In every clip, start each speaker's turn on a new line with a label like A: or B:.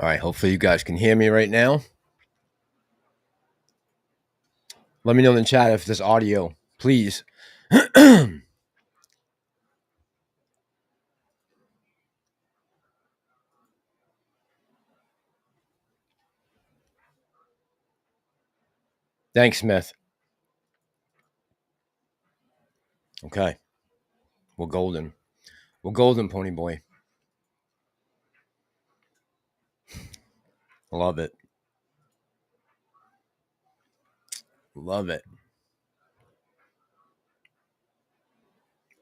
A: All right, hopefully you guys can hear me right now. Let me know in the chat if there's audio, please. Thanks, Smith. Okay. We're golden. We're golden, Pony Boy. Love it. Love it.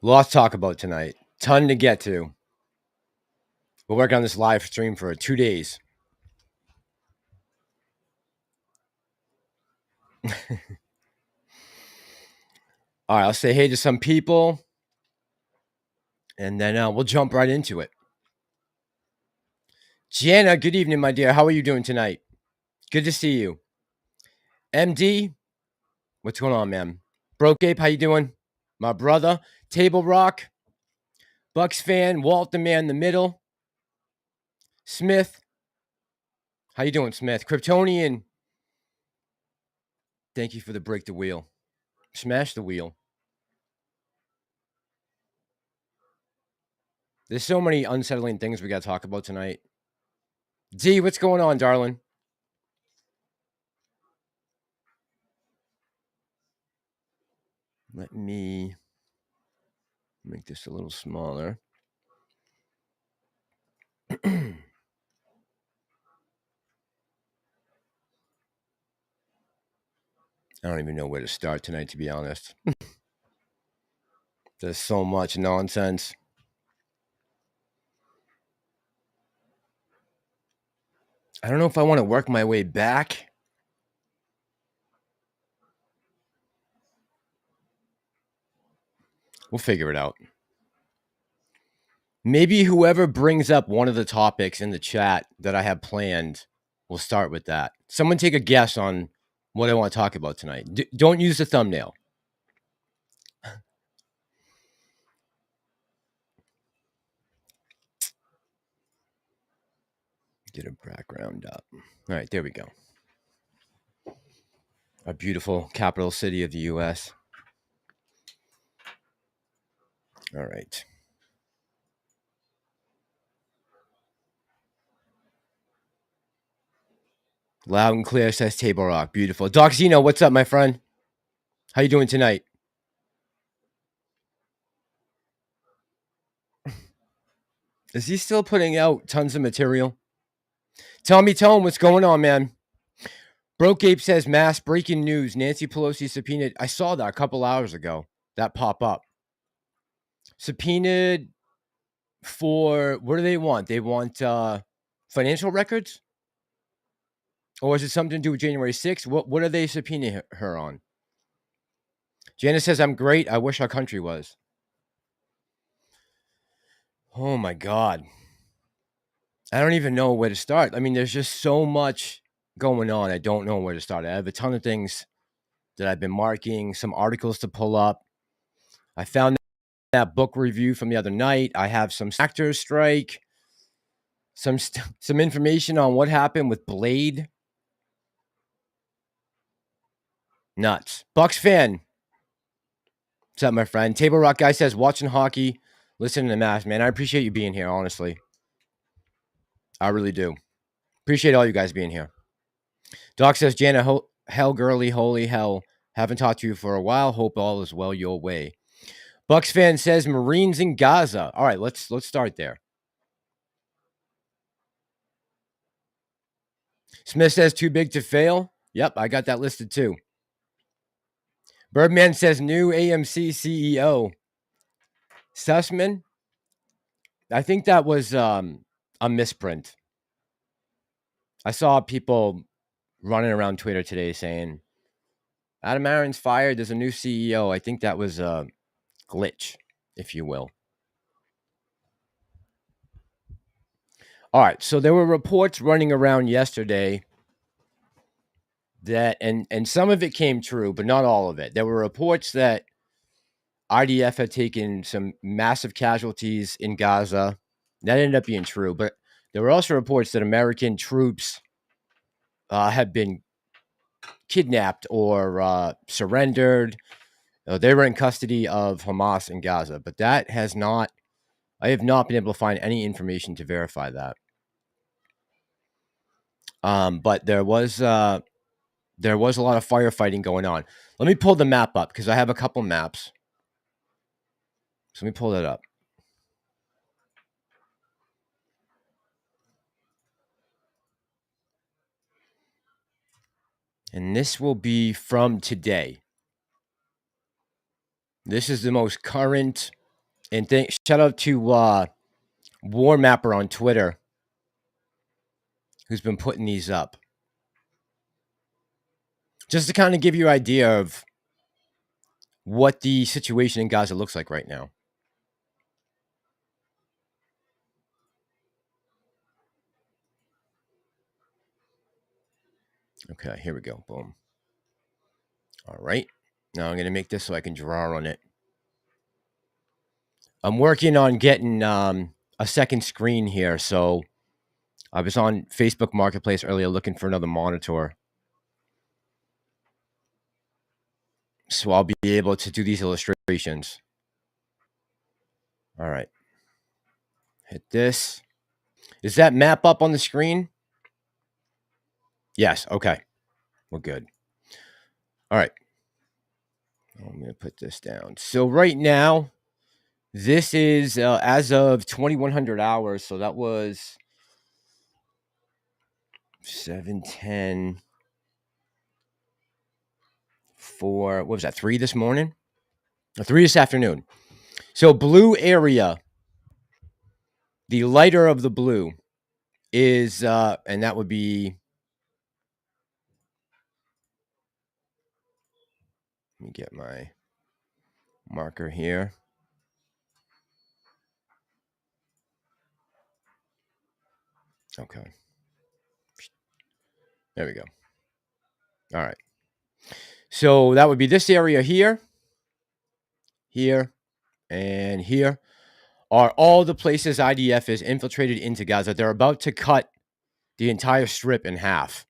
A: Lots to talk about tonight. Ton to get to. We'll work on this live stream for 2 days. All right, I'll say hey to some people, and then we'll jump right into it. Jana, good evening, my dear. How are you doing tonight? Good to see you. MD, what's going on, man? Broke Ape, how you doing? My brother. Table Rock, Bucks fan, Walt the man in the middle. Smith, how you doing, Smith? Kryptonian, thank you for the break the wheel. Smash the wheel. There's so many unsettling things we got to talk about tonight. D, what's going on, darling? Let me make this a little smaller. I don't even know where to start tonight, to be honest. There's so much nonsense. I don't know if I want to work my way back. We'll figure it out. Maybe whoever brings up one of the topics in the chat that I have planned, we'll start with that. Someone take a guess on what I want to talk about tonight. Don't use the thumbnail. Get a background up. All right, there we go. A beautiful capital city of the U.S. All right. Loud and clear, says Table Rock. Beautiful. Doc Zeno, what's up, my friend? How you doing tonight? Is he still putting out tons of material? Tell him what's going on, man. Broke Ape says mass breaking news. Nancy Pelosi subpoenaed. I saw that a couple hours ago. That pop up. Subpoenaed for, what do they want? They want financial records? Or is it something to do with January 6th? What are they subpoenaing her on? Janice says, I'm great. I wish our country was. Oh, my God. I don't even know where to start. I mean, there's just so much going on. I don't know where to start. I have a ton of things that I've been marking, some articles to pull up. I found that book review from the other night. I have some actors strike, some information on what happened with Blade. Nuts. Bucks fan. What's up, my friend? Table Rock guy says, watching hockey, listening to Mass, man. I appreciate you being here, honestly. I really do. Appreciate all you guys being here. Doc says, Jana, hell, girly, holy hell. Haven't talked to you for a while. Hope all is well your way. Bucks fan says, Marines in Gaza. All right, let's start there. Smith says, too big to fail. Yep, I got that listed too. Birdman says, new AMC CEO. Sussman? I think that was a misprint. I saw people running around Twitter today saying, Adam Aron's fired. There's a new CEO. I think that was a glitch, if you will. All right, so there were reports running around yesterday that, and some of it came true, but not all of it. There were reports that IDF had taken some massive casualties in Gaza. That ended up being true, but There were also reports that American troops had been kidnapped or surrendered. They were in custody of Hamas in Gaza, but that has not. I have not been able to find any information to verify that. But there was a lot of firefighting going on. Let me pull the map up because I have a couple maps. So let me pull that up. And this will be from today. This is the most current. And shout out to War Mapper on Twitter, who's been putting these up. Just to kind of give you an idea of what the situation in Gaza looks like right now. Okay, here we go. Boom. All right. Now I'm going to make this so I can draw on it. I'm working on getting a second screen here. So I was on Facebook Marketplace earlier looking for another monitor. So I'll be able to do these illustrations. All right. Hit this. Is that map up on the screen? Yes. Okay. We're good. All right. I'm going to put this down. So right now, this is as of 2100 hours. So that was 7:10 for, what was that, 3 this morning? Or 3 this afternoon. So blue area, the lighter of the blue is, and that would be, let me get my marker here. Okay. There we go. All right. So that would be this area here, here, and here are all the places IDF is infiltrated into Gaza. They're about to cut the entire strip in half,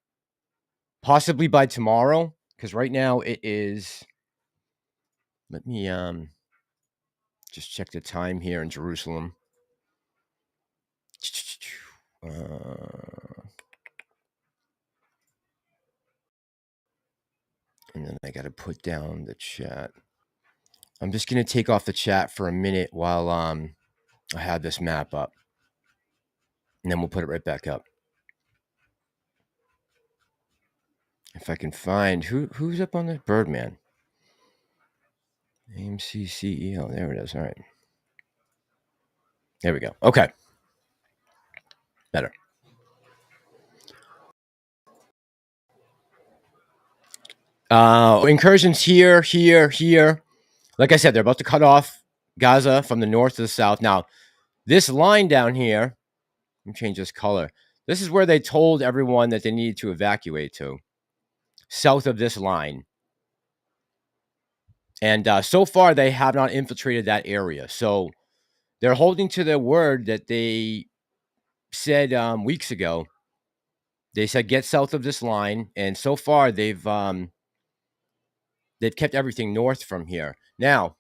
A: possibly by tomorrow, because right now it is, let me just check the time here in Jerusalem. And then I got to put down the chat. I'm just going to take off the chat for a minute while I have this map up. And then we'll put it right back up. If I can find who's up on the Birdman. AMC CEO. There it is. All right. There we go. Okay. Better. Incursions here, here, here. Like I said, they're about to cut off Gaza from the north to the south. Now, this line down here, let me change this color. This is where they told everyone that they needed to evacuate to. South of this line. And so far, they have not infiltrated that area. So they're holding to their word that they said weeks ago. They said, get south of this line. And so far, they've kept everything north from here. Now,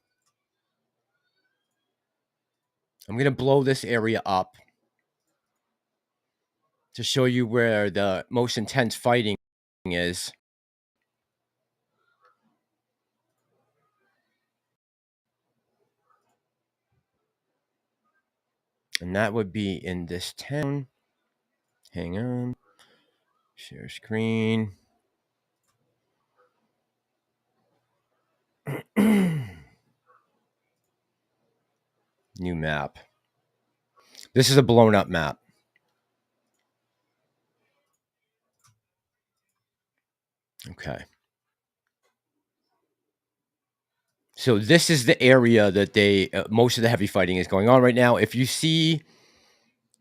A: I'm going to blow this area up to show you where the most intense fighting is. And that would be in this town. Hang on. Share screen. New map. This is a blown up map. Okay. So this is the area that they, most of the heavy fighting is going on right now. If you see,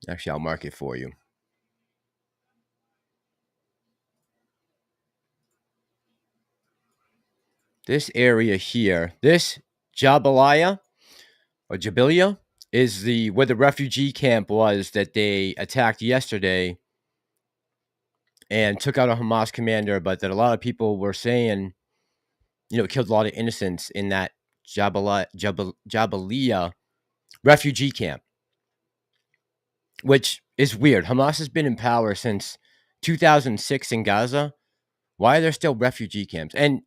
A: actually, I'll mark it for you. This area here, this Jabalia or Jabilia, is where the refugee camp was that they attacked yesterday and took out a Hamas commander, but that a lot of people were saying, killed a lot of innocents in that Jabalia refugee camp, which is weird. Hamas has been in power since 2006 in Gaza. Why are there still refugee camps? And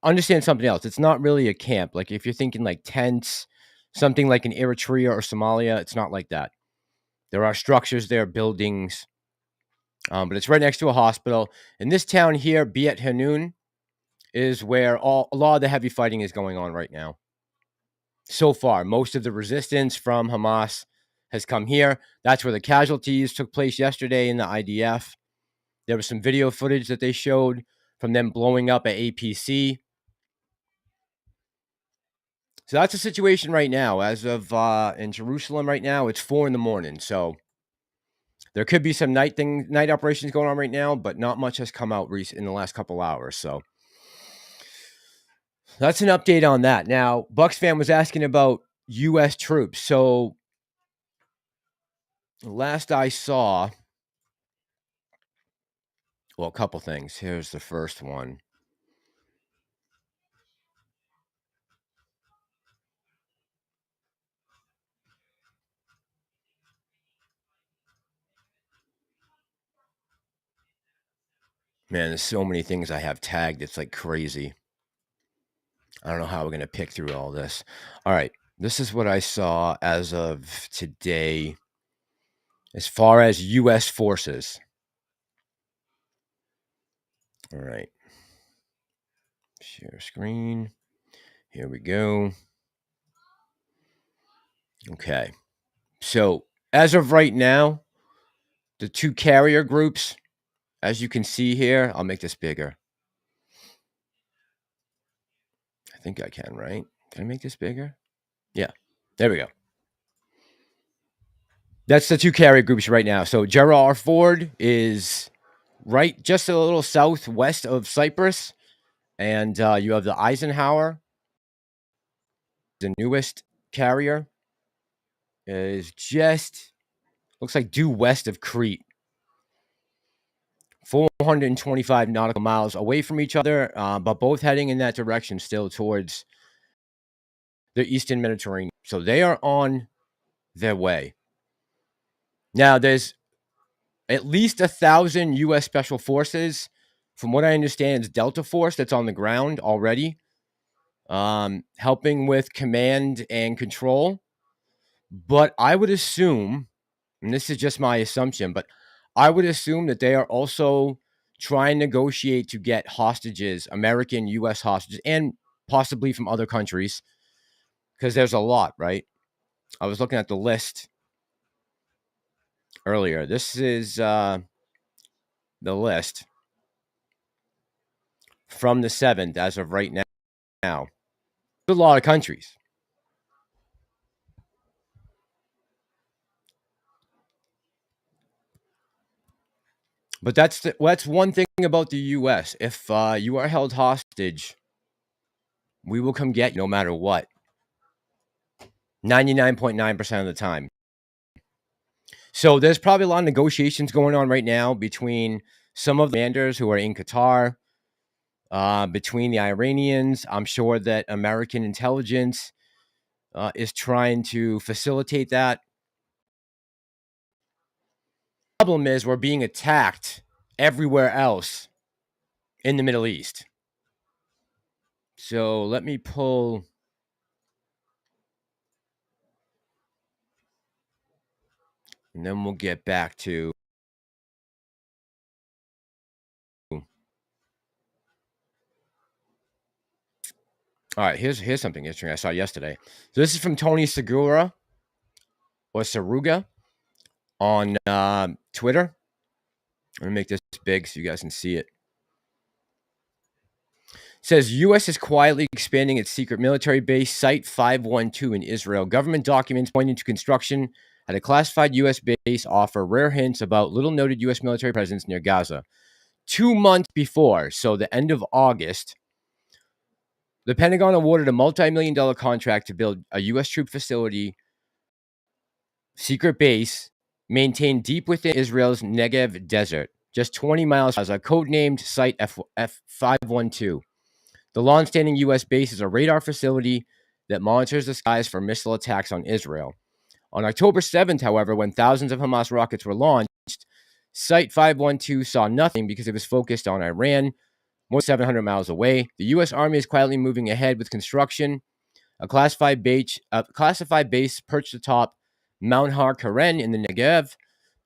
A: understand something else. It's not really a camp. Like if you're thinking like tents, something like in Eritrea or Somalia, it's not like that. There are structures there, buildings, but it's right next to a hospital. In this town here, Biat Hanun, is where a lot of the heavy fighting is going on right now. So far, most of the resistance from Hamas has come here. That's where the casualties took place yesterday in the IDF. There was some video footage that they showed from them blowing up at APC. So that's the situation right now. As of in Jerusalem right now, it's 4 a.m. So there could be some night operations going on right now, but not much has come out in the last couple hours. So that's an update on that. Now, Bucks fan was asking about U.S. troops. So last I saw, well, a couple things. Here's the first one. Man, there's so many things I have tagged. It's like crazy. I don't know how we're going to pick through all this. All right. This is what I saw as of today as far as U.S. forces. All right. Share screen. Here we go. Okay. So as of right now, the two carrier groups, as you can see here, I'll make this bigger. I think I can, right? Can I make this bigger? Yeah. There we go. That's the two carrier groups right now. So Gerald R. Ford is right just a little southwest of Cyprus. And you have the Eisenhower, the newest carrier, is just, looks like due west of Crete. 425 nautical miles away from each other, but both heading in that direction still towards the Eastern Mediterranean. So they are on their way. Now, there's at least 1,000 U.S. Special Forces. From what I understand, it's Delta Force that's on the ground already, helping with command and control. But I would assume, and this is just my assumption, but I would assume that they are also trying to negotiate to get hostages, American, U.S. hostages, and possibly from other countries, because there's a lot, right? I was looking at the list earlier. This is the list from the 7th as of right now. There's a lot of countries. But that's one thing about the U.S. If you are held hostage, we will come get you no matter what. 99.9% of the time. So there's probably a lot of negotiations going on right now between some of the commanders who are in Qatar, between the Iranians. I'm sure that American intelligence is trying to facilitate that. The problem is we're being attacked everywhere else in the Middle East. So let me pull. And then we'll get back to. All right, here's something interesting I saw yesterday. So this is from Tony Segura or Saruga on Twitter. I'm going to make this big so you guys can see it. It says U.S. is quietly expanding its secret military base, Site 512 in Israel. Government documents pointing to construction at a classified U.S. base offer rare hints about little-noted U.S. military presence near Gaza. 2 months before, so the end of August, the Pentagon awarded a multi-million-dollar contract to build a U.S. troop facility secret base maintained deep within Israel's Negev desert, just 20 miles from Gaza, codenamed Site F512. The long-standing U.S. base is a radar facility that monitors the skies for missile attacks on Israel. On October 7th, however, when thousands of Hamas rockets were launched, Site 512 saw nothing because it was focused on Iran, more than 700 miles away. The U.S. Army is quietly moving ahead with construction. A classified base perched atop Mount Har Karen in the Negev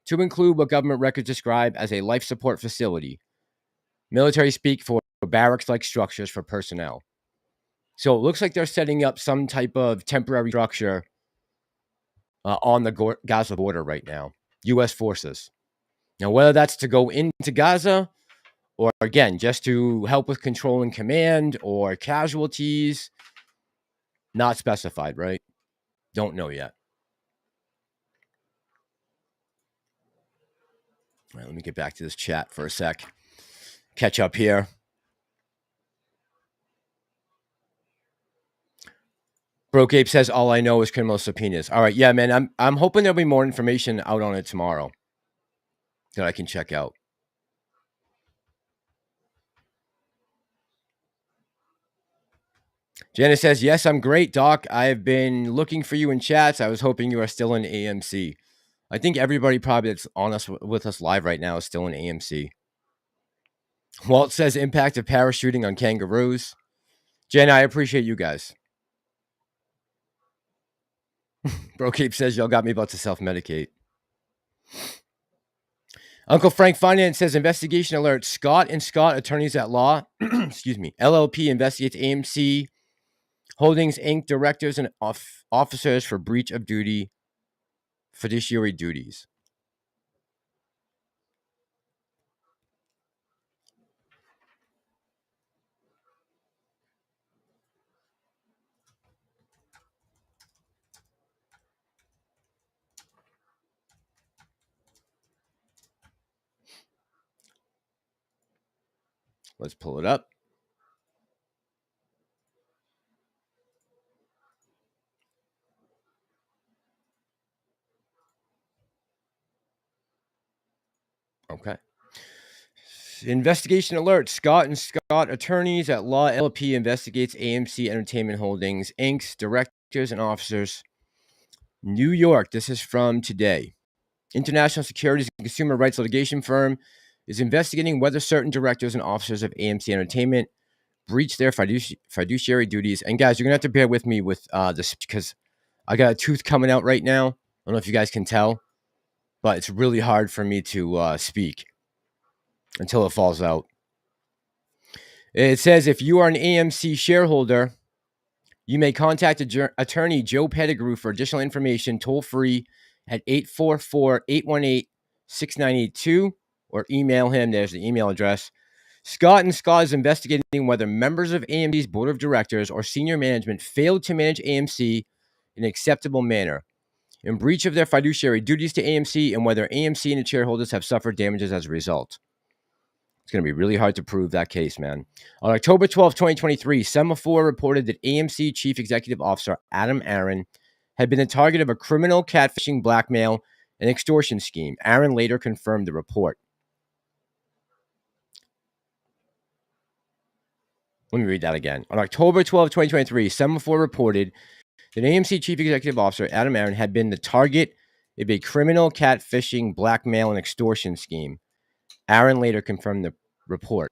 A: to include what government records describe as a life support facility. Military speak for barracks-like structures for personnel. So it looks like they're setting up some type of temporary structure on the Gaza border right now. U.S. forces. Now, whether that's to go into Gaza or, again, just to help with control and command or casualties, not specified, right? Don't know yet. All right, let me get back to this chat for a sec. Catch up here. Broke Ape says, all I know is criminal subpoenas. All right, yeah, man, I'm hoping there'll be more information out on it tomorrow that I can check out. Janice says, yes, I'm great, Doc. I have been looking for you in chats. I was hoping you are still in AMC. I think everybody probably that's on us with us live right now is still in AMC. Walt says, impact of parachuting on kangaroos. Jen, I appreciate you guys. Brocape says, y'all got me about to self-medicate. Uncle Frank Finance says, investigation alert. Scott+Scott, attorneys at law, excuse me, LLP investigates AMC Holdings, Inc. directors and officers for breach of duty, fiduciary duties. Let's pull it up. Okay. Investigation alert. Scott+Scott attorneys at law LLP investigates AMC Entertainment Holdings, Inc.'s directors and officers. New York. This is from today. International Securities and Consumer Rights litigation firm is investigating whether certain directors and officers of AMC Entertainment breached their fiduciary duties. And guys, you're going to have to bear with me with this because I got a tooth coming out right now. I don't know if you guys can tell, but it's really hard for me to speak until it falls out. It says, if you are an AMC shareholder, you may contact attorney Joe Pettigrew for additional information toll-free at 844-818-6982 or email him. There's the email address. Scott+Scott is investigating whether members of AMC's board of directors or senior management failed to manage AMC in an acceptable manner, in breach of their fiduciary duties to AMC, and whether AMC and its shareholders have suffered damages as a result. It's going to be really hard to prove that case, man. On October 12, 2023, Semafor reported that AMC Chief Executive Officer Aron had been the target of a criminal catfishing, blackmail, and extortion scheme. Aron later confirmed the report. Let me read that again. On October 12, 2023, Semafor reported that AMC Chief Executive Officer Aron had been the target of a criminal catfishing, blackmail, and extortion scheme. Aron later confirmed the report.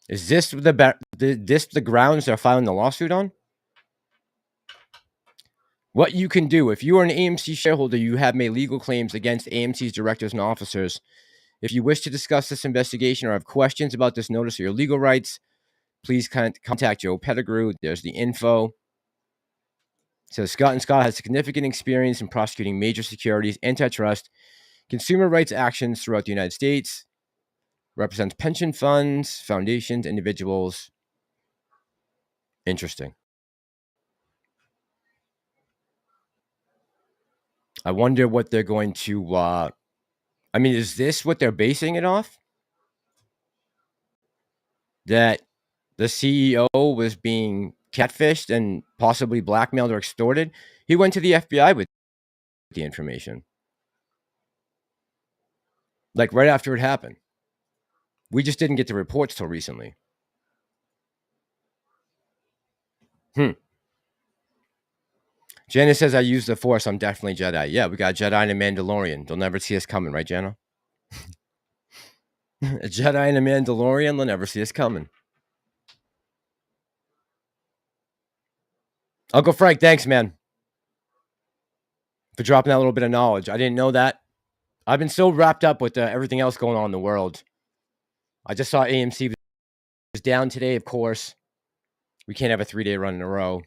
A: Is this the grounds they're filing the lawsuit on? What you can do, if you are an AMC shareholder, you have made legal claims against AMC's directors and officers. If you wish to discuss this investigation or have questions about this notice or your legal rights, please contact Joe Pettigrew. There's the info. It says Scott+Scott has significant experience in prosecuting major securities, antitrust, consumer rights actions throughout the United States. Represents pension funds, foundations, individuals. Interesting. I wonder what they're going to. I mean, is this what they're basing it off? That the CEO was being catfished and possibly blackmailed or extorted? He went to the FBI with the information. Like right after it happened. We just didn't get the reports till recently. Jenna says, I use the Force. I'm definitely Jedi. Yeah, we got Jedi and a Mandalorian. They'll never see us coming, right, Jenna? A Jedi and a Mandalorian, they'll never see us coming. Uncle Frank, thanks, man, for dropping that little bit of knowledge. I didn't know that. I've been so wrapped up with everything else going on in the world. I just saw AMC was down today, of course. We can't have a 3-day run in a row.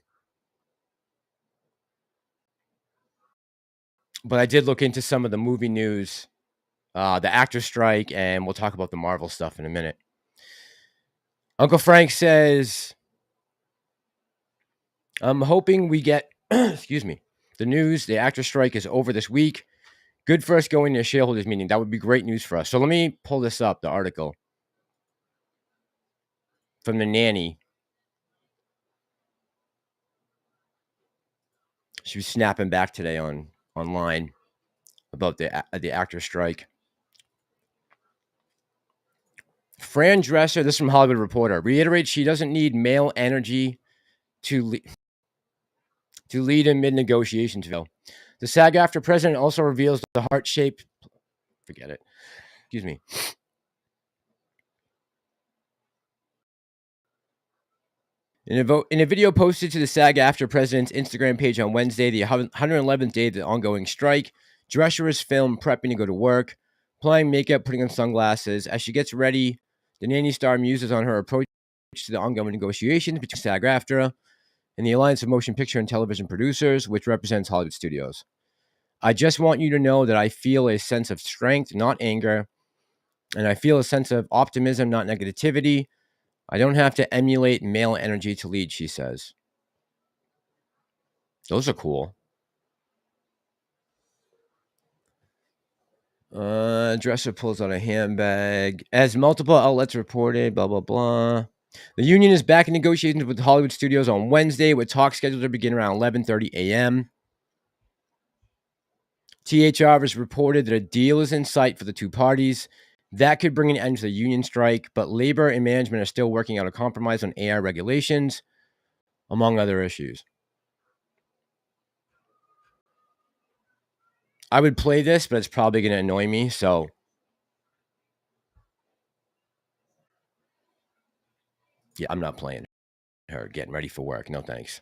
A: But I did look into some of the movie news, the actor strike, and we'll talk about the Marvel stuff in a minute. Uncle Frank says, I'm hoping we get, excuse me, the news, the actor strike is over this week. Good for us going to a shareholders meeting. That would be great news for us. So let me pull this up, the article from the nanny. She was snapping back today online about the actor strike. Fran Dresser, this is from Hollywood Reporter, reiterates she doesn't need male energy to lead in mid-negotiations. The SAG-AFTRA president also reveals the heart-shaped... Forget it. Excuse me. In a video posted to the SAG-AFTRA president's Instagram page on Wednesday, the 111th day of the ongoing strike, Drescher is filmed prepping to go to work, applying makeup, putting on sunglasses. As she gets ready, the nanny star muses on her approach to the ongoing negotiations between SAG-AFTRA and the Alliance of Motion Picture and Television Producers, which represents Hollywood studios. I just want you to know that I feel a sense of strength, not anger, and I feel a sense of optimism, not negativity. I don't have to emulate male energy to lead, she says. Those are cool. Dresser pulls out a handbag. As multiple outlets reported, blah, blah, blah. The union is back in negotiations with Hollywood studios on Wednesday, with talks scheduled to begin around 11:30 a.m. THR has reported that a deal is in sight for the two parties. That could bring an end to the union strike, but labor and management are still working out a compromise on AI regulations, among other issues. I would play this, but it's probably going to annoy me, so... Yeah, I'm not playing her. Getting ready for work. No thanks.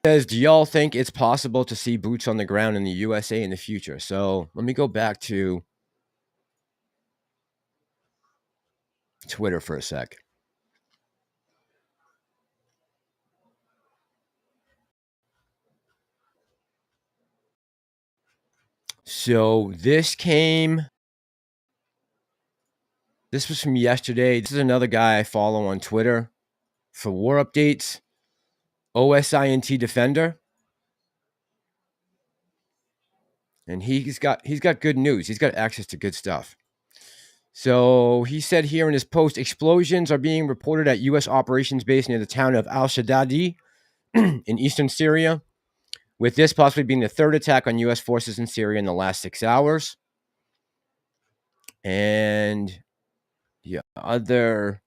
A: Says, do y'all think it's possible to see boots on the ground in the USA in the future? So let me go back to Twitter for a sec. So this was from yesterday. This is another guy I follow on Twitter for war updates. OSINT Defender. And he's got good news. He's got access to good stuff. So he said here in his post, explosions are being reported at U.S. operations base near the town of al-Shadadi in eastern Syria, with this possibly being the third attack on U.S. forces in Syria in the last 6 hours. And the other...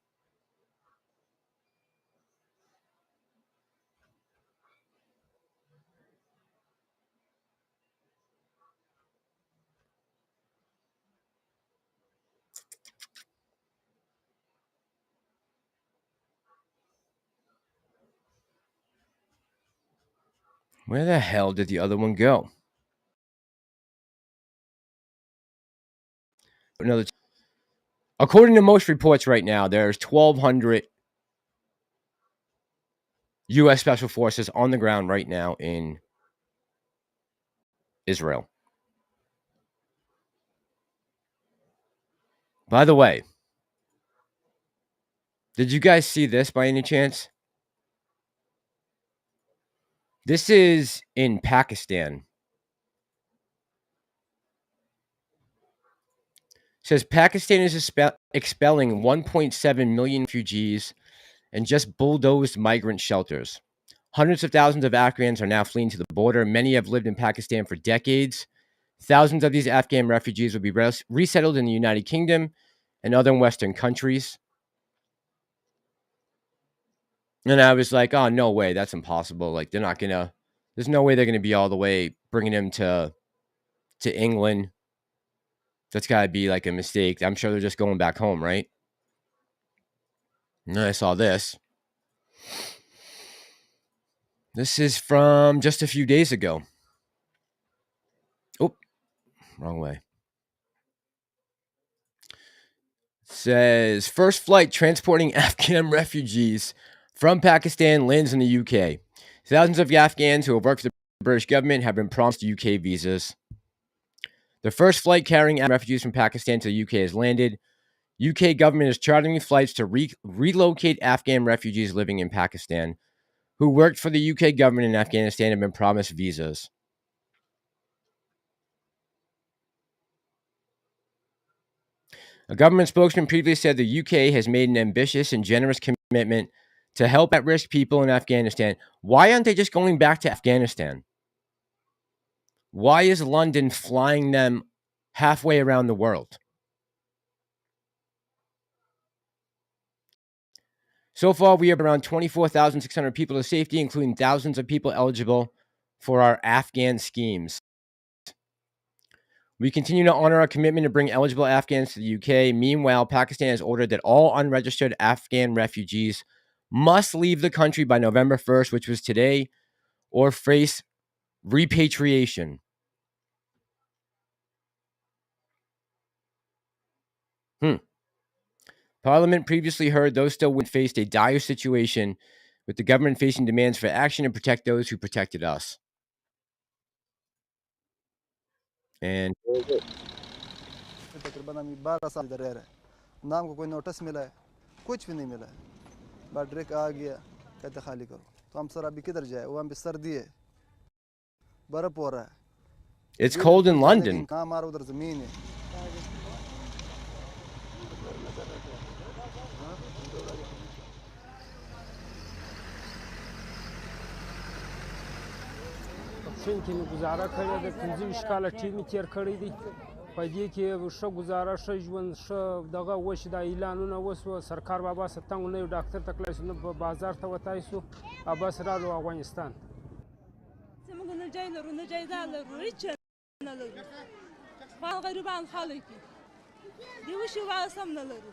A: Where the hell did the other one go? According to most reports right now, there's 1,200 U.S. Special Forces on the ground right now in Israel. By the way, did you guys see this by any chance? This is in Pakistan. It says Pakistan is expelling 1.7 million refugees and just bulldozed migrant shelters. Hundreds of thousands of Afghans are now fleeing to the border. Many have lived in Pakistan for decades. Thousands of these Afghan refugees will be resettled in the United Kingdom and other Western countries. And I was like, oh, no way. That's impossible. Like, they're not going to, there's no way they're going to be all the way bringing them to England. That's got to be like a mistake. I'm sure they're just going back home, right? And then I saw this. This is from just a few days ago. Oh, wrong way. Says first flight transporting Afghan refugees from Pakistan lands in the UK. Thousands of Afghans who have worked for the British government have been promised UK visas. The first flight carrying refugees from Pakistan to the UK has landed. UK government is chartering flights to relocate Afghan refugees living in Pakistan who worked for the UK government in Afghanistan and have been promised visas. A government spokesman previously said the UK has made an ambitious and generous commitment to help at-risk people in Afghanistan. Why aren't they just going back to Afghanistan? Why is London flying them halfway around the world? So far, we have around 24,600 people to safety, including thousands of people eligible for our Afghan schemes. We continue to honor our commitment to bring eligible Afghans to the UK. Meanwhile, Pakistan has ordered that all unregistered Afghan refugees must leave the country by November 1st, which was today, or face repatriation. Parliament previously heard those still faced a dire situation, with the government facing demands for action to protect those who protected us. And
B: तकरीबन हम 12 साल इधर रह रहे हैं नाम को कोई नोटिस मिला है कुछ भी नहीं मिला है डायरेक्ट आ गया कहते खाली करो तो हम सर अभी किधर जाए वो हम भी सर्दी है बर्फ हो रहा है
A: it's cold in London.
B: कहाँ हमारा उधर ज़मीन है
C: شین کې مې گزاره کړې ده 15 کاله ټیم مې تیر کړی دی په دې کې ښه گزاره ښه ژوند ښه دغه وشي دا اعلانونه وسوه سرکار بابا ستنګ نه یو ډاکټر ته کړی سو نه بازار ته وتای سو بس رالو افغانستان
D: زموږ نه جای لرو نه جایداد لرو هیڅ نه لرو خو غریبان خلک دي وشي واسم نه لرو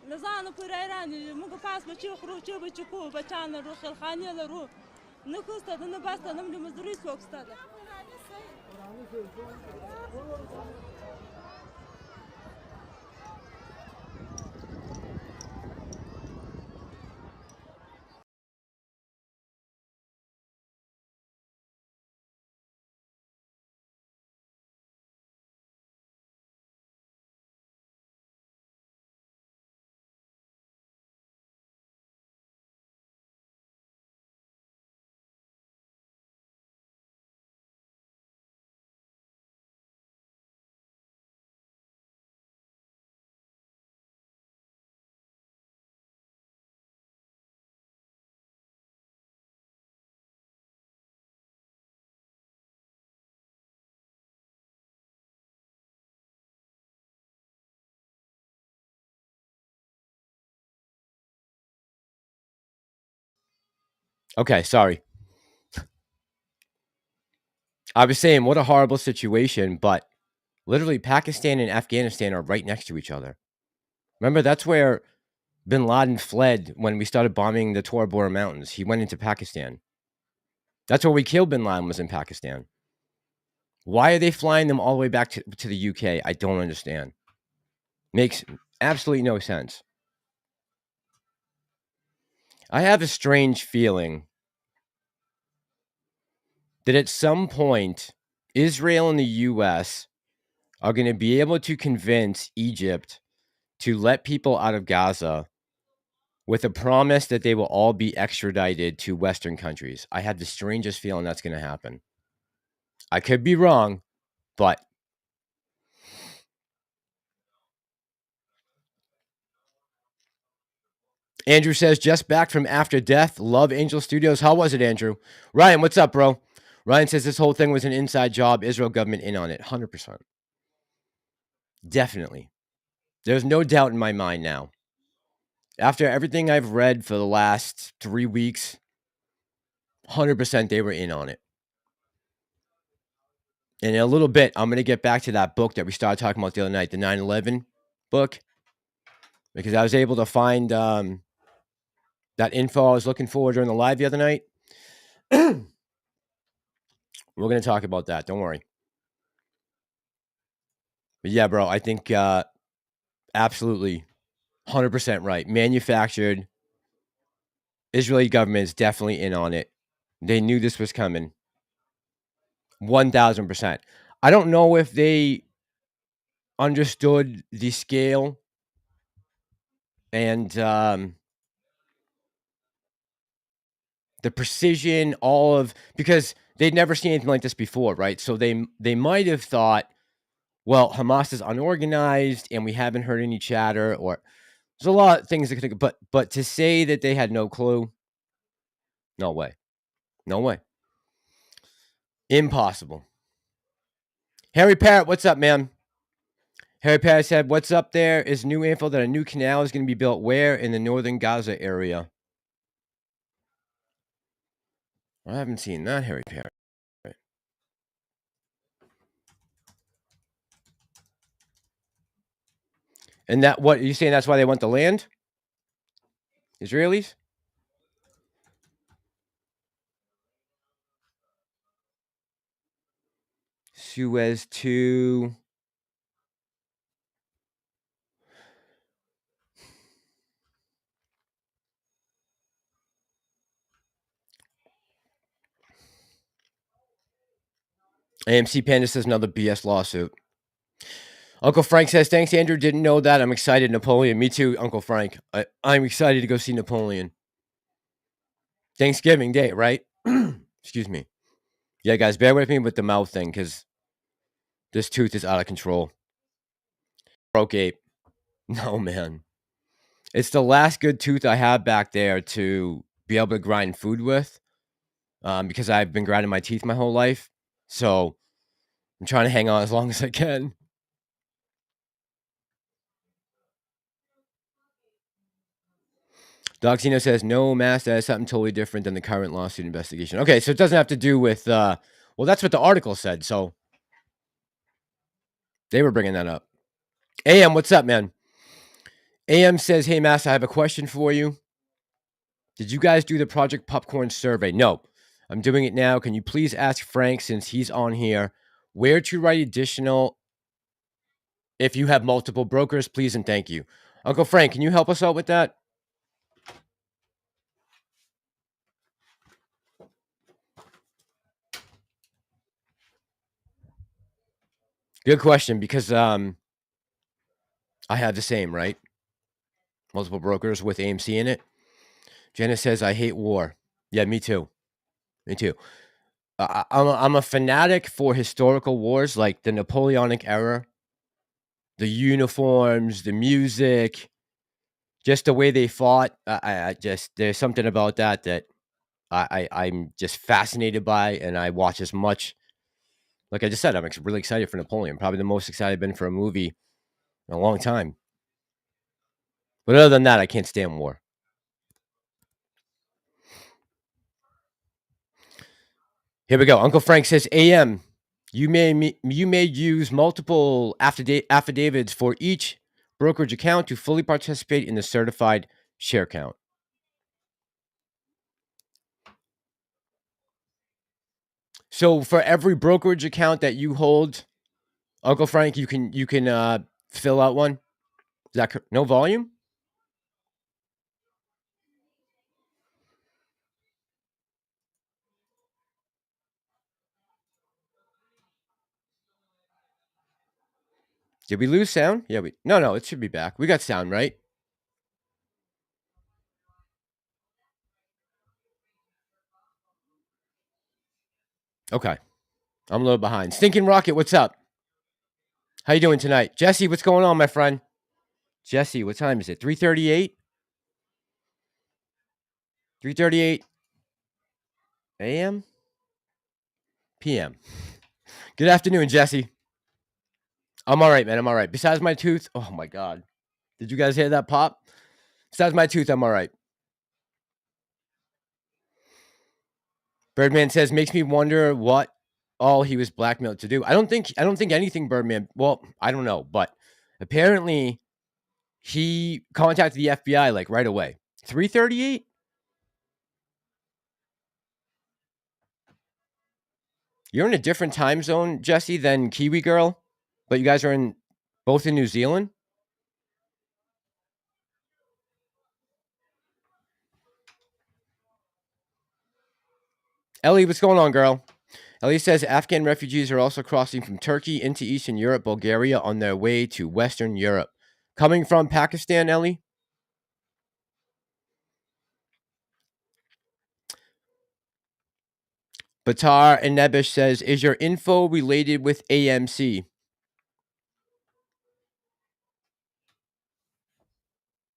D: لزانو پر ایران موږ پاس بچو خرو چې بچو کو بچان لرو خلخانه لرو نه کوسته نه باسته نه مزدوري سوکسته ده
A: Okay, sorry. I was saying, what a horrible situation, but literally Pakistan and Afghanistan are right next to each other. Remember, that's where bin Laden fled when we started bombing the Tora Bora Mountains. He went into Pakistan. That's where we killed bin Laden, was in Pakistan. Why are they flying them all the way back to the UK? I don't understand. Makes absolutely no sense. I have a strange feeling that at some point, Israel and the US are going to be able to convince Egypt to let people out of Gaza with a promise that they will all be extradited to Western countries. I have the strangest feeling that's going to happen. I could be wrong, but Andrew says, just back from After Death. Love Angel Studios. How was it, Andrew? Ryan, what's up, bro? Ryan says this whole thing was an inside job. Israel government in on it. 100%. Definitely. There's no doubt in my mind now. After everything I've read for the last 3 weeks, 100% they were in on it. And in a little bit, I'm going to get back to that book that we started talking about the other night, the 9/11 book, because I was able to find that info I was looking for during the live the other night. We're going to talk about that. Don't worry. But yeah, bro, I think absolutely 100% right. Manufactured. Israeli government is definitely in on it. They knew this was coming. 1,000%. I don't know if they understood the scale and the precision, because they'd never seen anything like this before, right? So they might have thought, well, Hamas is unorganized and we haven't heard any chatter, or there's a lot of things that could think of, but to say that they had no clue, no way. No way. Impossible. Harry Parrott, what's up, man? Harry Parrott said, what's up there is new info that a new canal is going to be built where? In the northern Gaza area. I haven't seen that, Harry Parrott. And that, what, are you saying that's why they want the land? Israelis? Suez to... AMC Panda says another BS lawsuit. Uncle Frank says, thanks, Andrew. Didn't know that. I'm excited. Napoleon. Me too, Uncle Frank. I'm excited to go see Napoleon. Thanksgiving Day, right? Excuse me. Yeah, guys, bear with me with the mouth thing, because this tooth is out of control. Broke ape. No, man. It's the last good tooth I have back there to be able to grind food with, because I've been grinding my teeth my whole life. So I'm trying to hang on as long as I can. Doxino says, no, Master, that's something totally different than the current lawsuit investigation. Okay, so it doesn't have to do with, well, that's what the article said, so they were bringing that up. AM, what's up, man? AM says, hey, Master, I have a question for you. Did you guys do the Project Popcorn survey? No, I'm doing it now. Can you please ask Frank, since he's on here, where to write additional if you have multiple brokers, please and thank you. Uncle Frank, can you help us out with that? Good question, because I have the same, right? Multiple brokers with AMC in it. Jenna says, I hate war. Yeah, me too. Me too. I'm a fanatic for historical wars, like the Napoleonic era, the uniforms, the music, just the way they fought. I just, there's something about that I'm just fascinated by, and I watch as much. Like I just said, I'm really excited for Napoleon. Probably the most excited I've been for a movie in a long time. But other than that, I can't stand war. Here we go. Uncle Frank says, AM, you may use multiple affidavits for each brokerage account to fully participate in the certified share count. So for every brokerage account that you hold, Uncle Frank, you can fill out one. Is that no volume? Did we lose sound? Yeah, no, it should be back. We got sound, right? Okay. I'm a little behind. Stinking Rocket, what's up? How you doing tonight? Jesse, what's going on, my friend? Jesse, what time is it? 3:38? 3:38 a.m. p.m. Good afternoon, Jesse. I'm all right, man. I'm all right. Besides my tooth, oh my God. Did you guys hear that pop? Besides my tooth, I'm all right. Birdman says, makes me wonder what all he was blackmailed to do. I don't think anything, Birdman. Well, I don't know, but apparently he contacted the FBI like right away. 3:38? You're in a different time zone, Jesse, than Kiwi Girl, but you guys are both in New Zealand? Ellie, what's going on, girl? Ellie says Afghan refugees are also crossing from Turkey into Eastern Europe, Bulgaria on their way to Western Europe. Coming from Pakistan, Ellie? Batar and Nebish says, is your info related with AMC?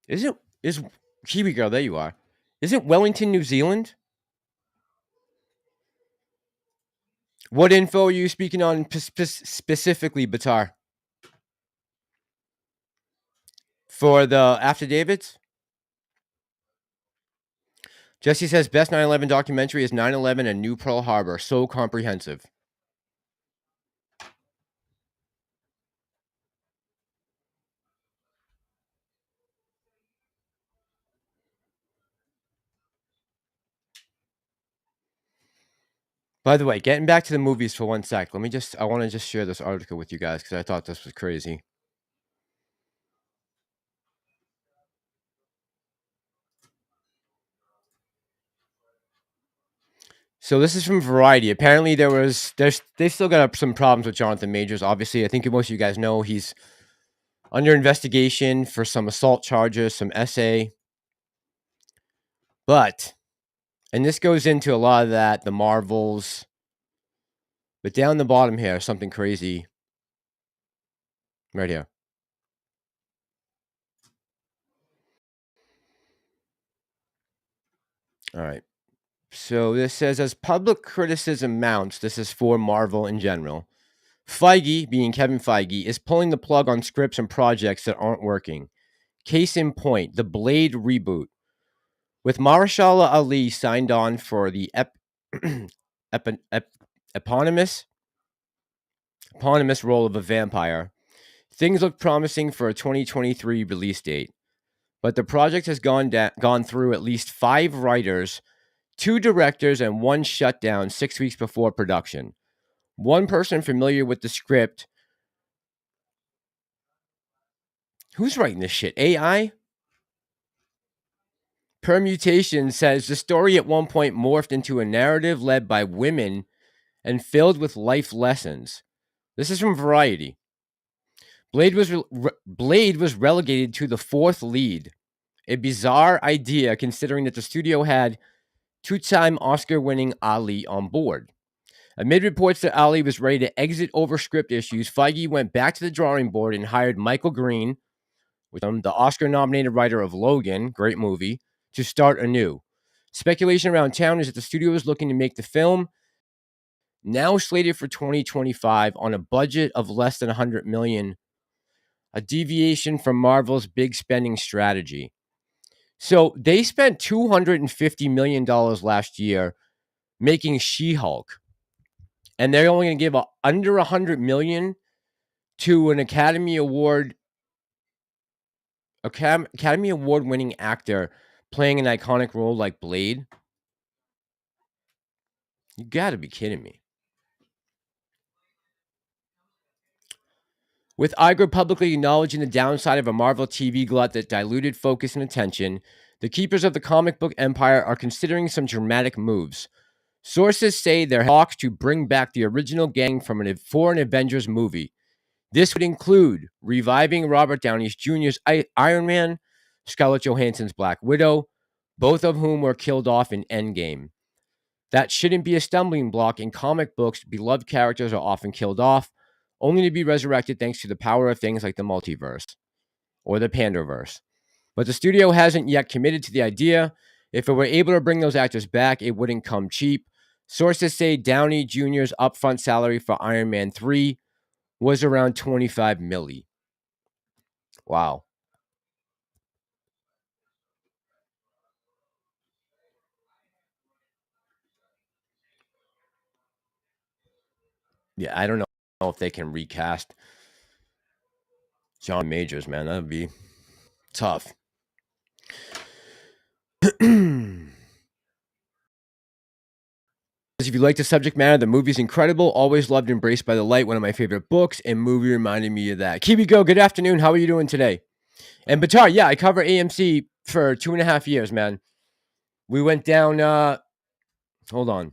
A: Is Kiwi Girl, there you are. Isn't Wellington, New Zealand? What info are you speaking on specifically, Batar? For the affidavits? Jesse says, best 9/11 documentary is 9/11 and New Pearl Harbor. So comprehensive. By the way, getting back to the movies for one sec, I want to just share this article with you guys because I thought this was crazy. So this is from Variety. Apparently they still got some problems with Jonathan Majors. Obviously, I think most of you guys know he's under investigation for some assault charges, some SA. But, and this goes into a lot of that, the Marvels. But down the bottom here, something crazy. Right here. All right. So this says, as public criticism mounts, this is for Marvel in general, Feige, being Kevin Feige, is pulling the plug on scripts and projects that aren't working. Case in point, the Blade reboot. With Mahershala Ali signed on for the eponymous role of a vampire, things look promising for a 2023 release date. But the project has gone through at least 5 writers, 2 directors, and 1 shutdown 6 weeks before production. One person familiar with the script. Who's writing this shit? AI? Permutation says the story at one point morphed into a narrative led by women and filled with life lessons. This is from Variety. Blade was relegated to the 4th lead. A bizarre idea considering that the studio had 2-time Oscar-winning Ali on board. Amid reports that Ali was ready to exit over script issues, Feige went back to the drawing board and hired Michael Green, the Oscar-nominated writer of Logan, great movie, to start anew. Speculation around town is that the studio is looking to make the film, now slated for 2025, on a budget of less than $100 million, a deviation from Marvel's big spending strategy. So they spent $250 million last year making She-Hulk, and they're only going to give under $100 million to an Academy Award winning actor playing an iconic role like Blade. You got to be kidding me. With Iger publicly acknowledging the downside of a Marvel TV glut that diluted focus and attention, the keepers of the comic book empire are considering some dramatic moves. Sources say there are talks to bring back the original gang for an Avengers movie. This would include reviving Robert Downey Jr.'s Iron Man, Scarlett Johansson's Black Widow, both of whom were killed off in Endgame. That shouldn't be a stumbling block. In comic books, beloved characters are often killed off, only to be resurrected thanks to the power of things like the multiverse or the Panderverse. But the studio hasn't yet committed to the idea, If it were able to bring those actors back, it wouldn't come cheap. Sources say Downey Jr.'s upfront salary for Iron Man 3 was around $25 million. Wow. Yeah, I don't know if they can recast John Majors, man. That would be tough. If you like the subject matter, the movie's incredible. Always loved Embraced by the Light, one of my favorite books, and movie reminded me of that. Kiwi Go, good afternoon. How are you doing today? And Batar, yeah, I cover AMC for 2.5 years, man. We went down, hold on.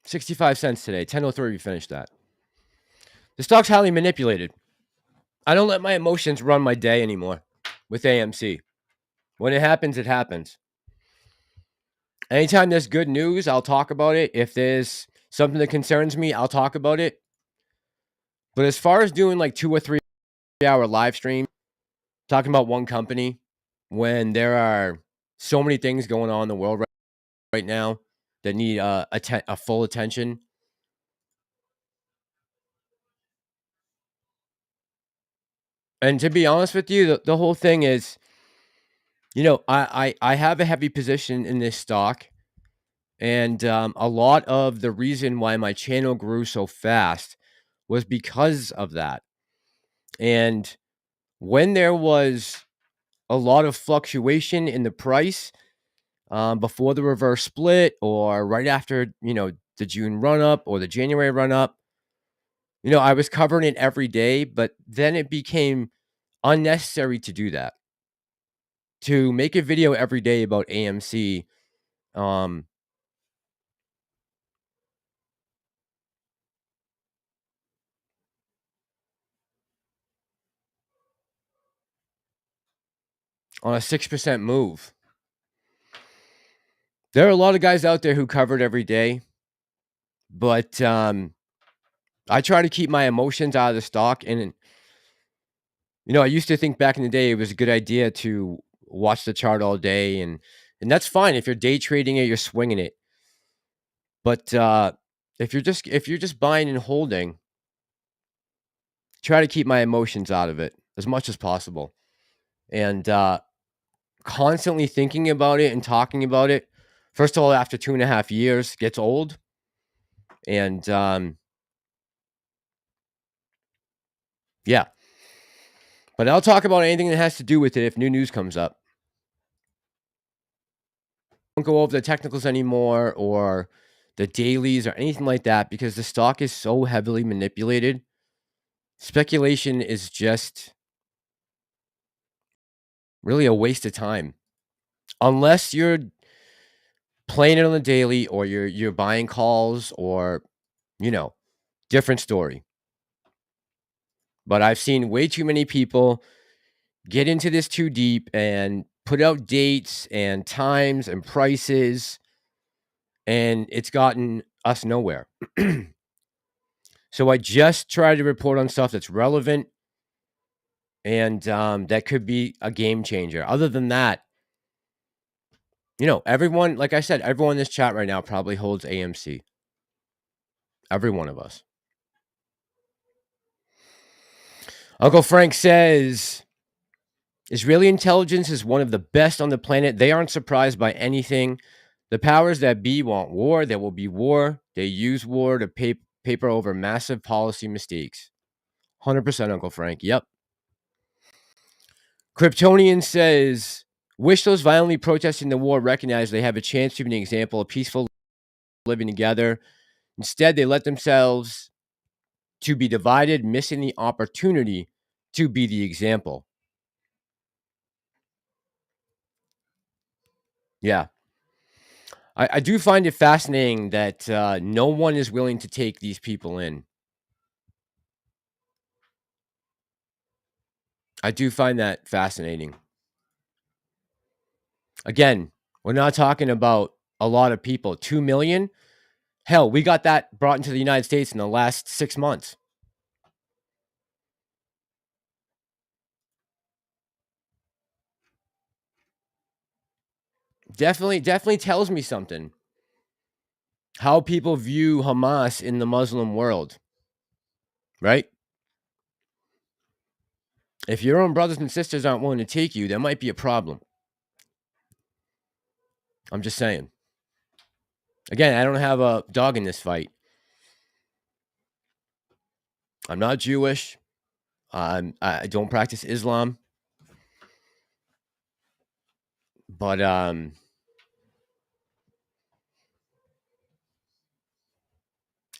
A: 65 cents today. 10:03, we finished that. The stock's highly manipulated. I don't let my emotions run my day anymore with AMC. When it happens, it happens. Anytime there's good news, I'll talk about it. If there's something that concerns me, I'll talk about it. But as far as doing like 2 or 3 hour live stream, talking about one company, when there are so many things going on in the world right now that need a full attention. And to be honest with you, the whole thing is, you know, I have a heavy position in this stock. And a lot of the reason why my channel grew so fast was because of that. And when there was a lot of fluctuation in the price before the reverse split or right after, you know, the June run up or the January run up, you know, I was covering it every day, but then it became unnecessary to do that. To make a video every day about AMC, on a 6% move. There are a lot of guys out there who cover it every day, but I try to keep my emotions out of the stock. And, you know, I used to think back in the day it was a good idea to watch the chart all day, and that's fine if you're day trading it, you're swinging it. But if you're just buying and holding, try to keep my emotions out of it as much as possible. And constantly thinking about it and talking about it, first of all, after 2.5 years, gets old. And yeah. But I'll talk about anything that has to do with it if new news comes up. Don't go over the technicals anymore or the dailies or anything like that because the stock is so heavily manipulated. Speculation is just really a waste of time. Unless you're playing it on the daily or you're buying calls or, you know, different story. But I've seen way too many people get into this too deep and put out dates and times and prices, and it's gotten us nowhere. So I just try to report on stuff that's relevant and that could be a game changer. Other than that, you know, everyone, like I said, everyone in this chat right now probably holds AMC. Every one of us. Uncle Frank says, Israeli intelligence is one of the best on the planet. They aren't surprised by anything. The powers that be want war. There will be war. They use war to paper over massive policy mistakes. 100% Uncle Frank. Yep. Kryptonian says, wish those violently protesting the war recognize they have a chance to be an example of peaceful living together. Instead, they let themselves to be divided, missing the opportunity to be the example. Yeah. I do find it fascinating that no one is willing to take these people in. I do find that fascinating. Again, we're not talking about a lot of people. 2 million? Hell, we got that brought into the United States in the last 6 months. definitely tells me something. How people view Hamas in the Muslim world, right? If your own brothers and sisters aren't willing to take you, there might be a problem. I'm just saying. Again, I don't have a dog in this fight. I'm not Jewish. I don't practice Islam. But and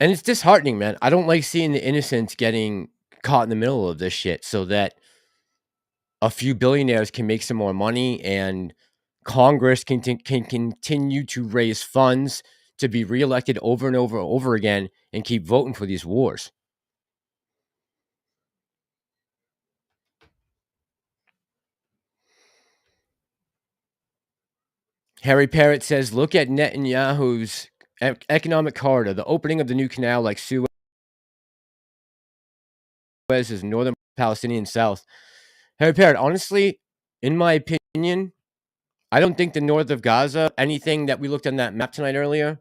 A: it's disheartening, man. I don't like seeing the innocents getting caught in the middle of this shit so that a few billionaires can make some more money and Congress can continue to raise funds to be reelected over and over and over again and keep voting for these wars. Harry Parrott says, look at Netanyahu's economic corridor, the opening of the new canal like Suez is northern Palestinian south. Harry Parrott, honestly, in my opinion, I don't think the north of Gaza, anything that we looked on that map tonight earlier,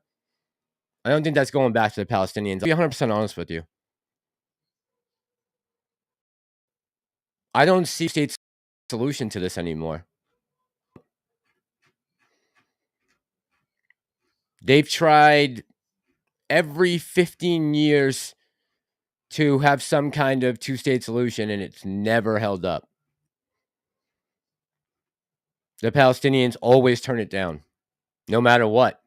A: I don't think that's going back to the Palestinians. I'll be 100% honest with you. I don't see a state solution to this anymore. They've tried every 15 years to have some kind of two-state solution, and it's never held up. The Palestinians always turn it down, no matter what.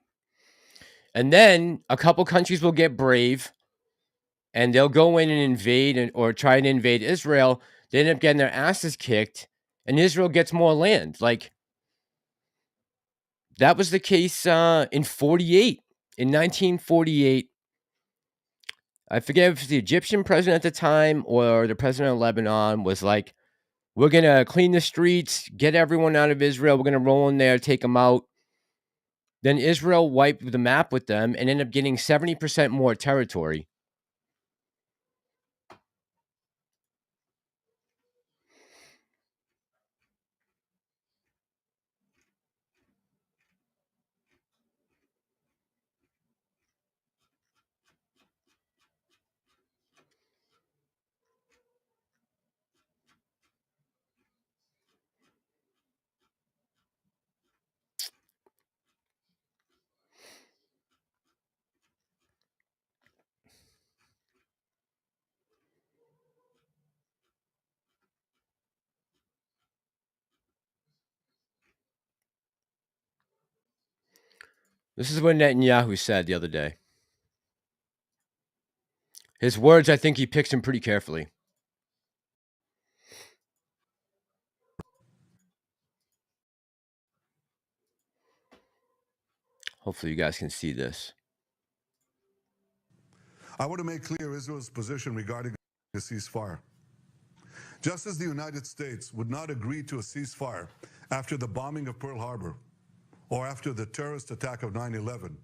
A: And then a couple countries will get brave, and they'll go in and invade or try to invade Israel. They end up getting their asses kicked, and Israel gets more land. Like, that was the case in 48. In 1948, I forget if it was the Egyptian president at the time or the president of Lebanon was like, we're going to clean the streets, get everyone out of Israel. We're going to roll in there, take them out. Then Israel wiped the map with them and ended up getting 70% more territory. This is what Netanyahu said the other day. His words, I think he picks them pretty carefully. Hopefully you guys can see this.
E: I want to make clear Israel's position regarding a ceasefire. Just as the United States would not agree to a ceasefire after the bombing of Pearl Harbor or after the terrorist attack of 9/11,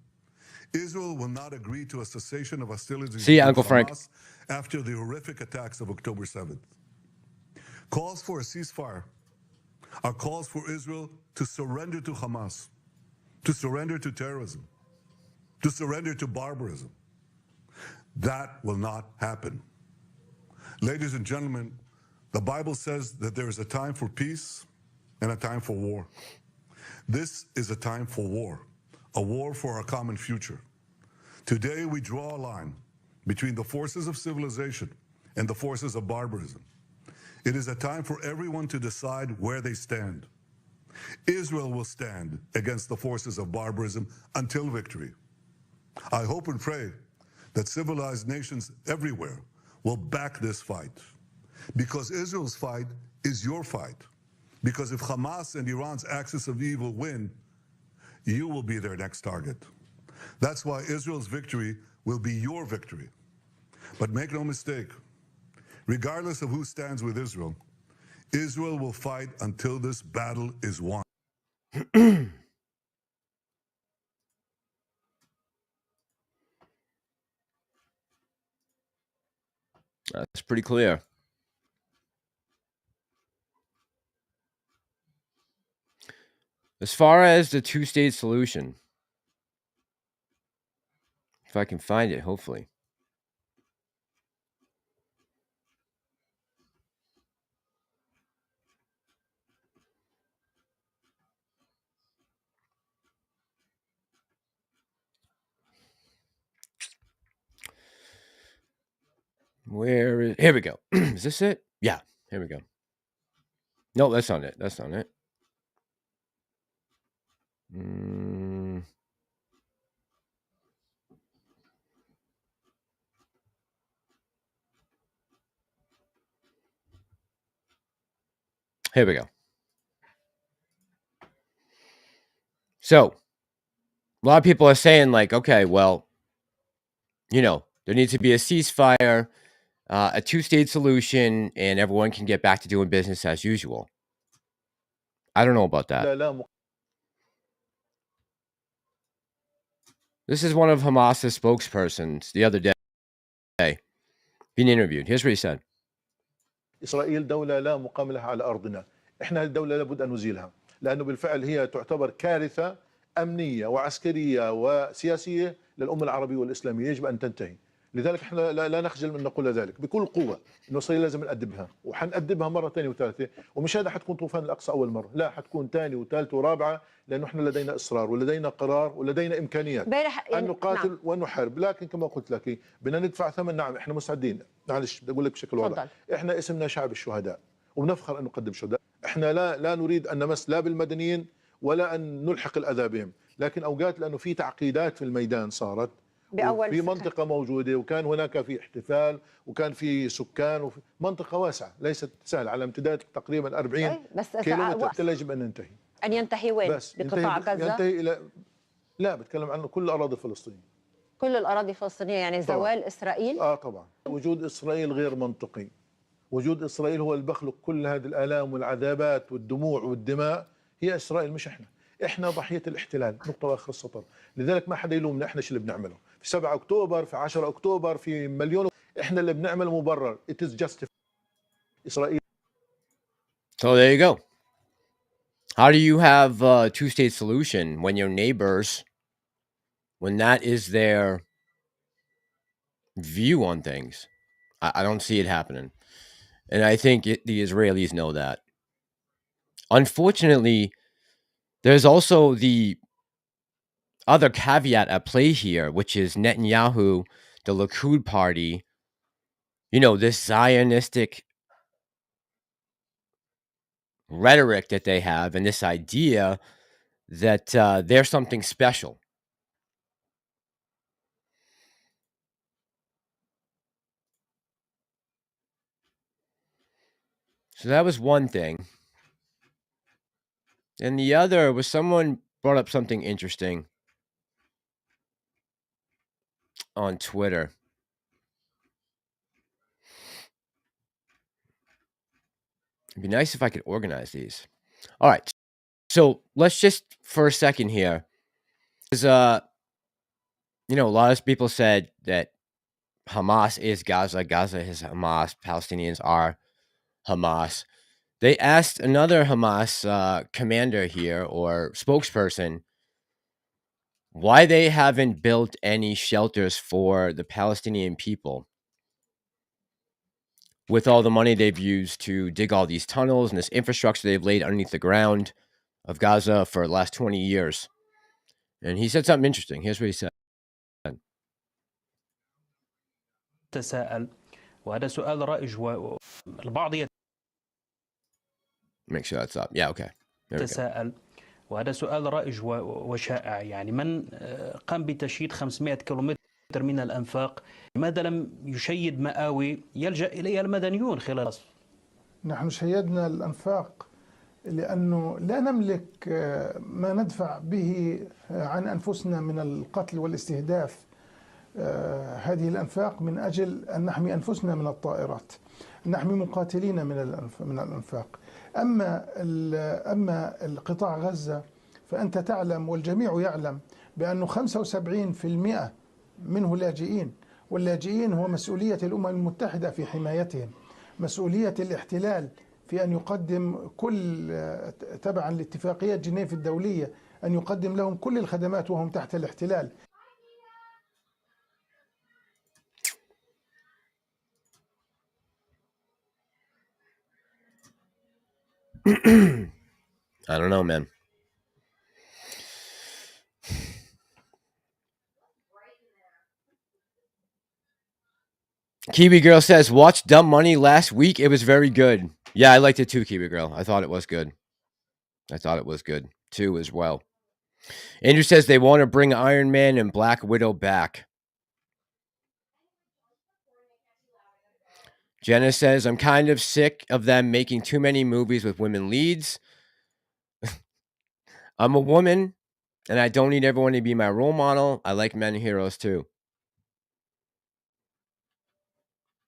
E: Israel will not agree to a cessation of hostilities
A: See ya,
E: with
A: Uncle Frank.
E: Hamas after the horrific attacks of October 7th. Calls for a ceasefire are calls for Israel to surrender to Hamas, to surrender to terrorism, to surrender to barbarism. That will not happen. Ladies and gentlemen, the Bible says that there is a time for peace and a time for war. This is a time for a war for our common future. Today we draw a line between the forces of civilization and the forces of barbarism. It is a time for everyone to decide where they stand. Israel will stand against the forces of barbarism until victory. I hope and pray that civilized nations everywhere will back this fight. Because Israel's fight is your fight. Because if Hamas and Iran's axis of evil win, you will be their next target. That's why Israel's victory will be your victory. But make no mistake, regardless of who stands with Israel, Israel will fight until this battle is won.
A: That's pretty clear. As far as the two-state solution, if I can find it, hopefully. Where is... Here we go. Is this it? Yeah, here we go. No, that's not it. That's not it. Here we go. So, a lot of people are saying, like, okay, well, you know, there needs to be a ceasefire, a two-state solution, and everyone can get back to doing business as usual. I don't know about that. This is one of Hamas's spokespersons the other day being interviewed. Here's what he said.
F: إسرائيل دولة لا مقام لها على أرضنا. إحنا الدولة لابد أن نزيلها لأنه بالفعل هي تعتبر كارثة أمنية وعسكرية وسياسية للأمة العربية والإسلامية، يجب أن تنتهي. لذلك احنا لا نخجل من نقول ذلك بكل قوة، إنه إسرائيل لازم نأدبها وحنأدبها مرة ثانية وثالثة، ومش هذا حتكون طوفان الأقصى أول مرة، لا حتكون ثانية وثالثة ورابعة، لأنه احنا لدينا إصرار ولدينا قرار ولدينا إمكانيات أن نقاتل نعم. ونحارب، لكن كما قلت لك بدنا ندفع ثمن. نعم احنا مستعدين، معلش بدي أقول لك بشكل واضح، احنا اسمنا شعب الشهداء وبنفخر أن نقدم شهداء، احنا لا نريد أن نمس لا بالمدنيين ولا أن نلحق الأذى بهم، لكن أوقات لأنه في تعقيدات في الميدان صارت في منطقة موجودة، وكان هناك في احتفال وكان في سكان وفي منطقة واسعة ليست سهلة على امتداد تقريبا 40 كيلومتر، يجب أن ننتهي.
G: أن ينتهي وين؟ بس بقطاع غزة؟
F: ينتهي إلى لا بتكلم عنه كل الأراضي الفلسطينية.
G: كل الأراضي الفلسطينية يعني زوال
F: طبعاً.
G: إسرائيل؟
F: طبعا. وجود إسرائيل غير منطقي. وجود إسرائيل هو اللي بخلق كل هذه الآلام والعذابات والدموع والدماء، هي إسرائيل مش احنا ضحية الاحتلال، نقطة واخر السطر. لذلك ما حدا يلومنا، احنا شو اللي بنعمله في 7 أكتوبر، في 10 أكتوبر، في مليون، احنا اللي بنعمل مبرر. It is justified. إسرائيل.
A: So there you go. How do you have a two-state solution when your neighbors, when that is their view on things? I don't see it happening. And I think the Israelis know that. Unfortunately, there's also the other caveat at play here, which is Netanyahu, the Likud party, you know, this Zionistic rhetoric that they have and this idea that they're something special. So that was one thing. And the other was someone brought up something interesting on Twitter. It'd be nice if I could organize these. All right. So let's just for a second here. Because, you know, a lot of people said that Hamas is Gaza, Gaza is Hamas, Palestinians are Hamas. They asked another Hamas commander here or spokesperson why they haven't built any shelters for the Palestinian people with all the money they've used to dig all these tunnels and this infrastructure they've laid underneath the ground of Gaza for the last 20 years. And he said something interesting. Here's what he said.
H: تساءل وهذا سؤال رائج والبعض
A: Make sure that's up. Yeah, okay.
H: تساءل وهذا سؤال رائج وشائع، يعني من قام بتشييد 500 كيلومتر من الأنفاق، لماذا لم يشيد مآوي يلجأ إليها المدنيون خلال الصف؟
I: نحن شيدنا الأنفاق لأنه لا نملك ما ندفع به عن أنفسنا من القتل والاستهداف. هذه الأنفاق من أجل أن نحمي أنفسنا من الطائرات، نحمي مقاتلين من الأنفاق. أما القطاع غزة فأنت تعلم والجميع يعلم بأنه 75% منه لاجئين، واللاجئين هو مسؤولية الأمم المتحدة في حمايتهم، مسؤولية الاحتلال في أن يقدم كل تبعا لاتفاقيات جنيف الدولية أن يقدم لهم كل الخدمات وهم تحت الاحتلال.
A: I don't know, man. Kiwi Girl says, watch Dumb Money last week. It was very good. Yeah, I liked it too, Kiwi Girl. I thought it was good. I thought it was good too as well. Andrew says they want to bring Iron Man and Black Widow back. Jenna says, I'm kind of sick of them making too many movies with women leads. I'm a woman, and I don't need everyone to be my role model. I like men heroes too.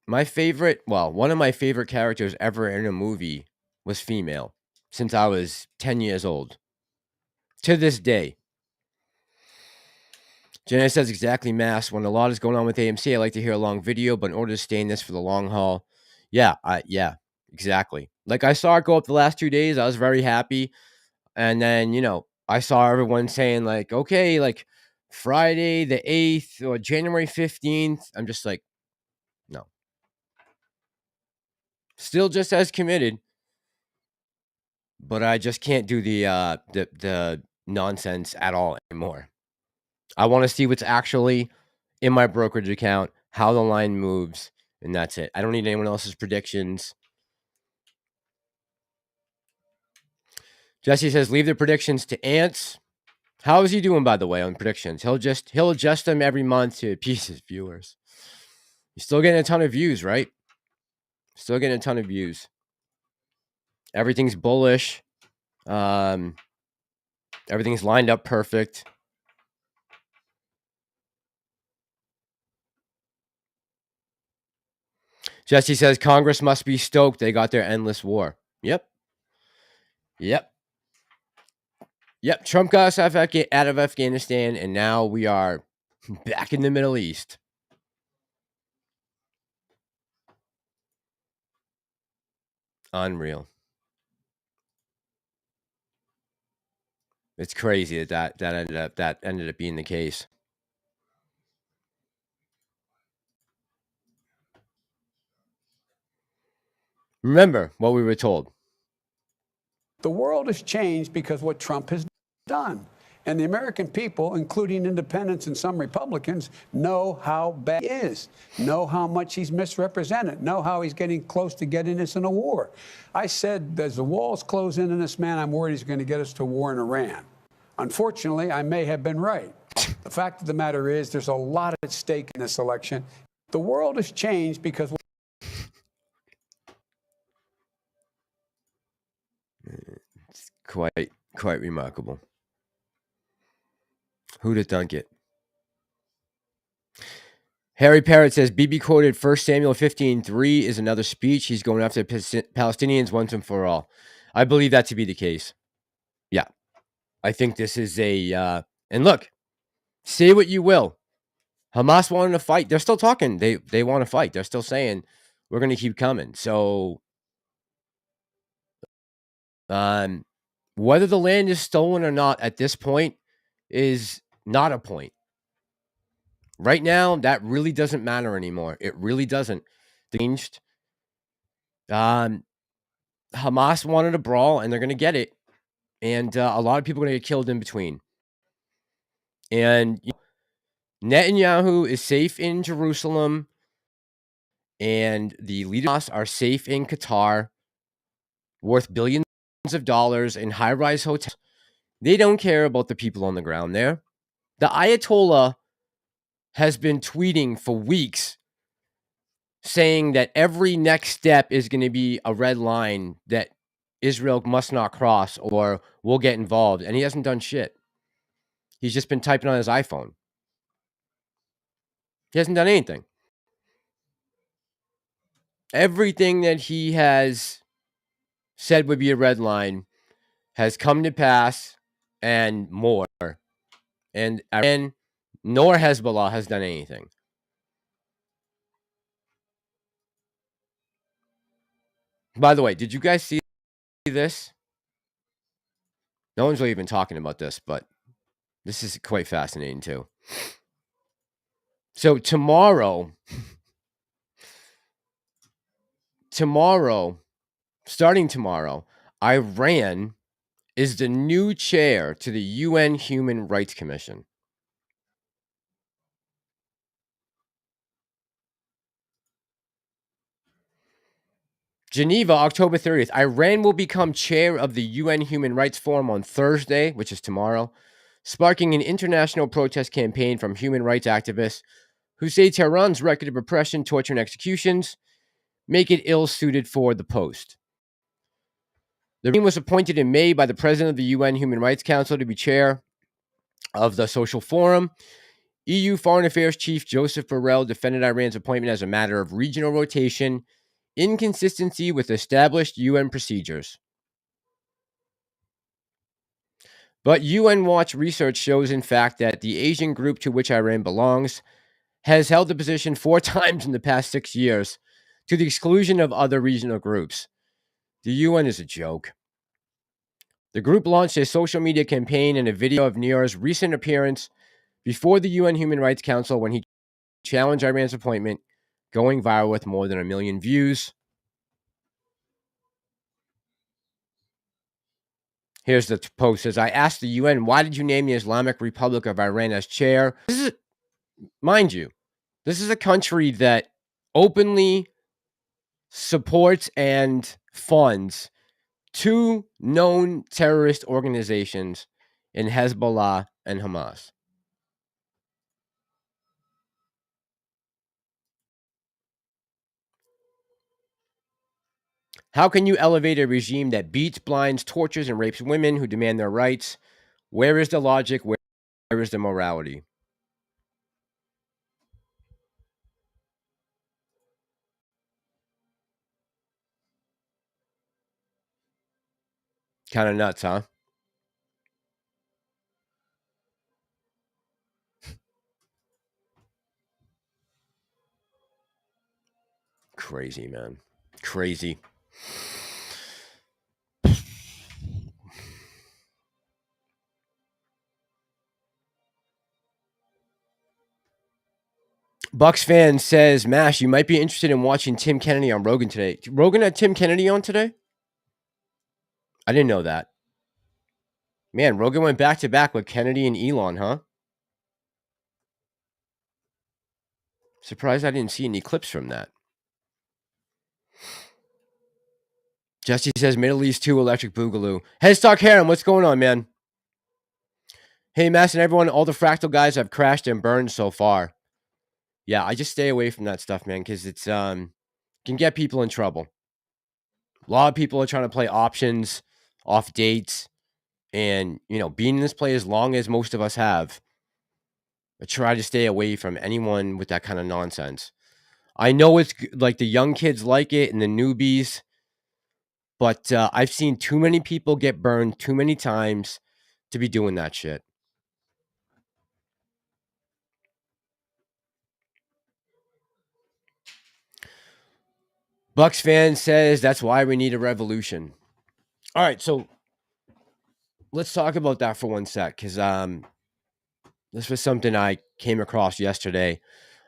A: My favorite, well, one of my favorite characters ever in a movie was female since I was 10 years old. To this day. Jenna says, exactly, Mass. When a lot is going on with AMC, I like to hear a long video, but in order to stay in this for the long haul, yeah, exactly. Like, I saw it go up the last 2 days. I was very happy. And then, you know, I saw everyone saying, like, okay, like, Friday the 8th or January 15th. I'm just like, no. Still just as committed. But I just can't do the nonsense at all anymore. I want to see what's actually in my brokerage account, how the line moves, and that's it. I don't need anyone else's predictions. Jesse says, leave the predictions to Ants. How is he doing, by the way, on predictions? He'll adjust them every month to appease his viewers. He's still getting a ton of views, right? Still getting a ton of views. Everything's bullish. Everything's lined up perfect. Jesse says, Congress must be stoked. They got their endless war. Yep. Trump got us out of Afghanistan, and now we are back in the Middle East. Unreal. It's crazy that ended up being the case. Remember what we were told.
J: The world has changed because what Trump has done. And the American people, including independents and some Republicans, know how bad he is, know how much he's misrepresented, know how he's getting close to getting us in a war. I said, as the walls close in on this man, I'm worried he's going to get us to war in Iran. Unfortunately, I may have been right. The fact of the matter is there's a lot at stake in this election. The world has changed because...
A: It's quite remarkable. Who'd have thunk it? Harry Parrott says, BB quoted 1 Samuel 15:3 is another speech. He's going after Palestinians once and for all. I believe that to be the case. Yeah. I think this is a... and look, say what you will. Hamas wanted to fight. They're still talking. They want to fight. They're still saying, we're going to keep coming. So, whether the land is stolen or not at this point is not a point. Right now, that really doesn't matter anymore. It really doesn't. Changed. Hamas wanted a brawl, and they're going to get it. And a lot of people are going to get killed in between. And Netanyahu is safe in Jerusalem, and the leaders are safe in Qatar, worth billions of dollars in high-rise hotels. They don't care about the people on the ground there. The Ayatollah has been tweeting for weeks saying that every next step is going to be a red line that Israel must not cross or we'll get involved. And he hasn't done shit. He's just been typing on his iPhone. He hasn't done anything. Everything that he has said would be a red line has come to pass and more. And Aron nor Hezbollah has done anything. By the way, did you guys see this? No one's really even talking about this, but this is quite fascinating too. So tomorrow, starting tomorrow, Iran is the new chair to the UN Human Rights Commission. Geneva, October 30th. Iran will become chair of the UN Human Rights Forum on Thursday, which is tomorrow, sparking an international protest campaign from human rights activists who say Tehran's record of repression, torture, and executions make it ill-suited for the post. The team was appointed in May by the president of the UN Human Rights Council to be chair of the social forum. EU Foreign Affairs Chief Joseph Borrell defended Iran's appointment as a matter of regional rotation, inconsistency with established UN procedures. But UN Watch research shows, in fact, that the Asian group to which Iran belongs has held the position 4 times in the past 6 years, to the exclusion of other regional groups. The UN is a joke. The group launched a social media campaign and a video of Niar's recent appearance before the UN Human Rights Council when he challenged Iran's appointment, going viral with more than 1 million views. Here's the post. Says, I asked the UN, why did you name the Islamic Republic of Iran as chair? This is, mind you, this is a country that openly supports and funds 2 known terrorist organizations in Hezbollah and Hamas. How can you elevate a regime that beats, blinds, tortures, and rapes women who demand their rights? Where is the logic? Where is the morality? Kind of nuts, huh? Crazy, man. Crazy. Bucks fan says, Mash, you might be interested in watching Tim Kennedy on Rogan today. Rogan had Tim Kennedy on today? I didn't know that. Man, Rogan went back to back with Kennedy and Elon, huh? Surprised I didn't see any clips from that. Jesse says, Middle East 2 Electric Boogaloo. Headstock Harem, what's going on, man? Hey, Mass and everyone, all the fractal guys have crashed and burned so far. Yeah, I just stay away from that stuff, man, because it's can get people in trouble. A lot of people are trying to play options, off dates, and, being in this play as long as most of us have, I try to stay away from anyone with that kind of nonsense. I know it's like the young kids like it and the newbies, but I've seen too many people get burned too many times to be doing that shit. Bucks fan says that's why we need a revolution. All right, so let's talk about that for 1 sec, because this was something I came across yesterday.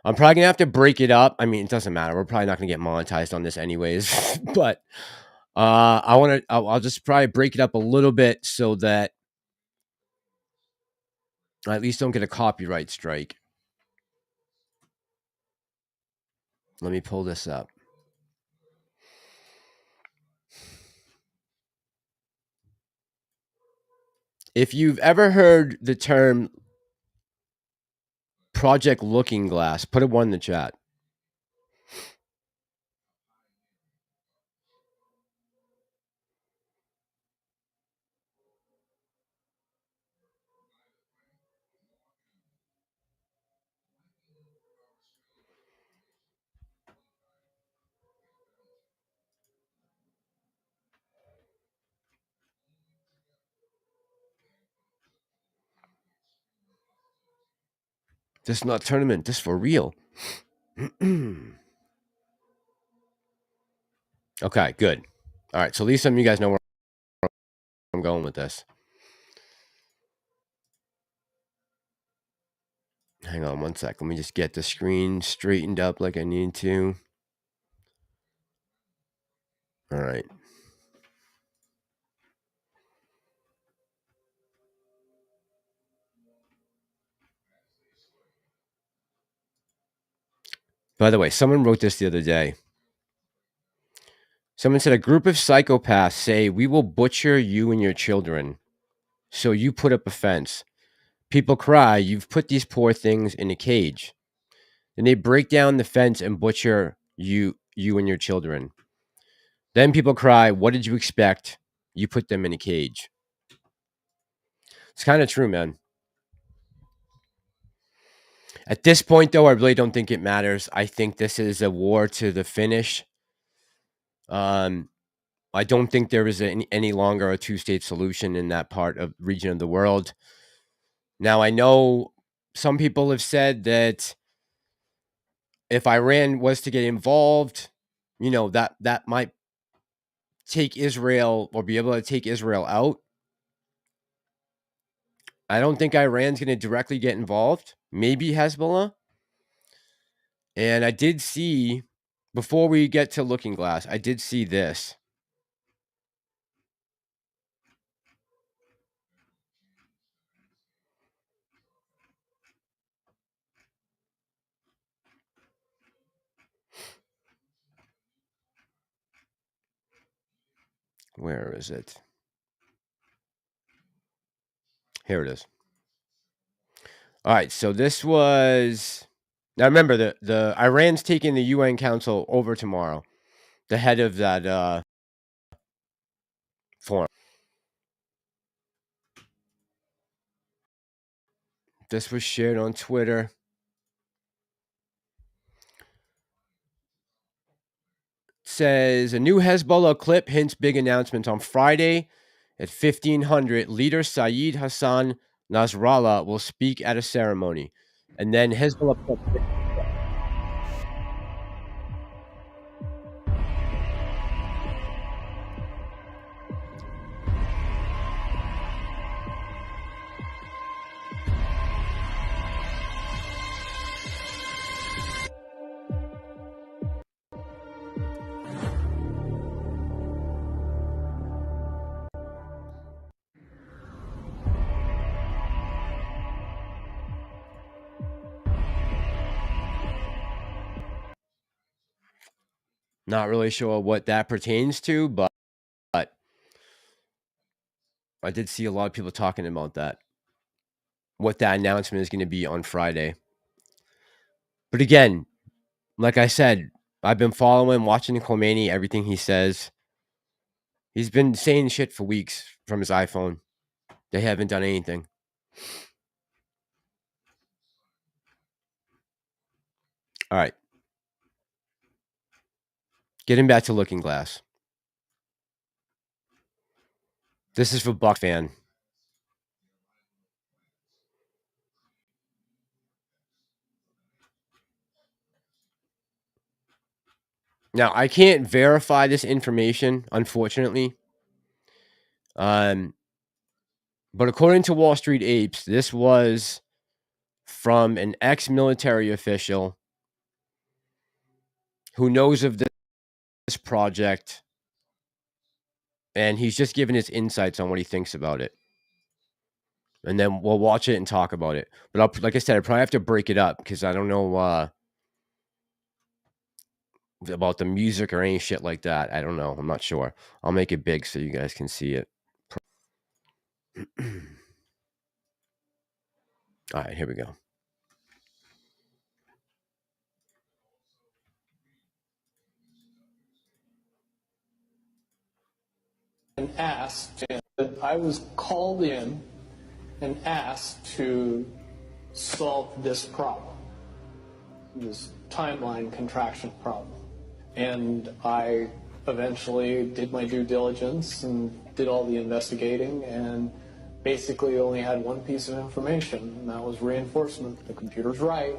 A: I'm probably gonna have to break it up. I mean, it doesn't matter. We're probably not gonna get monetized on this anyways. But I'll just probably break it up a little bit so that I at least don't get a copyright strike. Let me pull this up. If you've ever heard the term Project Looking Glass, put a 1 in the chat. This is not a tournament. This is for real. Okay, good. All right, so at least some of you guys know where I'm going with this. Hang on one sec. Let me just get the screen straightened up like I need to. All right. By the way, someone wrote this the other day. Someone said a group of psychopaths say, we will butcher you and your children. So you put up a fence. People cry, you've put these poor things in a cage. Then they break down the fence and butcher you and your children. Then people cry, what did you expect? You put them in a cage. It's kind of true, man. At this point, though, I really don't think it matters. I think this is a war to the finish. I don't think there is any longer a two-state solution in that part of region of the world. Now, I know some people have said that if Iran was to get involved, you know, that might take Israel or be able to take Israel out. I don't think Iran's going to directly get involved. Maybe Hezbollah. And I did see, before we get to Looking Glass, I did see this. Where is it? Here it is. All right, so this was... Now remember, the Iran's taking the UN Council over tomorrow. The head of that forum. This was shared on Twitter. Says a new Hezbollah clip hints big announcements on Friday at 1500. Leader Saeed Hassan Nasrallah will speak at a ceremony, and then Hezbollah. Not really sure what that pertains to, but I did see a lot of people talking about that. What that announcement is going to be on Friday. But again, like I said, I've been following, watching Khomeini, everything he says. He's been saying shit for weeks from his iPhone. They haven't done anything. All right. Getting back to Looking Glass. This is for Buck fan. Now, I can't verify this information, unfortunately. But according to Wall Street Apes, this was from an ex-military official who knows of this project, and he's just giving his insights on what he thinks about it. And then we'll watch it and talk about it. But like I said, I probably have to break it up because I don't know about the music or any shit like that. I don't know. I'm not sure. I'll make it big so you guys can see it. All right, here we go.
K: And asked, I was called in and asked to solve this problem, this timeline contraction problem. And I eventually did my due diligence and did all the investigating and basically only had one piece of information, and that was reinforcement. The computer's right.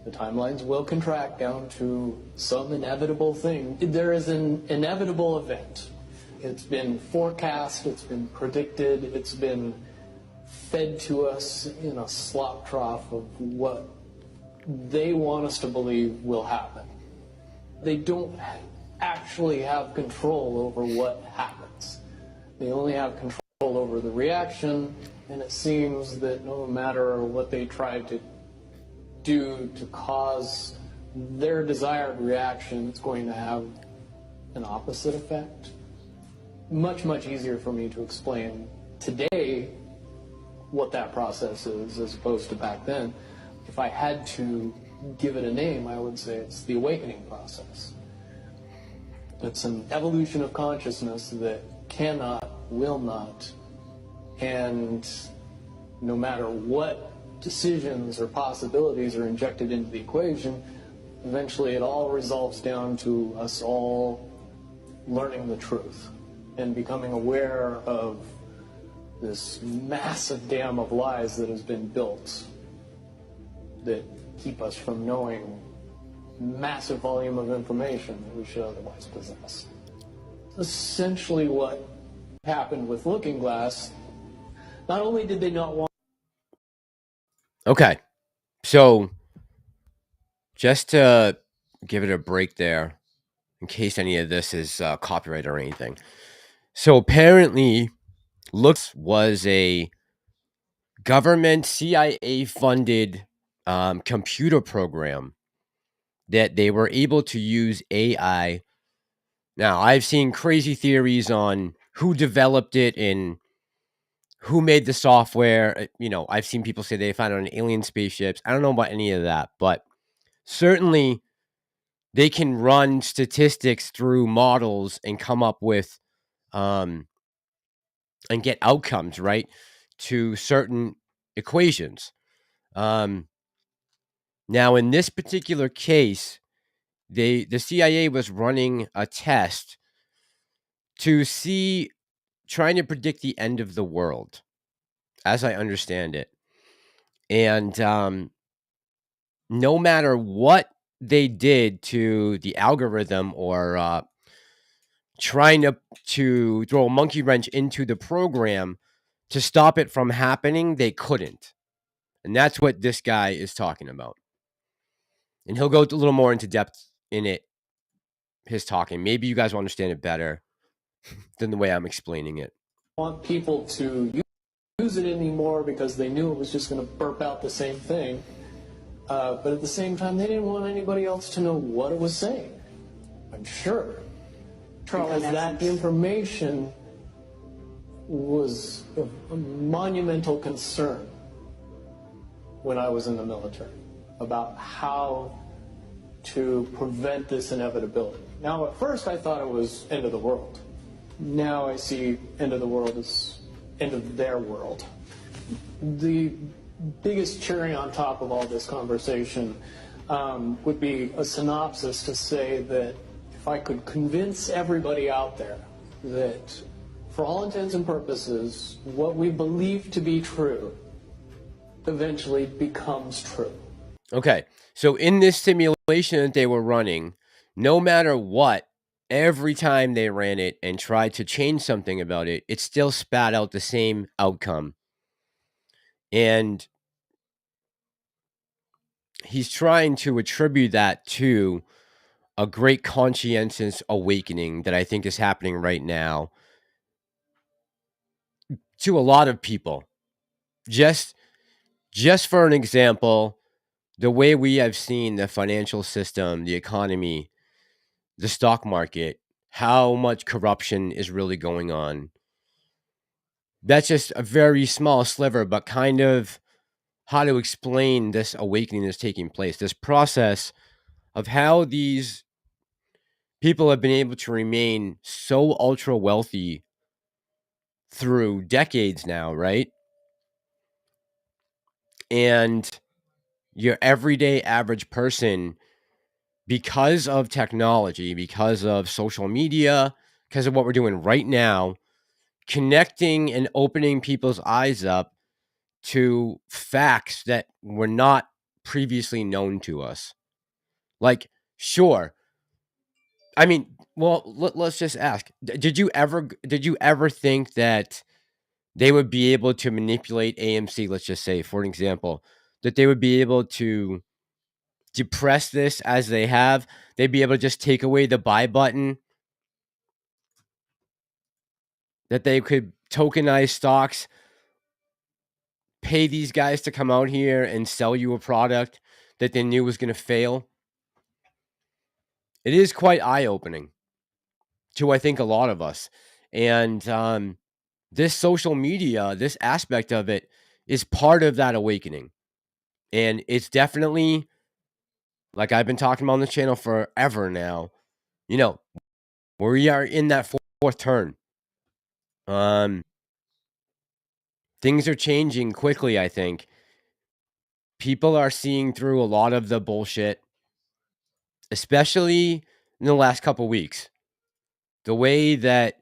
K: The timelines will contract down to some inevitable thing. There is an inevitable event. It's been forecast, it's been predicted, it's been fed to us in a slop trough of what they want us to believe will happen. They don't actually have control over what happens. They only have control over the reaction, and it seems that no matter what they try to do to cause their desired reaction, it's going to have an opposite effect. Much, much easier for me to explain today what that process is as opposed to back then. If I had to give it a name, I would say it's the awakening process. It's an evolution of consciousness that cannot, will not, and no matter what decisions or possibilities are injected into the equation, eventually it all resolves down to us all learning the truth and becoming aware of this massive dam of lies that has been built that keep us from knowing massive volume of information that we should otherwise possess. Essentially what happened with Looking Glass, not only did they not want...
A: Okay, so just to give it a break there, in case any of this is copyright or anything. So apparently, Looks was a government CIA-funded computer program that they were able to use AI. Now, I've seen crazy theories on who developed it and who made the software. You know, I've seen people say they found it on alien spaceships. I don't know about any of that, but certainly they can run statistics through models and come up with and get outcomes, right, to certain equations. Now, in this particular case, the CIA was running a test to see, trying to predict the end of the world, as I understand it. And no matter what they did to the algorithm or trying to throw a monkey wrench into the program to stop it from happening, they couldn't. And that's what this guy is talking about. And he'll go a little more into depth in it, his talking. Maybe you guys will understand it better than the way I'm explaining it.
K: Want people to use it anymore because they knew it was just going to burp out the same thing. But at the same time, they didn't want anybody else to know what it was saying. I'm sure. Because that information was a monumental concern when I was in the military about how to prevent this inevitability. Now, at first, I thought it was end of the world. Now I see end of the world as end of their world. The biggest cherry on top of all this conversation would be a synopsis to say that if I could convince everybody out there that for all intents and purposes, what we believe to be true eventually becomes true.
A: Okay, so in this simulation that they were running, no matter what, every time they ran it and tried to change something about it, it still spat out the same outcome. And he's trying to attribute that to a great conscientious awakening that I think is happening right now to a lot of people. Just for an example, the way we have seen the financial system, the economy, the stock market, how much corruption is really going on. That's just a very small sliver, but kind of how to explain this awakening that's taking place, this process of how these people have been able to remain so ultra wealthy through decades now, right? And your everyday average person, because of technology, because of social media, because of what we're doing right now, connecting and opening people's eyes up to facts that were not previously known to us. Like, sure. I mean, well, let's just ask. Did you ever think that they would be able to manipulate AMC, let's just say, for an example, that they would be able to depress this as they have? They'd be able to just take away the buy button, that they could tokenize stocks, pay these guys to come out here and sell you a product that they knew was going to fail. It is quite eye-opening to, I think, a lot of us. And this social media, this aspect of it, is part of that awakening. And it's definitely, like I've been talking about on the channel forever now, you know, we are in that fourth turn. Things are changing quickly, I think. People are seeing through a lot of the bullshit, especially in the last couple weeks. The way that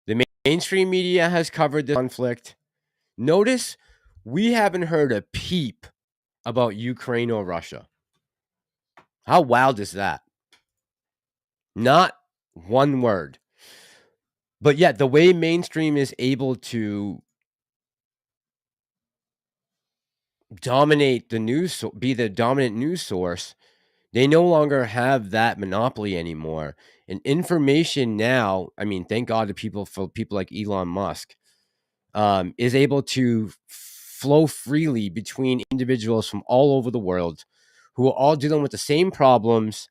A: the mainstream media has covered this conflict. Notice we haven't heard a peep about Ukraine or Russia. How wild is that? Not one word. But yet, the way mainstream is able to dominate the news, be the dominant news source, they no longer have that monopoly anymore. And information now, I mean, thank God to people like Elon Musk, is able to flow freely between individuals from all over the world who are all dealing with the same problems,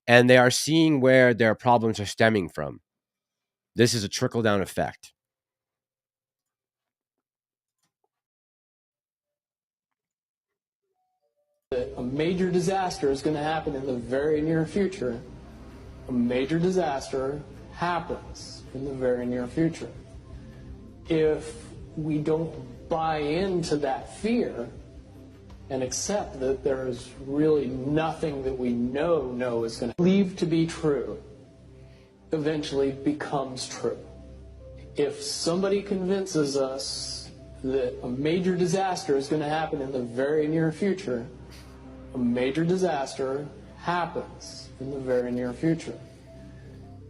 A: and they are seeing where their problems are stemming from. This is a trickle-down effect.
K: A major disaster is going to happen in the very near future. A major disaster happens in the very near future. If we don't buy into that fear and accept that there is really nothing that we know is going to believe to be true, eventually becomes true. If somebody convinces us that a major disaster is going to happen in the very near future, a major disaster happens in the very near future.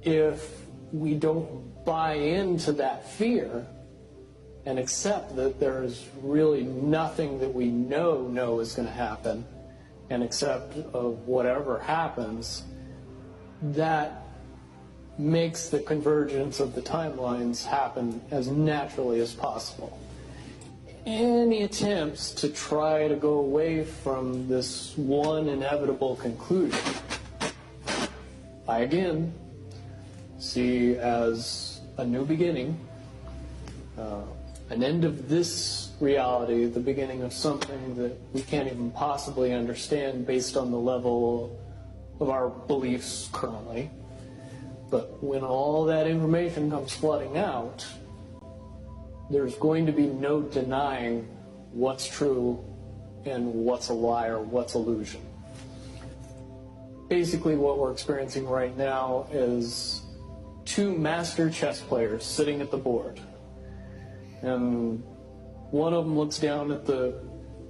K: If we don't buy into that fear and accept that there is really nothing that we know is going to happen, and accept of whatever happens, that makes the convergence of the timelines happen as naturally as possible. Any attempts to try to go away from this one inevitable conclusion, I again see as a new beginning, an end of this reality, the beginning of something that we can't even possibly understand based on the level of our beliefs currently. But when all that information comes flooding out, there's going to be no denying what's true and what's a lie or what's illusion. Basically, what we're experiencing right now is two master chess players sitting at the board. And one of them looks down at the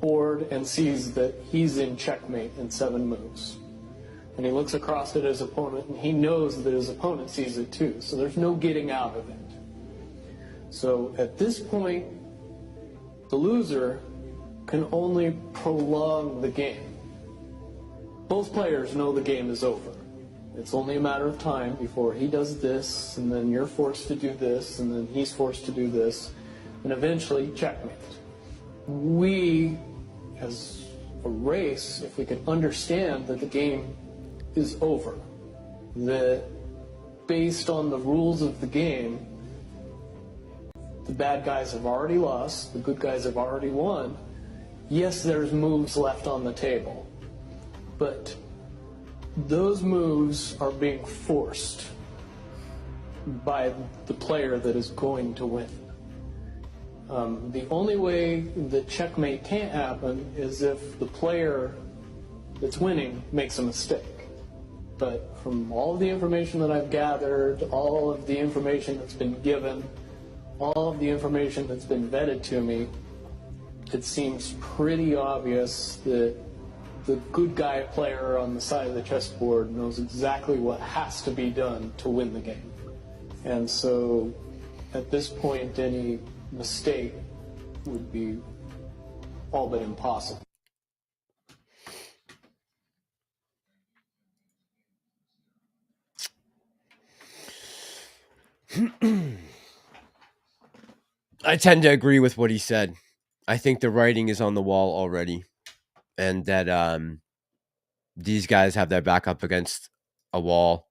K: board and sees that he's in checkmate in 7 moves. And he looks across at his opponent, and he knows that his opponent sees it too. So there's no getting out of it. So at this point, the loser can only prolong the game. Both players know the game is over. It's only a matter of time before he does this, and then you're forced to do this, and then he's forced to do this, and eventually checkmate. We, as a race, if we could understand that the game is over, that based on the rules of the game, the bad guys have already lost, the good guys have already won. Yes, there's moves left on the table, but those moves are being forced by the player that is going to win. The only way that checkmate can't happen is if the player that's winning makes a mistake. But from all of the information that I've gathered, all of the information that's been given, all of the information that's been vetted to me, it seems pretty obvious that the good guy player on the side of the chessboard knows exactly what has to be done to win the game. And so at this point, any mistake would be all but impossible.
A: I tend to agree with what he said. I think the writing is on the wall already, and that these guys have their back up against a wall,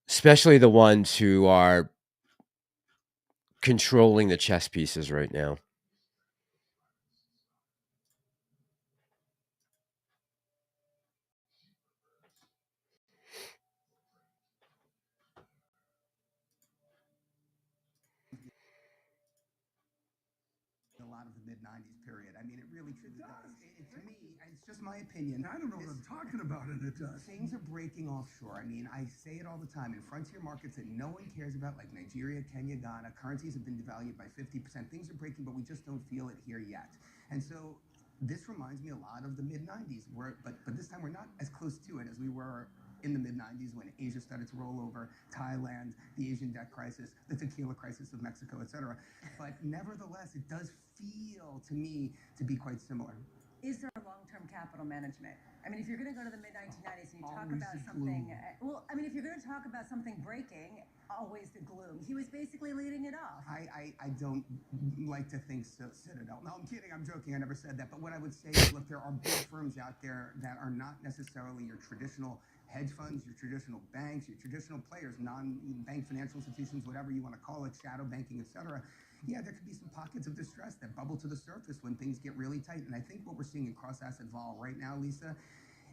A: especially the ones who are controlling the chess pieces right now.
L: A lot of the mid-90s period. I mean, it really truly does. To me, it's just my opinion.
M: I don't know what I'm talking about, and it does.
L: Things are breaking offshore. I mean, I say it all the time. In frontier markets that no one cares about, like Nigeria, Kenya, Ghana, currencies have been devalued by 50%. Things are breaking, but we just don't feel it here yet. And so this reminds me a lot of the mid-90s, but this time we're not as close to it as we were in the mid-90s when Asia started to roll over, Thailand, the Asian debt crisis, the tequila crisis of Mexico, etc. But nevertheless, it does feel to me to be quite similar.
N: Is there a long-term capital management? I mean, if you're going to go to the mid-1990s and you talk about something, well, I mean, if you're going to talk about something breaking, always the gloom. He was basically leading it off.
L: I don't like to think so, Citadel. No, I'm kidding. I'm joking. I never said that. But what I would say is, look, there are big firms out there that are not necessarily your traditional hedge funds, your traditional banks, your traditional players, non-bank financial institutions, whatever you want to call it, shadow banking, etc. Yeah, there could be some pockets of distress that bubble to the surface when things get really tight. And I think what we're seeing in cross-asset vol right now, Lisa,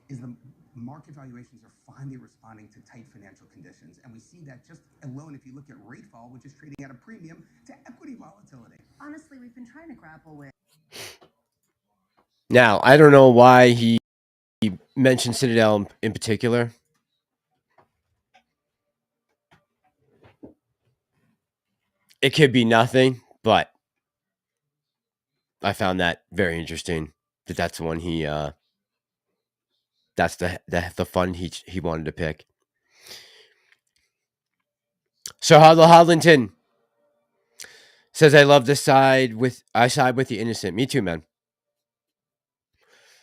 L: is the market valuations are finally responding to tight financial conditions. And we see that just alone if you look at rate fall, which is trading at a premium to equity volatility.
N: Honestly, we've been trying to grapple with.
A: Now, I don't know why he mentioned Citadel in particular. It could be nothing, but I found that very interesting. That's the one he that's the fund he wanted to pick. So Hodlington says, I side with the innocent. Me too, man.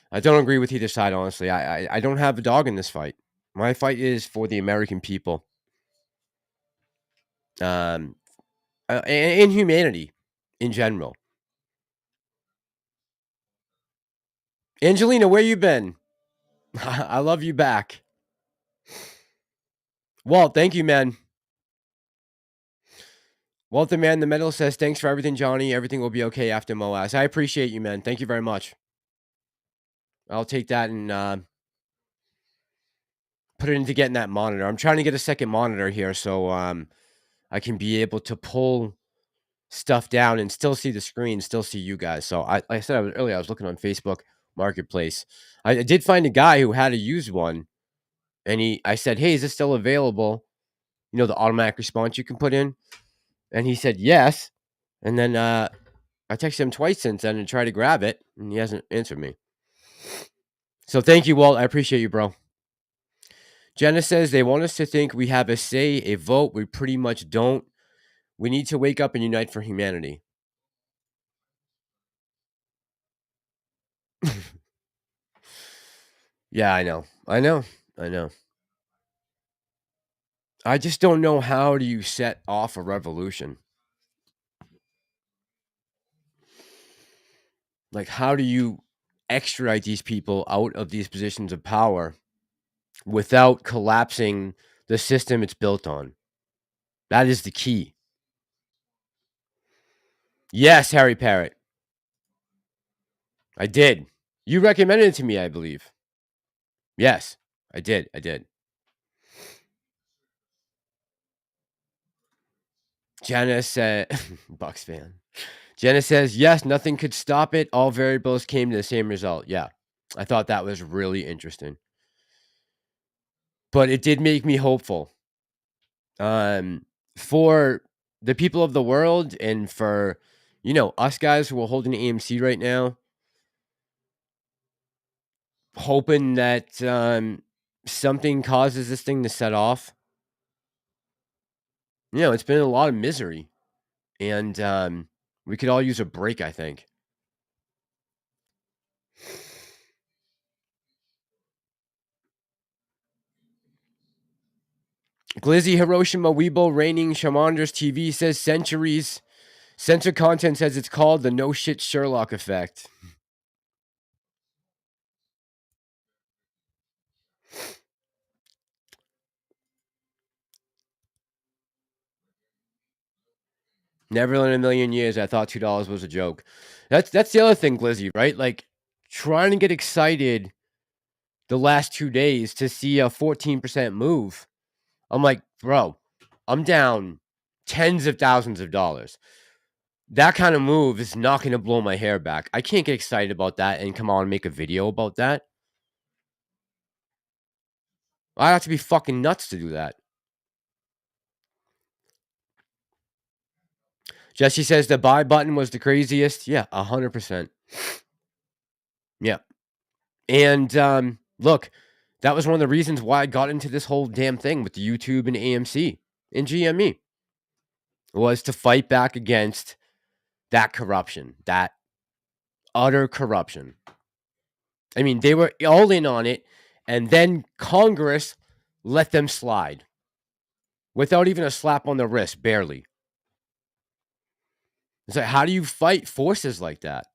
A: I don't agree with either side, honestly. I don't have a dog in this fight. My fight is for the American people. And humanity in general. Angelina, where you been? I love you back. Walt, thank you, man. Walt the man in the middle says, thanks for everything, Johnny. Everything will be okay after Moaz. I appreciate you, man. Thank you very much. I'll take that and put it into getting that monitor. I'm trying to get a second monitor here so I can be able to pull stuff down and still see the screen, still see you guys. So like I said earlier, I was looking on Facebook Marketplace. I did find a guy who had a used one, and I said, hey, is this still available? You know, the automatic response you can put in. And he said yes. And then I texted him twice since then and tried to grab it, and he hasn't answered me. So thank you, Walt. I appreciate you, bro. Jenna says they want us to think we have a say, a vote. We pretty much don't. We need to wake up and unite for humanity. Yeah, I know. I just don't know how do you set off a revolution. Like, how do you extradite these people out of these positions of power without collapsing the system it's built on? That is the key. Yes, Harry Parrott. I did. You recommended it to me, I believe. Yes, I did. Jenna said, Bucks fan. Jenna says, yes, nothing could stop it. All variables came to the same result. Yeah, I thought that was really interesting. But it did make me hopeful. For the people of the world and for, us guys who are holding AMC right now, hoping that something causes this thing to set off. You know, it's been a lot of misery, and we could all use a break, I think. Glizzy Hiroshima Weibo Reigning Shamanders TV says centuries. Censored content says it's called the no shit Sherlock effect. Never in a million years I thought $2 was a joke. That's the other thing, Glizzy, right? Like trying to get excited the last 2 days to see a 14% move. I'm like, bro, I'm down tens of thousands of dollars. That kind of move is not going to blow my hair back. I can't get excited about that and come on and make a video about that. I have to be fucking nuts to do that. Jesse says the buy button was the craziest. Yeah, 100%. Yeah. And look, that was one of the reasons why I got into this whole damn thing with the YouTube and AMC and GME, was to fight back against that corruption, that utter corruption. I mean, they were all in on it, and then Congress let them slide without even a slap on the wrist, barely. It's like, how do you fight forces like that?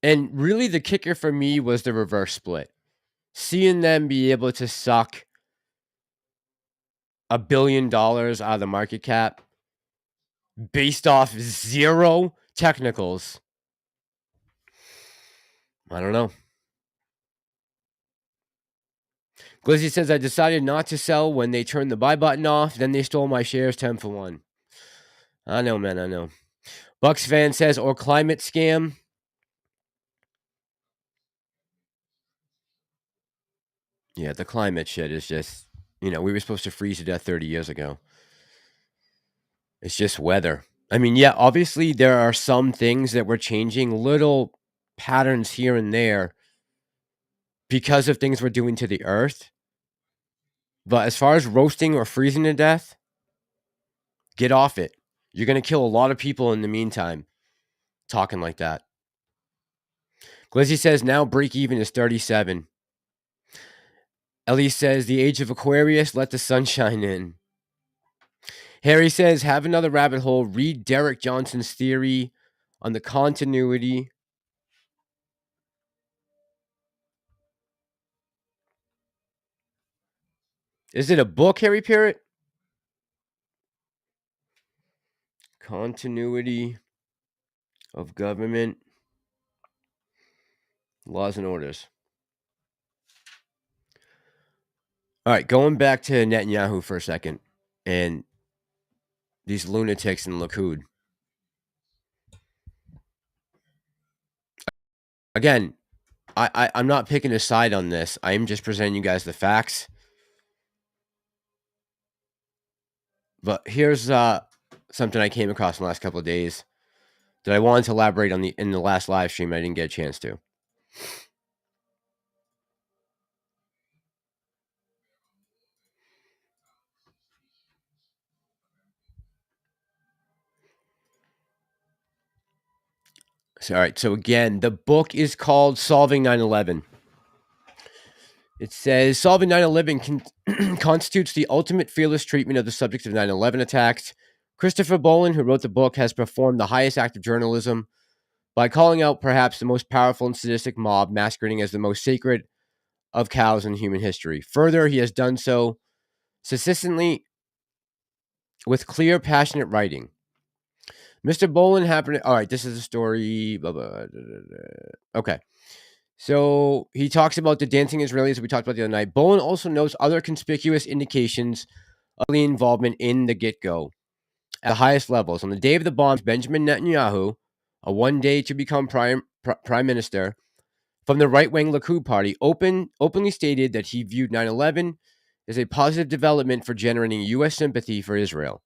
A: And really the kicker for me was the reverse split. Seeing them be able to suck $1 billion out of the market cap based off zero technicals. I don't know. Glizzy says, I decided not to sell when they turned the buy button off. Then they stole my shares 10 for 1. I know, man. I know. Bucks fan says, or climate scam. Yeah, the climate shit is just, we were supposed to freeze to death 30 years ago. It's just weather. I mean, yeah, obviously there are some things that we're changing, little patterns here and there because of things we're doing to the earth. But as far as roasting or freezing to death, get off it. You're going to kill a lot of people in the meantime talking like that. Glizzy says now break even is 37. Ellie says the age of Aquarius, let the sunshine in. Harry says have another rabbit hole. Read Derek Johnson's theory on the continuity. Is it a book, Harry Parrott? Continuity of government, laws and orders. All right, going back to Netanyahu for a second and these lunatics in Likud. Again, I'm not picking a side on this. I am just presenting you guys the facts. But here's something I came across in the last couple of days that I wanted to elaborate on in the last live stream. I didn't get a chance to. So, all right. So again, the book is called Solving 9/11. It says Solving 9/11 constitutes the ultimate fearless treatment of the subjects of 9/11 attacks. Christopher Bolin, who wrote the book, has performed the highest act of journalism by calling out perhaps the most powerful and sadistic mob, masquerading as the most sacred of cows in human history. Further, he has done so succinctly with clear, passionate writing. Mr. Bolin happened. All right, this is a story. Blah, blah, blah, blah, blah. Okay. So he talks about the dancing Israelis that we talked about the other night. Bolin also notes other conspicuous indications of the involvement in the get-go at the highest levels. On the day of the bombs, Benjamin Netanyahu, a one day to become prime minister from the right-wing Likud party, openly stated that he viewed 9/11 as a positive development for generating U.S. sympathy for Israel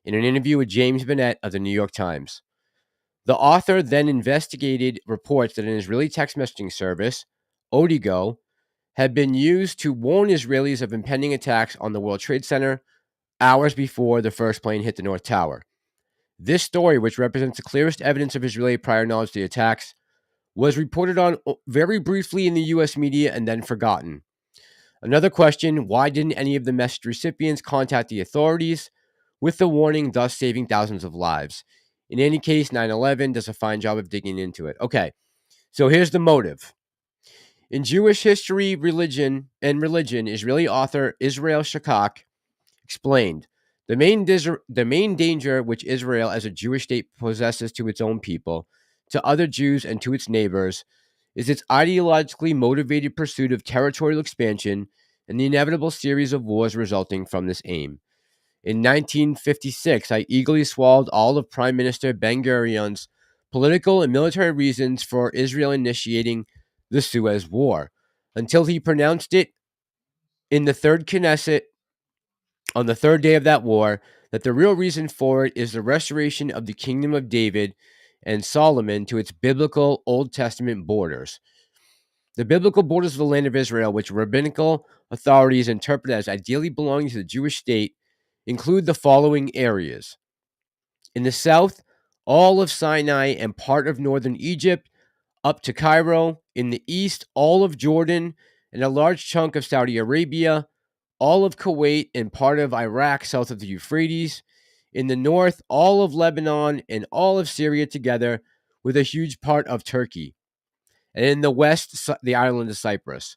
A: in an interview with James Bennett of the New York Times. The author then investigated reports that an Israeli text messaging service, Odigo, had been used to warn Israelis of impending attacks on the World Trade Center hours before the first plane hit the North Tower. This story, which represents the clearest evidence of Israeli prior knowledge of the attacks, was reported on very briefly in the U.S. media and then forgotten. Another question, why didn't any of the message recipients contact the authorities with the warning, thus saving thousands of lives? In any case, 9/11 does a fine job of digging into it. Okay, so here's the motive. In Jewish history, religion, Israeli author Israel Shakak explained, the main danger which Israel as a Jewish state possesses to its own people, to other Jews, and to its neighbors is its ideologically motivated pursuit of territorial expansion and the inevitable series of wars resulting from this aim. In 1956, I eagerly swallowed all of Prime Minister Ben-Gurion's political and military reasons for Israel initiating the Suez War, until he pronounced it in the Third Knesset on the third day of that war that the real reason for it is the restoration of the kingdom of David and Solomon to its biblical Old Testament borders. The biblical borders of the land of Israel, which rabbinical authorities interpret as ideally belonging to the Jewish state, include the following areas. In the south, all of Sinai and part of northern Egypt up to Cairo. In the east, all of Jordan and a large chunk of Saudi Arabia, all of Kuwait and part of Iraq south of the Euphrates. In the north, all of Lebanon and all of Syria together, with a huge part of Turkey. And in the west, the island of Cyprus.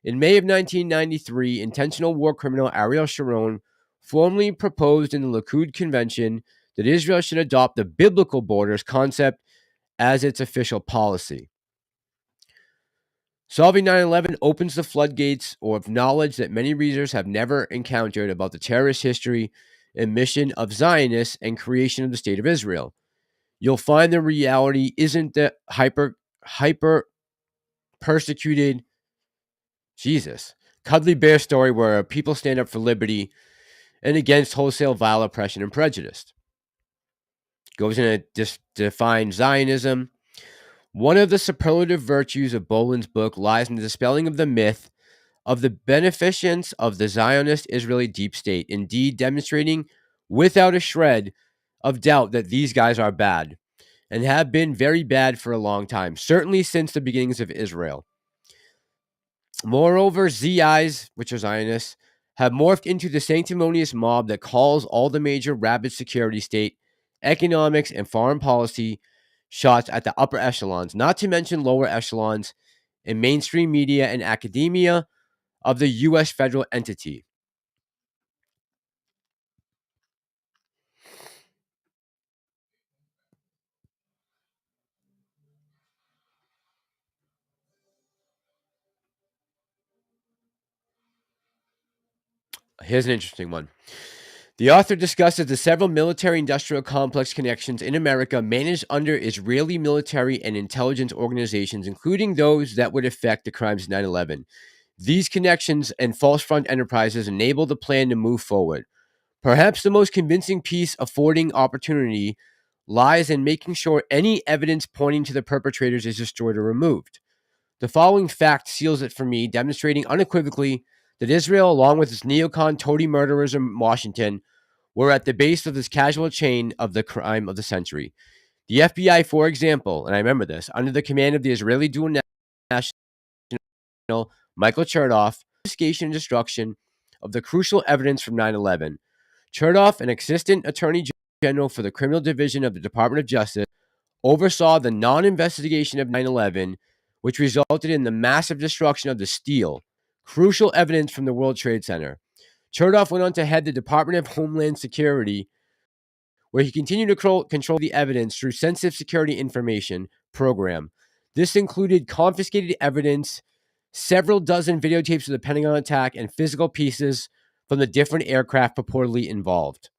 A: In May of 1993, intentional war criminal Ariel Sharon formally proposed in the Likud convention that Israel should adopt the biblical borders concept as its official policy. Solving 9/11 opens the floodgates of knowledge that many readers have never encountered about the terrorist history and mission of Zionists and creation of the State of Israel. You'll find the reality isn't the hyper persecuted cuddly bear story where people stand up for liberty and against wholesale vile oppression and prejudice. Goes in to define Zionism. One of the superlative virtues of Boland's book lies in the dispelling of the myth of the beneficence of the Zionist Israeli deep state, indeed demonstrating without a shred of doubt that these guys are bad and have been very bad for a long time, certainly since the beginnings of Israel. Moreover, ZIs, which are Zionists, have morphed into the sanctimonious mob that calls all the major rabid security state, economics, and foreign policy shots at the upper echelons, not to mention lower echelons in mainstream media and academia of the U.S. federal entity. Here's an interesting one. The author discusses the several military-industrial complex connections in America managed under Israeli military and intelligence organizations, including those that would affect the crimes of 9/11. These connections and false front enterprises enable the plan to move forward. Perhaps the most convincing piece affording opportunity lies in making sure any evidence pointing to the perpetrators is destroyed or removed. The following fact seals it for me, demonstrating unequivocally that Israel, along with its neocon toady murderers in Washington, were at the base of this causal chain of the crime of the century. The FBI, for example, and I remember this, under the command of the Israeli dual national Michael Chertoff, confiscation and destruction of the crucial evidence from 9/11. Chertoff, an assistant attorney general for the criminal division of the Department of Justice, oversaw the non-investigation of 9/11, which resulted in the massive destruction of the steel, crucial evidence from the World Trade Center. Chertoff went on to head the Department of Homeland Security, where he continued to control the evidence through sensitive security information program. This included confiscated evidence, several dozen videotapes of the Pentagon attack, and physical pieces from the different aircraft purportedly involved.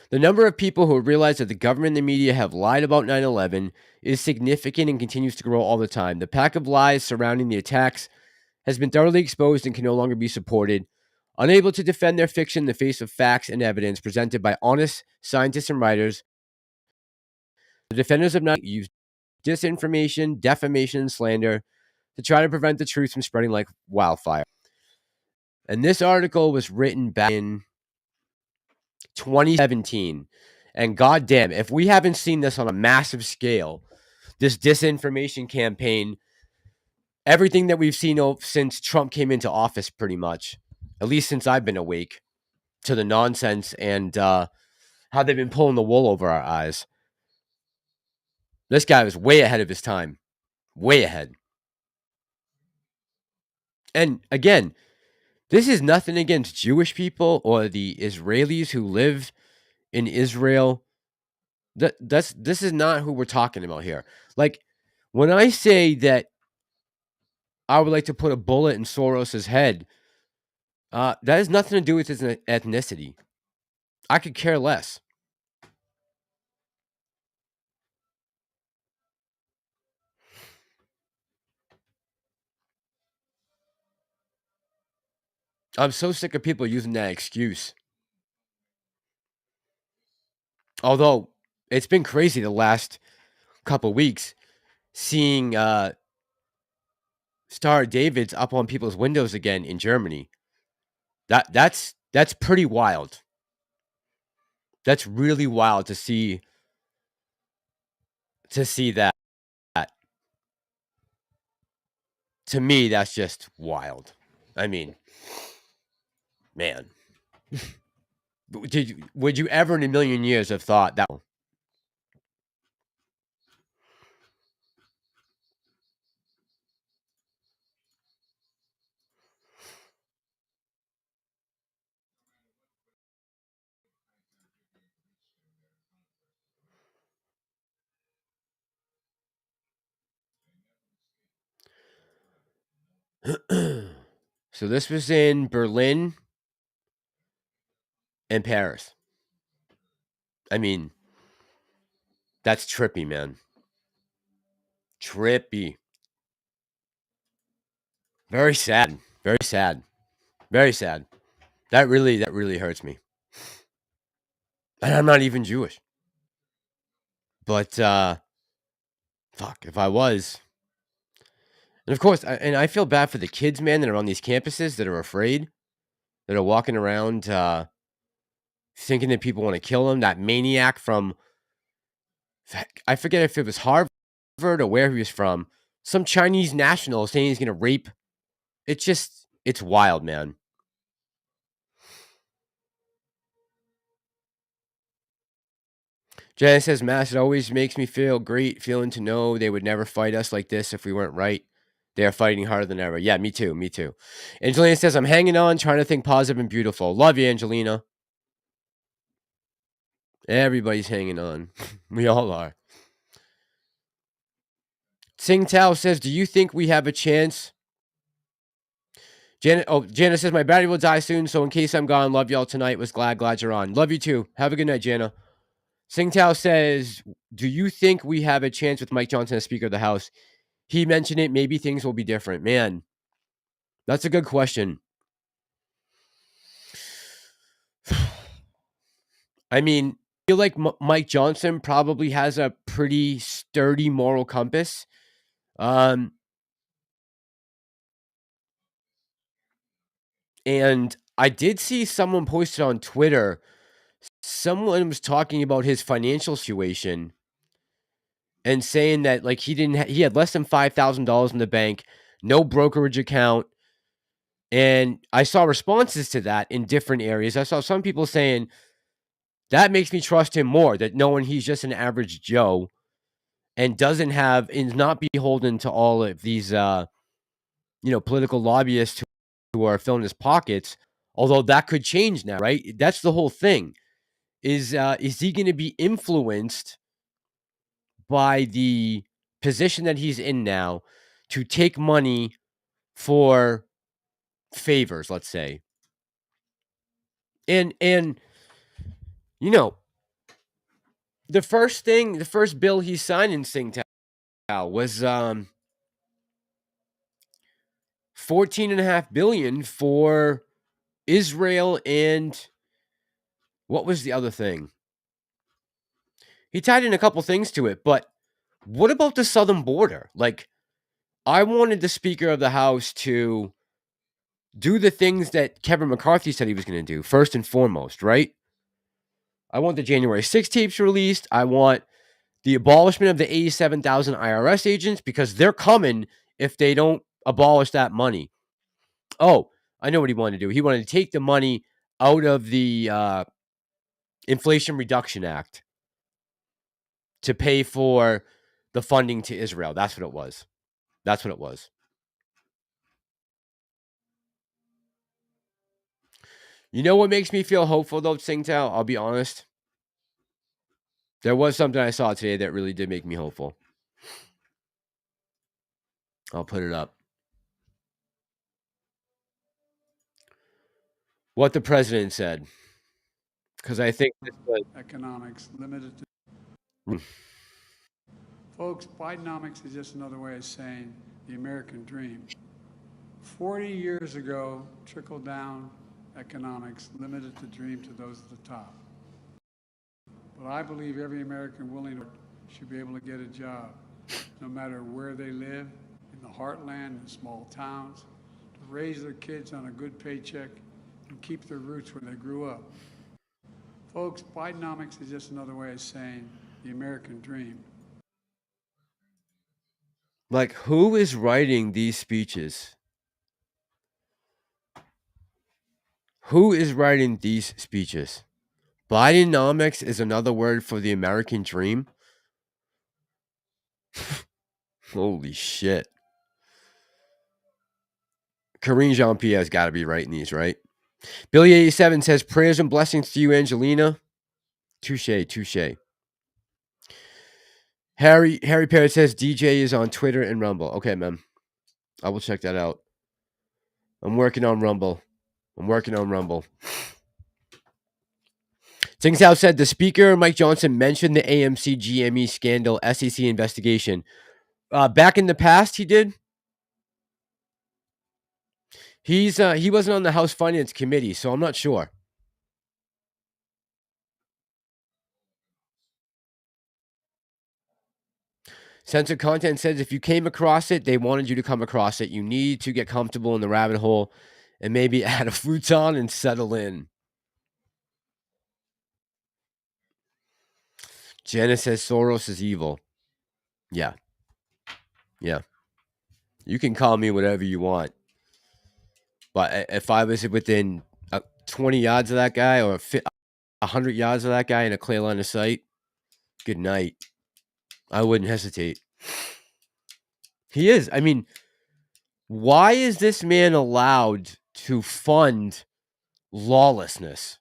A: The number of people who realize that the government and the media have lied about 9/11 is significant and continues to grow all the time. The pack of lies surrounding the attacks has been thoroughly exposed and can no longer be supported. Unable to defend their fiction in the face of facts and evidence presented by honest scientists and writers, the defenders of not used disinformation, defamation, and slander to try to prevent the truth from spreading like wildfire. And this article was written back in 2017. And goddamn, if we haven't seen this on a massive scale, this disinformation campaign, everything that we've seen since Trump came into office, pretty much, at least since I've been awake to the nonsense and how they've been pulling the wool over our eyes. This guy was way ahead of his time. Way ahead. And again, this is nothing against Jewish people or the Israelis who live in Israel. This is not who we're talking about here. Like, when I say that I would like to put a bullet in Soros's head, that has nothing to do with his ethnicity. I could care less. I'm so sick of people using that excuse. Although, it's been crazy the last couple weeks seeing Star Davids up on people's windows again in Germany. That's pretty wild. That's really wild to see that. To me, that's just wild. I mean, man. Would you ever in a million years have thought that? So this was in Berlin and Paris. I mean, that's trippy, man. Trippy. Very sad. Very sad. Very sad. That really hurts me. And I'm not even Jewish. But fuck, if I was. And of course, I feel bad for the kids, man, that are on these campuses that are afraid, that are walking around thinking that people want to kill them. That maniac from, I forget if it was Harvard or where he was from, some Chinese national saying he's going to rape. It's wild, man. Janice says, Mass, it always makes me feel great feeling to know they would never fight us like this if we weren't right. They are fighting harder than ever. Yeah, me too. Me too. Angelina says, I'm hanging on, trying to think positive and beautiful. Love you, Angelina. Everybody's hanging on. We all are. Sing Tao says, do you think we have a chance? Jana says, my battery will die soon, so in case I'm gone, love y'all tonight. Was glad you're on. Love you too. Have a good night, Jana. Sing Tao says, do you think we have a chance with Mike Johnson as Speaker of the House? He mentioned it. Maybe things will be different. Man, that's a good question. I mean, I feel like Mike Johnson probably has a pretty sturdy moral compass. And I did see someone posted on Twitter. Someone was talking about his financial situation and saying that like he had less than $5,000 in the bank, no brokerage account. And I saw responses to that in different areas. I saw some people saying that makes me trust him more, that knowing he's just an average Joe and is not beholden to all of these political lobbyists who are filling his pockets. Although that could change now, right? That's the whole thing. Is he going to be influenced by the position that he's in now to take money for favors, let's say? And the first bill he signed in Singtel was $14.5 billion for Israel and what was the other thing? He tied in a couple things to it, but what about the southern border? Like, I wanted the Speaker of the House to do the things that Kevin McCarthy said he was going to do, first and foremost, right? I want the January 6th tapes released. I want the abolishment of the 87,000 IRS agents because they're coming if they don't abolish that money. Oh, I know what he wanted to do. He wanted to take the money out of the Inflation Reduction Act to pay for the funding to Israel. That's what it was. That's what it was. You know what makes me feel hopeful, though, Tsingtao? I'll be honest. There was something I saw today that really did make me hopeful. I'll put it up. What the president said. Because I think this was...
J: Economics limited to... Folks, Bidenomics is just another way of saying the American dream. 40 years ago, trickle-down economics limited the dream to those at the top. But I believe every American willing to should be able to get a job, no matter where they live, in the heartland, in small towns, to raise their kids on a good paycheck and keep their roots where they grew up. Folks, Bidenomics is just another way of saying the American dream.
A: Like, who is writing these speeches? Who is writing these speeches? Bidenomics is another word for the American dream? Holy shit. Karine Jean-Pierre's got to be writing these, right? Billy87 says, prayers and blessings to you, Angelina. Touche, touche. Harry Parrott says, DJ is on Twitter and Rumble. Okay, man. I will check that out. I'm working on Rumble. Things Out said, the Speaker, Mike Johnson, mentioned the AMC GME scandal SEC investigation. Back in the past, he did. He wasn't on the House Finance Committee, so I'm not sure. Censored Content says, if you came across it, they wanted you to come across it. You need to get comfortable in the rabbit hole and maybe add a futon and settle in. Jenna says Soros is evil. Yeah. You can call me whatever you want. But if I was within 20 yards of that guy or 100 yards of that guy in a clear line of sight, good night. I wouldn't hesitate. He is. I mean, why is this man allowed to fund lawlessness?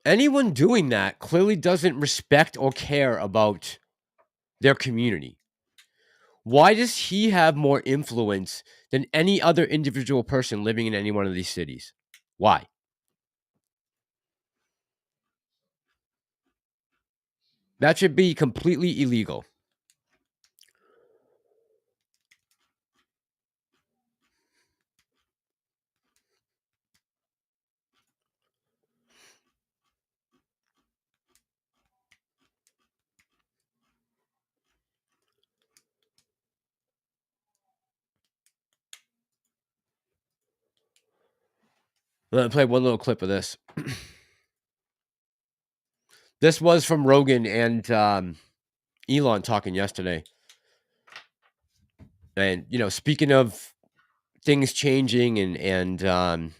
A: Anyone doing that clearly doesn't respect or care about their community. Why does he have more influence than any other individual person living in any one of these cities? Why? That should be completely illegal. Let me play one little clip of this. This was from Rogan and Elon talking yesterday. And, you know, speaking of things changing and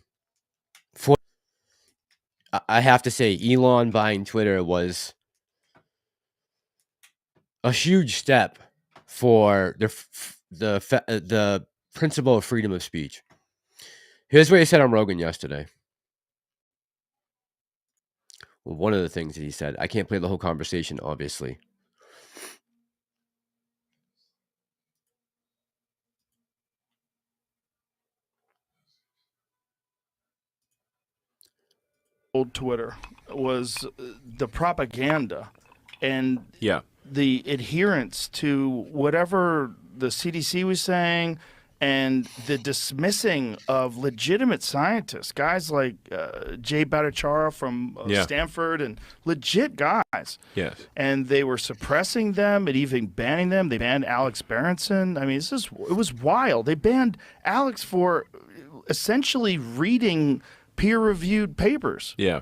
A: I have to say, Elon buying Twitter was a huge step for the principle of freedom of speech. Here's what he said on Rogan yesterday. Well, one of the things that he said, I can't play the whole conversation, obviously.
O: Old Twitter was the propaganda and the adherence to whatever the CDC was saying and the dismissing of legitimate scientists, guys like Jay Bhattacharya from Stanford, and legit guys.
P: Yes.
O: And they were suppressing them and even banning them. They banned Alex Berenson. I mean, it was wild. They banned Alex for essentially reading peer-reviewed papers.
P: Yeah.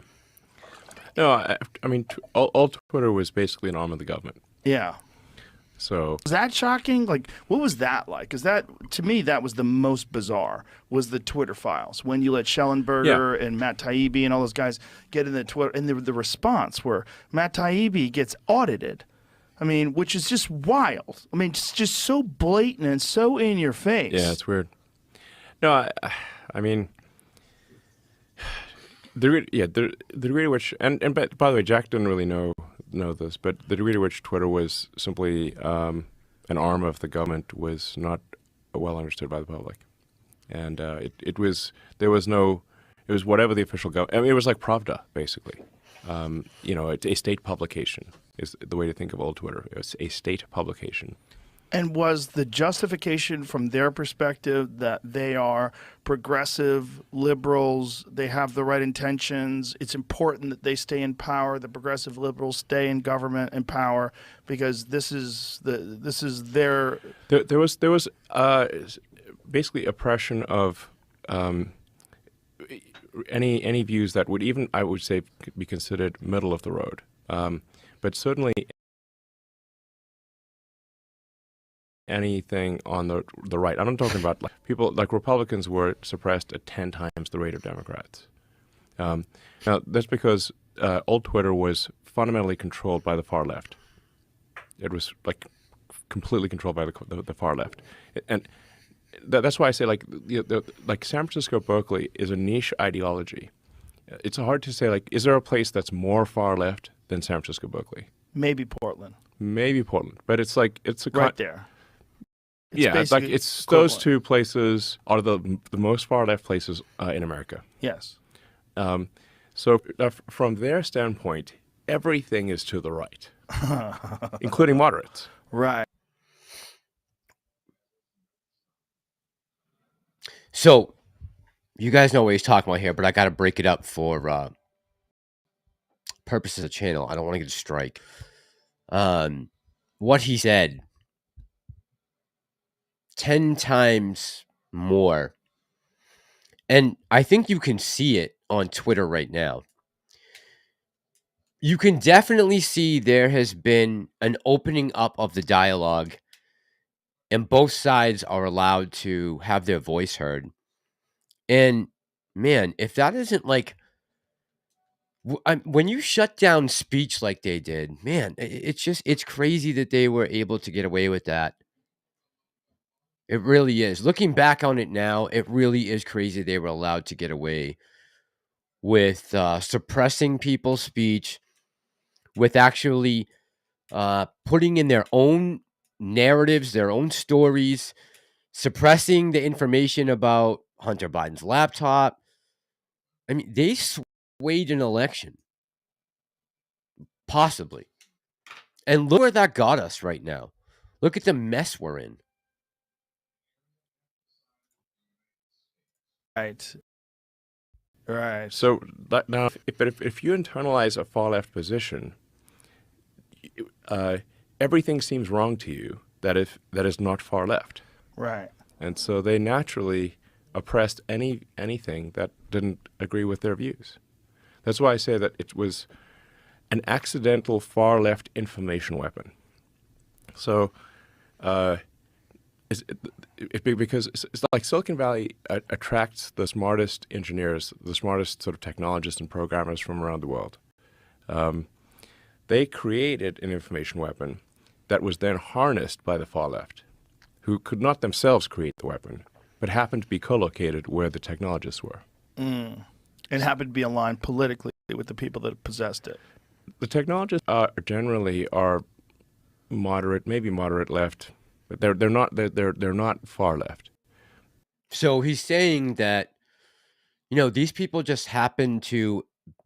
P: No, I mean, all Twitter was basically an arm of the government.
O: Yeah.
P: So
O: was that shocking? Like, what was that like? Because that, to me, that was the most bizarre, was the Twitter files. When you let Schellenberger and Matt Taibbi and all those guys get in the Twitter, and the response where Matt Taibbi gets audited. I mean, which is just wild. I mean, it's just so blatant and so in your face.
P: Yeah, it's weird. No, I mean, the degree to which, and by the way, Jack didn't really know this, but the degree to which Twitter was simply an arm of the government was not well understood by the public, and it was whatever the official government. I mean, it was like Pravda, basically. It's a state publication is the way to think of old Twitter. It was a state publication.
O: And was the justification from their perspective that they are progressive liberals, they have the right intentions, it's important that they stay in power, the progressive liberals stay in government and power, because this is their...
P: There was basically oppression of any views that would even, I would say, be considered middle of the road. But certainly anything on the right. I'm not talking about like people like Republicans were suppressed at 10 times the rate of Democrats. Now that's because old Twitter was fundamentally controlled by the far left. It was like completely controlled by the far left, and that's why I say like like San Francisco, Berkeley is a niche ideology. It's hard to say like, is there a place that's more far left than San Francisco, Berkeley?
O: Maybe Portland.
P: But it's like it's
O: right there.
P: It's like it's those two places are the most far left places in America.
O: Yes.
P: So from their standpoint, everything is to the right, including moderates.
O: Right.
A: So you guys know what he's talking about here, but I got to break it up for purposes of the channel. I don't want to get a strike. What he said, 10 times more. And I think you can see it on Twitter right now. You can definitely see there has been an opening up of the dialogue, and both sides are allowed to have their voice heard. And man, if that isn't like, when you shut down speech like they did, man, it's crazy that they were able to get away with that. It really is. Looking back on it now, it really is crazy they were allowed to get away with suppressing people's speech, with actually putting in their own narratives, their own stories, suppressing the information about Hunter Biden's laptop. I mean, they swayed an election. Possibly. And look where that got us right now. Look at the mess we're in.
O: Right.
P: So now, if you internalize a far left position, everything seems wrong to you that is not far left.
O: Right.
P: And so they naturally oppressed anything that didn't agree with their views. That's why I say that it was an accidental far left information weapon. So, because it's like Silicon Valley attracts the smartest engineers, the smartest sort of technologists and programmers from around the world. They created an information weapon that was then harnessed by the far left, who could not themselves create the weapon, but happened to be co-located where the technologists were.
O: It happened to be aligned politically with the people that possessed it.
P: The technologists generally are moderate, maybe moderate left, but they're not far left.
A: So he's saying that, these people just happen to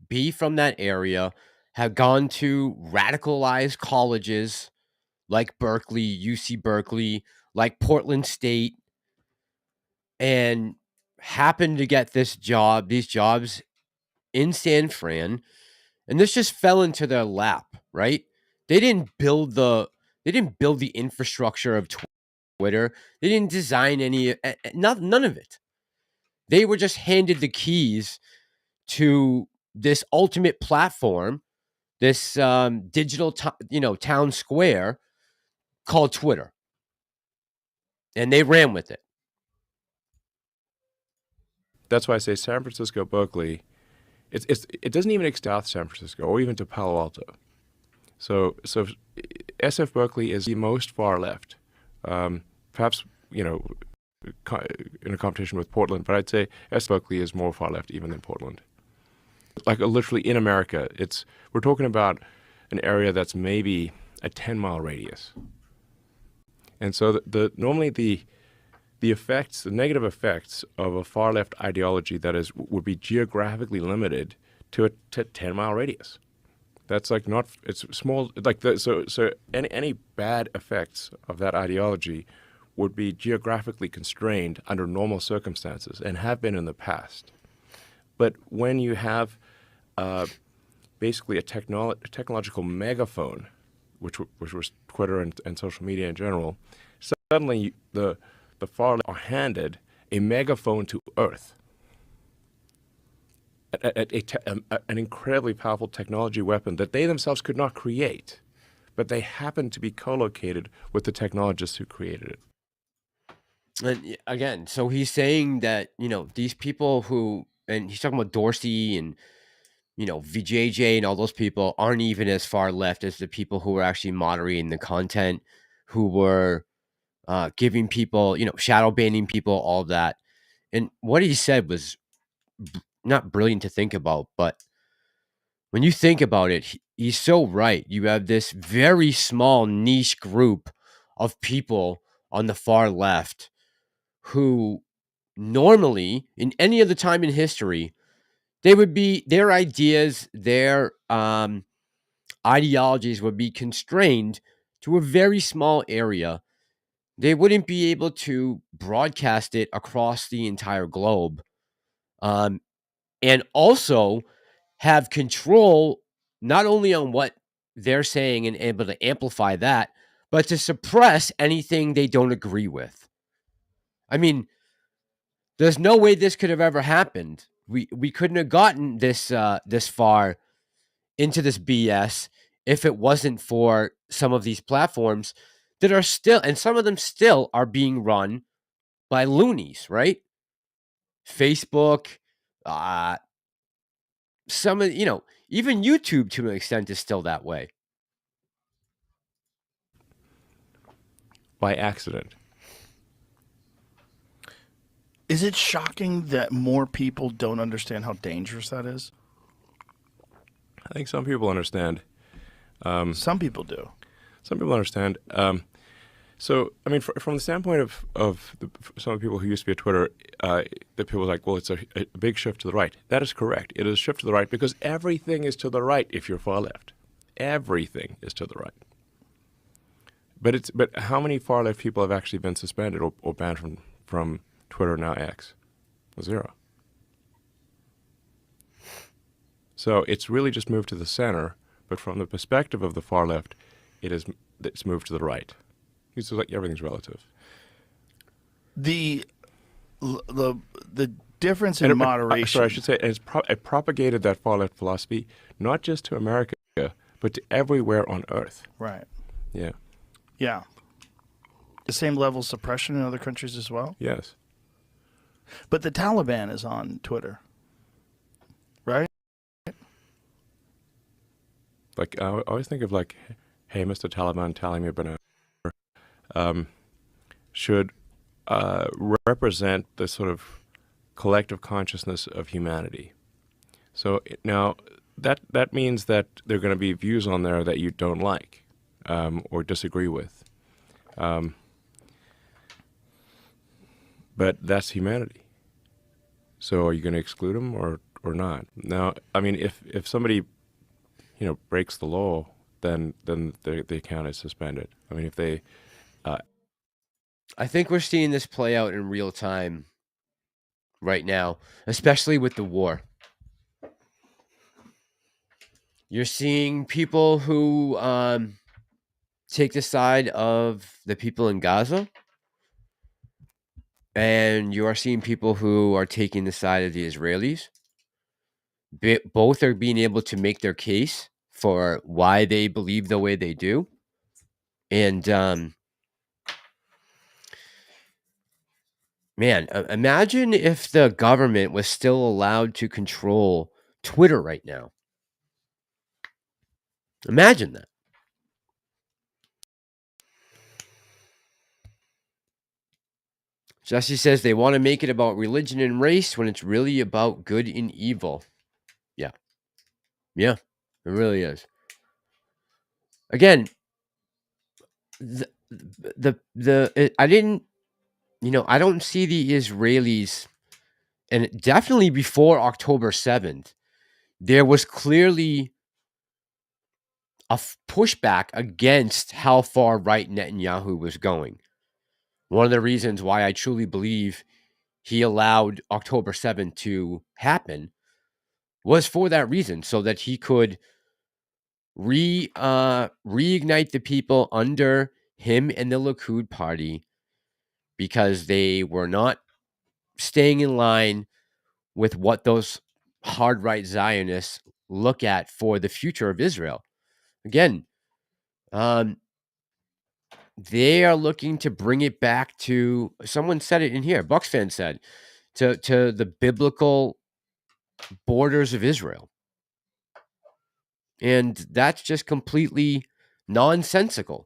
A: be from that area, have gone to radicalized colleges like Berkeley, UC Berkeley, like Portland State, and happened to get these jobs in San Fran, and this just fell into their lap, right? They didn't build the infrastructure of Twitter. They didn't design none of it. They were just handed the keys to this ultimate platform, this digital town square called Twitter, and they ran with it.
P: That's why I say San Francisco, Berkeley. It doesn't even extend to San Francisco or even to Palo Alto. So SF Berkeley is the most far left, perhaps in a competition with Portland. But I'd say SF Berkeley is more far left even than Portland. Like literally in America, we're talking about an area that's maybe a 10-mile radius. And so normally the effects, the negative effects of a far left ideology that would be geographically limited to a 10-mile radius. That's like not, it's small, like so any bad effects of that ideology would be geographically constrained under normal circumstances and have been in the past. But when you have basically a technological megaphone, which was Twitter and social media in general, suddenly the far left are handed a megaphone to Earth, an incredibly powerful technology weapon that they themselves could not create, but they happen to be co-located with the technologists who created it.
A: And again, so he's saying that, these people who, and he's talking about Dorsey and, VJJ and all those people aren't even as far left as the people who were actually moderating the content, who were giving people, shadow banning people, all of that. And what he said was not brilliant to think about, but when you think about it, he's so right. You have this very small niche group of people on the far left who normally, in any other time in history, their ideas, their ideologies would be constrained to a very small area. They wouldn't be able to broadcast it across the entire globe, and also have control not only on what they're saying and able to amplify that, but to suppress anything they don't agree with. I mean, there's no way this could have ever happened. We couldn't have gotten this far into this BS if it wasn't for some of these platforms that are still, and some of them still are being run by loonies, right? Facebook, some of, even YouTube to an extent is still that way.
P: By accident.
O: Is it shocking that more people don't understand how dangerous that is?
P: I think some people understand.
O: Some people do.
P: Some people understand. So, I mean, from the standpoint of some of the people who used to be at Twitter, the people are like, well, it's a big shift to the right. That is correct. It is a shift to the right because everything is to the right if you're far left. Everything is to the right. But how many far left people have actually been suspended or banned from Twitter, now X? Zero. So it's really just moved to the center, but from the perspective of the far left, it's moved to the right. It's like everything's relative.
O: The difference in moderation.
P: Sorry, I should say it propagated that far left philosophy not just to America, but to everywhere on Earth.
O: Right.
P: Yeah.
O: Yeah. The same level of suppression in other countries as well?
P: Yes.
O: But the Taliban is on Twitter, right?
P: Like, I always think of like, hey, Mr. Taliban, tally me a banana. Should represent the sort of collective consciousness of humanity. So now that means that there are going to be views on there that you don't like or disagree with. But that's humanity. So are you going to exclude them or not? Now, I mean, if somebody, breaks the law, then the account is suspended. I mean, if they...
A: I think we're seeing this play out in real time right now, especially with the war. You're seeing people who take the side of the people in Gaza, and you are seeing people who are taking the side of the Israelis. Both are being able to make their case for why they believe the way they do. And man, imagine if the government was still allowed to control Twitter right now. Imagine that. Jesse says they want to make it about religion and race when it's really about good and evil. Yeah. Yeah, it really is. Again, I didn't, I don't see the Israelis, and definitely before October 7th, there was clearly a pushback against how far right Netanyahu was going. One of the reasons why I truly believe he allowed October 7th to happen was for that reason, so that he could reignite the people under him and the Likud party, because they were not staying in line with what those hard right Zionists look at for the future of Israel. Again, they are looking to bring it back to, someone said it in here, Bucks fan said, to the biblical borders of Israel. And that's just completely nonsensical.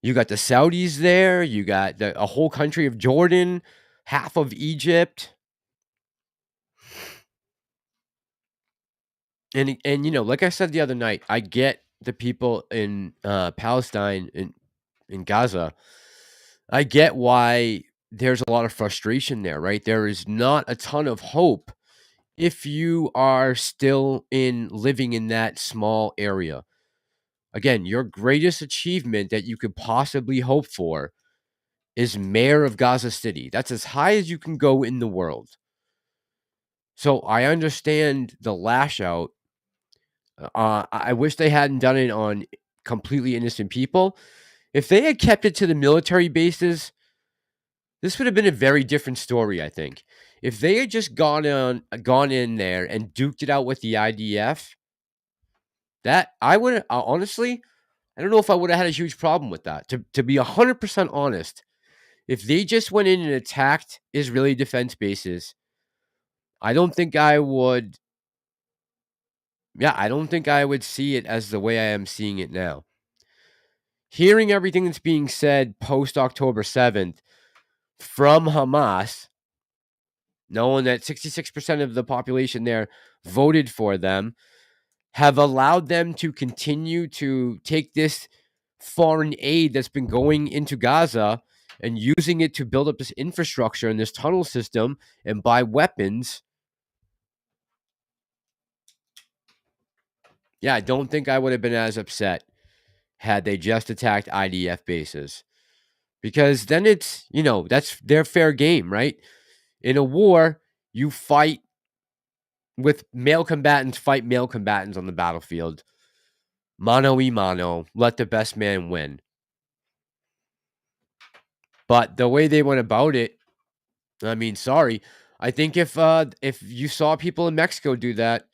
A: You got the Saudis there, you got a whole country of Jordan, half of Egypt. And like I said the other night, I get the people in Palestine, in Gaza. I get why there's a lot of frustration there, right? There is not a ton of hope if you are still living in that small area. Again, your greatest achievement that you could possibly hope for is mayor of Gaza City. That's as high as you can go in the world. So I understand the lash out. I wish they hadn't done it on completely innocent people. If they had kept it to the military bases, this would have been a very different story, I think. If they had just gone in there and duked it out with the IDF, that I would honestly, I don't know if I would have had a huge problem with that. To be 100% honest, if they just went in and attacked Israeli defense bases, I don't think I would. Yeah, I don't think I would see it as the way I am seeing it now. Hearing everything that's being said post October 7th from Hamas, knowing that 66% of the population there voted for them, have allowed them to continue to take this foreign aid that's been going into Gaza and using it to build up this infrastructure and this tunnel system and buy weapons. Yeah, I don't think I would have been as upset had they just attacked IDF bases. Because then it's, that's their fair game, right? In a war, you fight with male combatants, fight male combatants on the battlefield. Mano y mano, let the best man win. But the way they went about it, I mean, sorry. I think if you saw people in Mexico do that,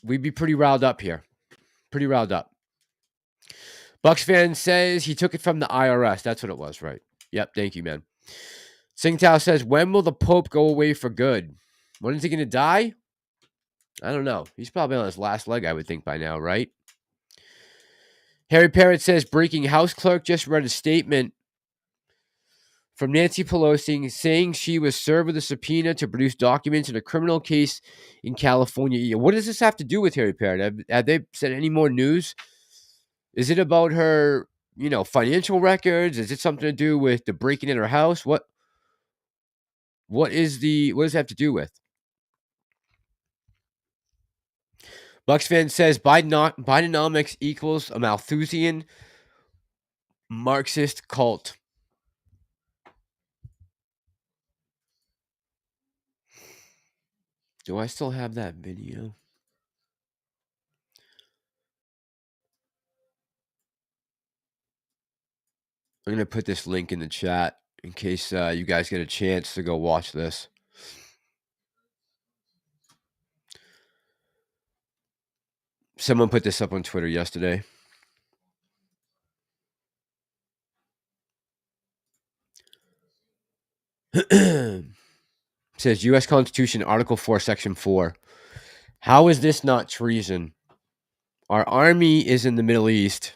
A: we'd be pretty riled up here. Pretty riled up. Bucks fan says he took it from the IRS. That's what it was, right? Yep, thank you, man. Singtao says, when will the Pope go away for good? When is he going to die? I don't know. He's probably on his last leg, I would think, by now, right? Harry Parrott says, breaking House clerk just read a statement from Nancy Pelosi saying she was served with a subpoena to produce documents in a criminal case in California. What does this have to do with Harry Parrott? Have they said any more news? Is it about her, financial records? Is it something to do with the breaking in her house? What does it have to do with? Bucks fan says Bidenomics equals a Malthusian Marxist cult. Do I still have that video? I'm going to put this link in the chat in case you guys get a chance to go watch this. Someone put this up on Twitter yesterday. Says U.S. Constitution, Article 4, Section 4. How is this not treason? Our army is in the Middle East.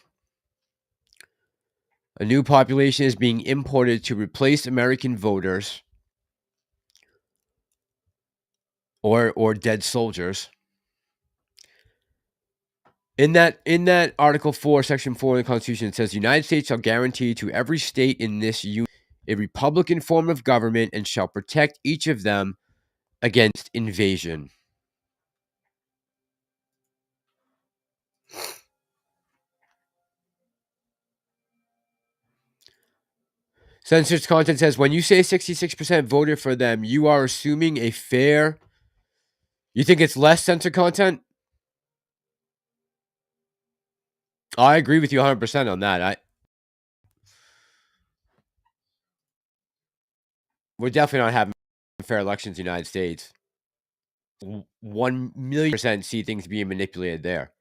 A: A new population is being imported to replace American voters or dead soldiers. In that Article 4, Section 4 of the Constitution, it says the United States shall guarantee to every state in this union a republican form of government and shall protect each of them against invasion. Censored content says, when you say 66% voted for them, you are assuming a fair... You think it's less censored content? I agree with you 100% on that. We're definitely not having fair elections in the United States. 1,000,000% see things being manipulated there.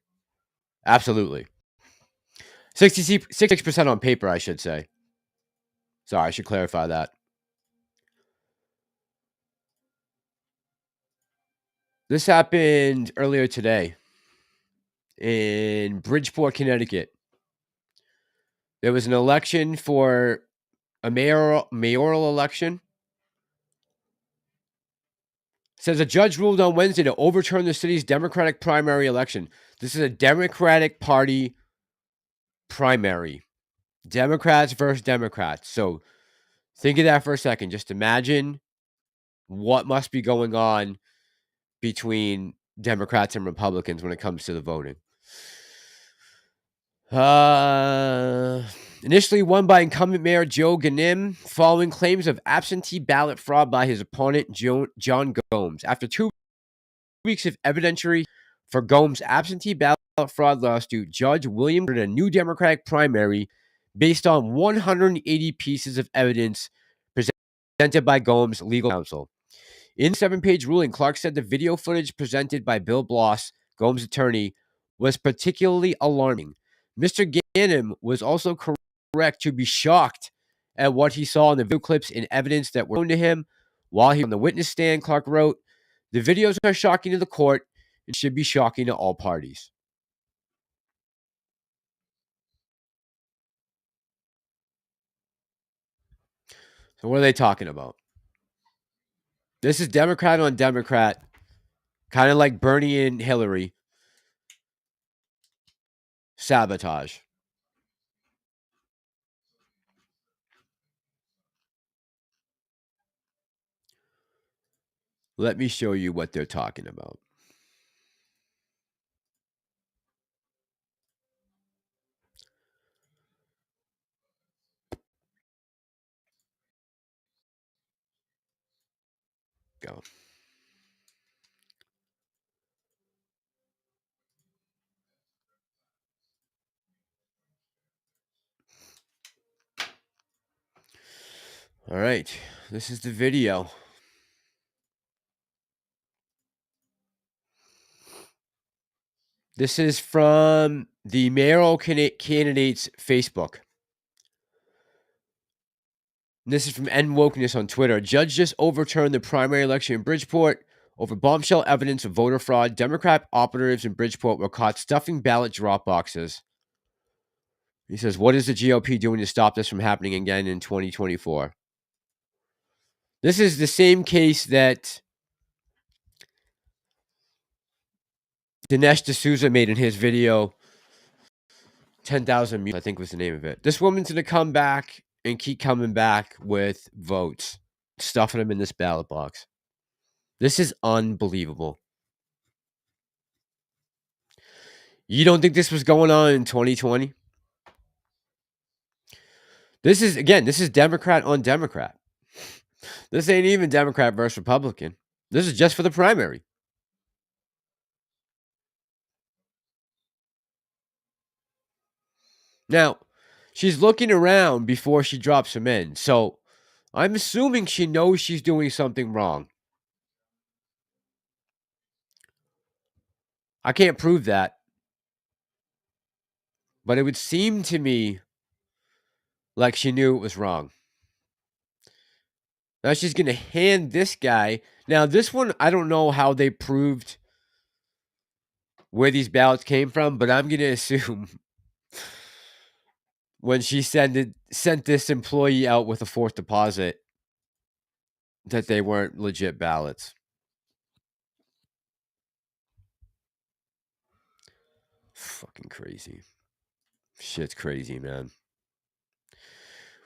A: Absolutely. 66% on paper, I should say. Sorry, I should clarify that. This happened earlier today in Bridgeport, Connecticut. There was an election for a mayoral election. It says a judge ruled on Wednesday to overturn the city's Democratic primary election. This is a Democratic Party primary. Democrats versus Democrats. So think of that for a second. Just imagine what must be going on between Democrats and Republicans when it comes to the voting. Initially won by incumbent Mayor Joe Ganim, following claims of absentee ballot fraud by his opponent John Gomes. After 2 weeks of evidentiary for Gomes' absentee ballot fraud lawsuit, Judge William ordered a new Democratic primary based on 180 pieces of evidence presented by Gomes' legal counsel. In the 7-page ruling, Clark said the video footage presented by Bill Bloss, Gomes' attorney, was particularly alarming. Mr. Ganim was also correct to be shocked at what he saw in the video clips and evidence that were shown to him while he was on the witness stand. Clark wrote, the videos are shocking to the court and should be shocking to all parties. So what are they talking about? This is Democrat on Democrat, kind of like Bernie and Hillary. Sabotage. Let me show you what they're talking about. Go. All right, this is the video. This is from the mayoral candidate's Facebook. This is from N Wokeness on Twitter. Judge just overturned the primary election in Bridgeport over bombshell evidence of voter fraud. Democrat operatives in Bridgeport were caught stuffing ballot drop boxes. He says, what is the GOP doing to stop this from happening again in 2024? This is the same case that Dinesh D'Souza made in his video, 10,000 Mutes, I think was the name of it. This woman's going to come back and keep coming back with votes, stuffing them in this ballot box. This is unbelievable. You don't think this was going on in 2020? This is Democrat on Democrat. This ain't even Democrat versus Republican. This is just for the primary. Now, she's looking around before she drops them in. So I'm assuming she knows she's doing something wrong. I can't prove that. But it would seem to me like she knew it was wrong. Now she's going to hand this guy. Now, this one, I don't know how they proved where these ballots came from, but I'm going to assume when she sent this employee out with a fourth deposit that they weren't legit ballots. Fucking crazy. Shit's crazy, man.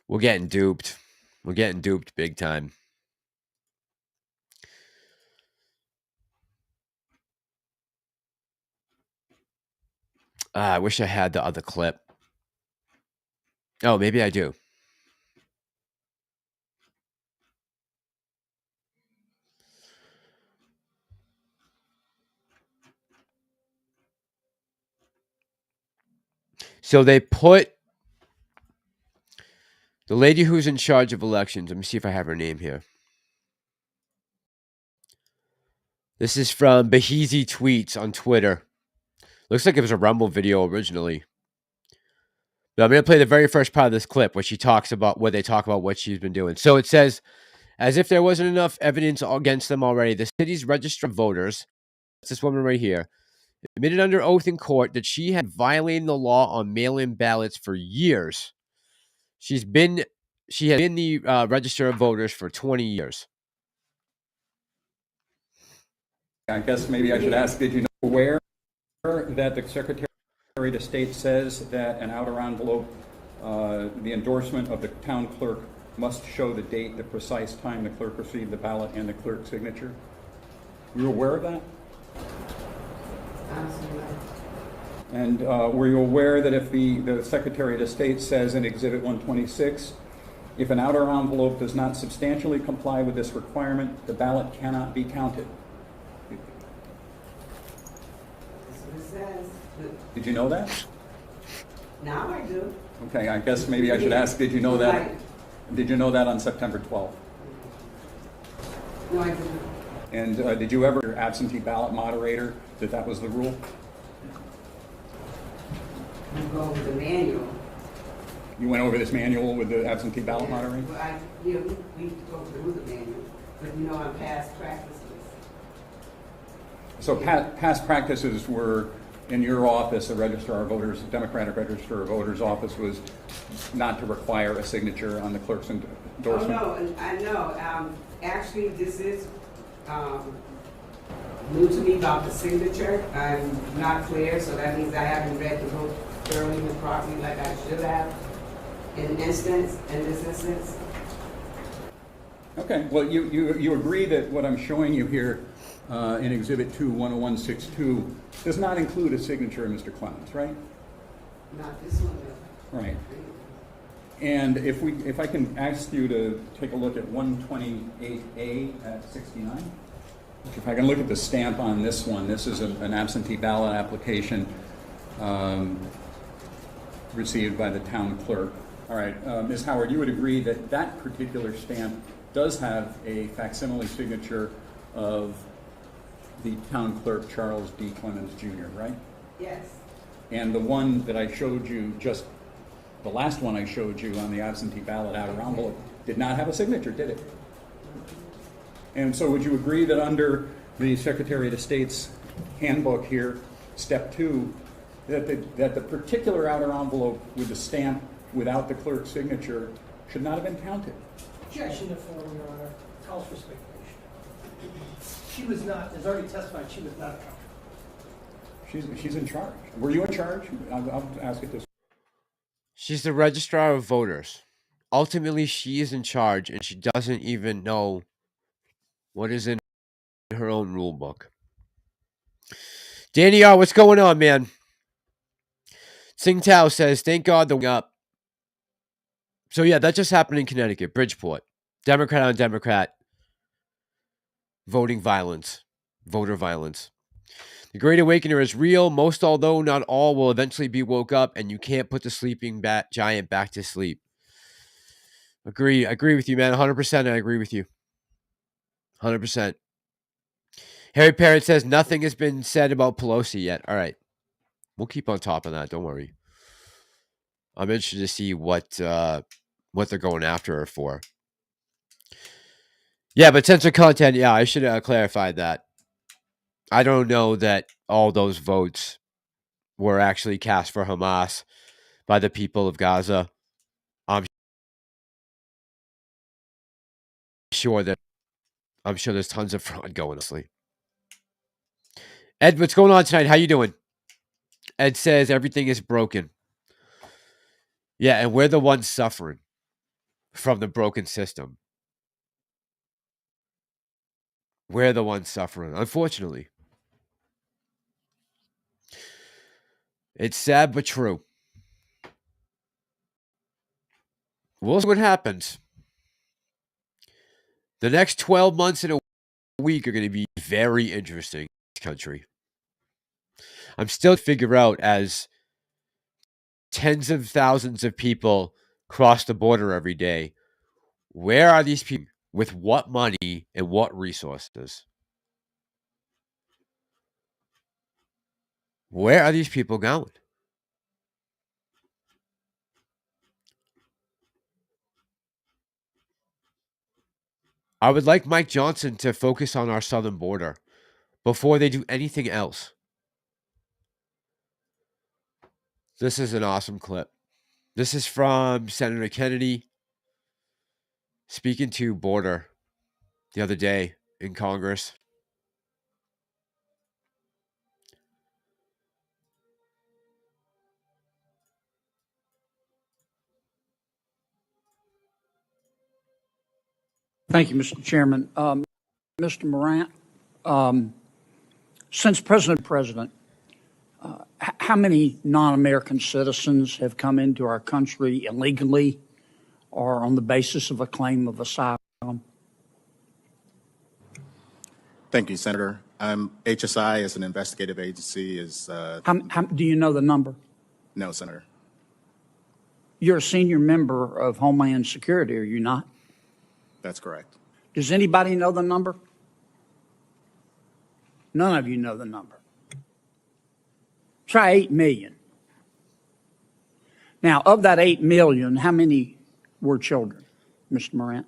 A: We're getting duped. We're getting duped big time. I wish I had the other clip. Oh, maybe I do. So they put the lady who's in charge of elections. Let me see if I have her name here. This is from Beheezy Tweets on Twitter. Looks like it was a Rumble video originally. But I'm going to play the very first part of this clip where they talk about what she's been doing. So it says, as if there wasn't enough evidence against them already, the city's register of voters, that's this woman right here, admitted under oath in court that she had violated the law on mail-in ballots for years. She has been the register of voters for 20 years.
Q: I guess maybe I should ask, did you know where that the Secretary of State says that an outer envelope, the endorsement of the town clerk must show the date, the precise time the clerk received the ballot, and the clerk's signature? Were you aware of that?
R: Absolutely.
Q: And were you aware that if the Secretary of State says in Exhibit 126, if an outer envelope does not substantially comply with this requirement, the ballot cannot be counted?
R: That's what it says.
Q: Did you know that?
R: Now I do.
Q: Okay, I guess maybe I should ask, did you know that? Did you know that on September 12th?
R: No, I didn't.
Q: And did you ever, absentee ballot moderator, that was the rule?
R: You go over the manual.
Q: You went over this manual with the absentee ballot moderator?
R: Well, we go through the manual, but you know our past practices.
Q: So past practices were, in your office, the Registrar of Voters, Democratic Registrar of Voters office was not to require a signature on the clerk's endorsement?
R: Oh, no, I know. Actually, this is new to me about the signature. I'm not clear, so that means I haven't read the book thoroughly and properly like I should have in this instance.
Q: Okay, well, you agree that what I'm showing you here in Exhibit 2, 10162, does not include a signature of Mr. Clemens, right?
R: Not this one, though.
Q: Right. And if I can ask you to take a look at 128A at 69. If I can look at the stamp on this one, this is an absentee ballot application received by the town clerk. All right, Ms. Howard, you would agree that that particular stamp does have a facsimile signature of the town clerk, Charles D. Clemens Jr., right?
R: Yes.
Q: And the one that I showed you, just the last one I showed you on the absentee ballot outer envelope, did not have a signature, did it? And so would you agree that under the Secretary of State's handbook here, Step 2, that the particular outer envelope with the stamp without the clerk's signature should not have been counted?
S: Objection to form, Your Honor. Calls for speculation. She was not, as already testified, she was not accountable.
Q: She's in charge. Were you in charge? I'll ask it this way.
A: She's the registrar of voters. Ultimately, she is in charge, and she doesn't even know what is in her own rule book. Danny R, what's going on, man? Sing Tao says, thank God the up. So yeah, that just happened in Connecticut, Bridgeport. Democrat on Democrat. Voting violence. Voter violence. The Great Awakener is real. Most, although not all, will eventually be woke up, and you can't put the sleeping giant back to sleep. Agree with you, man. 100%. I agree with you. 100%. Harry Parrott says nothing has been said about Pelosi yet. All right. We'll keep on top of that. Don't worry. I'm interested to see what they're going after her for. Yeah, but censored content, yeah, I should have clarified that. I don't know that all those votes were actually cast for Hamas by the people of Gaza. I'm sure there's tons of fraud going on. Ed, what's going on tonight? How you doing? Ed says everything is broken. Yeah, and we're the ones suffering from the broken system. We're the ones suffering, unfortunately. It's sad but true. We'll see what happens. The next 12 months in a week are going to be very interesting in this country. I'm still to figure out, as tens of thousands of people cross the border every day, where are these people with what money and what resources? Where are these people going? I would like Mike Johnson to focus on our southern border before they do anything else. This is an awesome clip. This is from Senator Kennedy speaking to border the other day in Congress.
T: Thank you, Mr. Chairman. Mr. Morant, since President, how many non-American citizens have come into our country illegally or on the basis of a claim of asylum?
U: Thank you, Senator. HSI, as an investigative agency, is...
T: do you know the number?
U: No, Senator.
T: You're a senior member of Homeland Security, are you not?
U: That's correct.
T: Does anybody know the number? None of you know the number. Try 8 million. Now, of that 8 million, how many were children, Mr. Morant?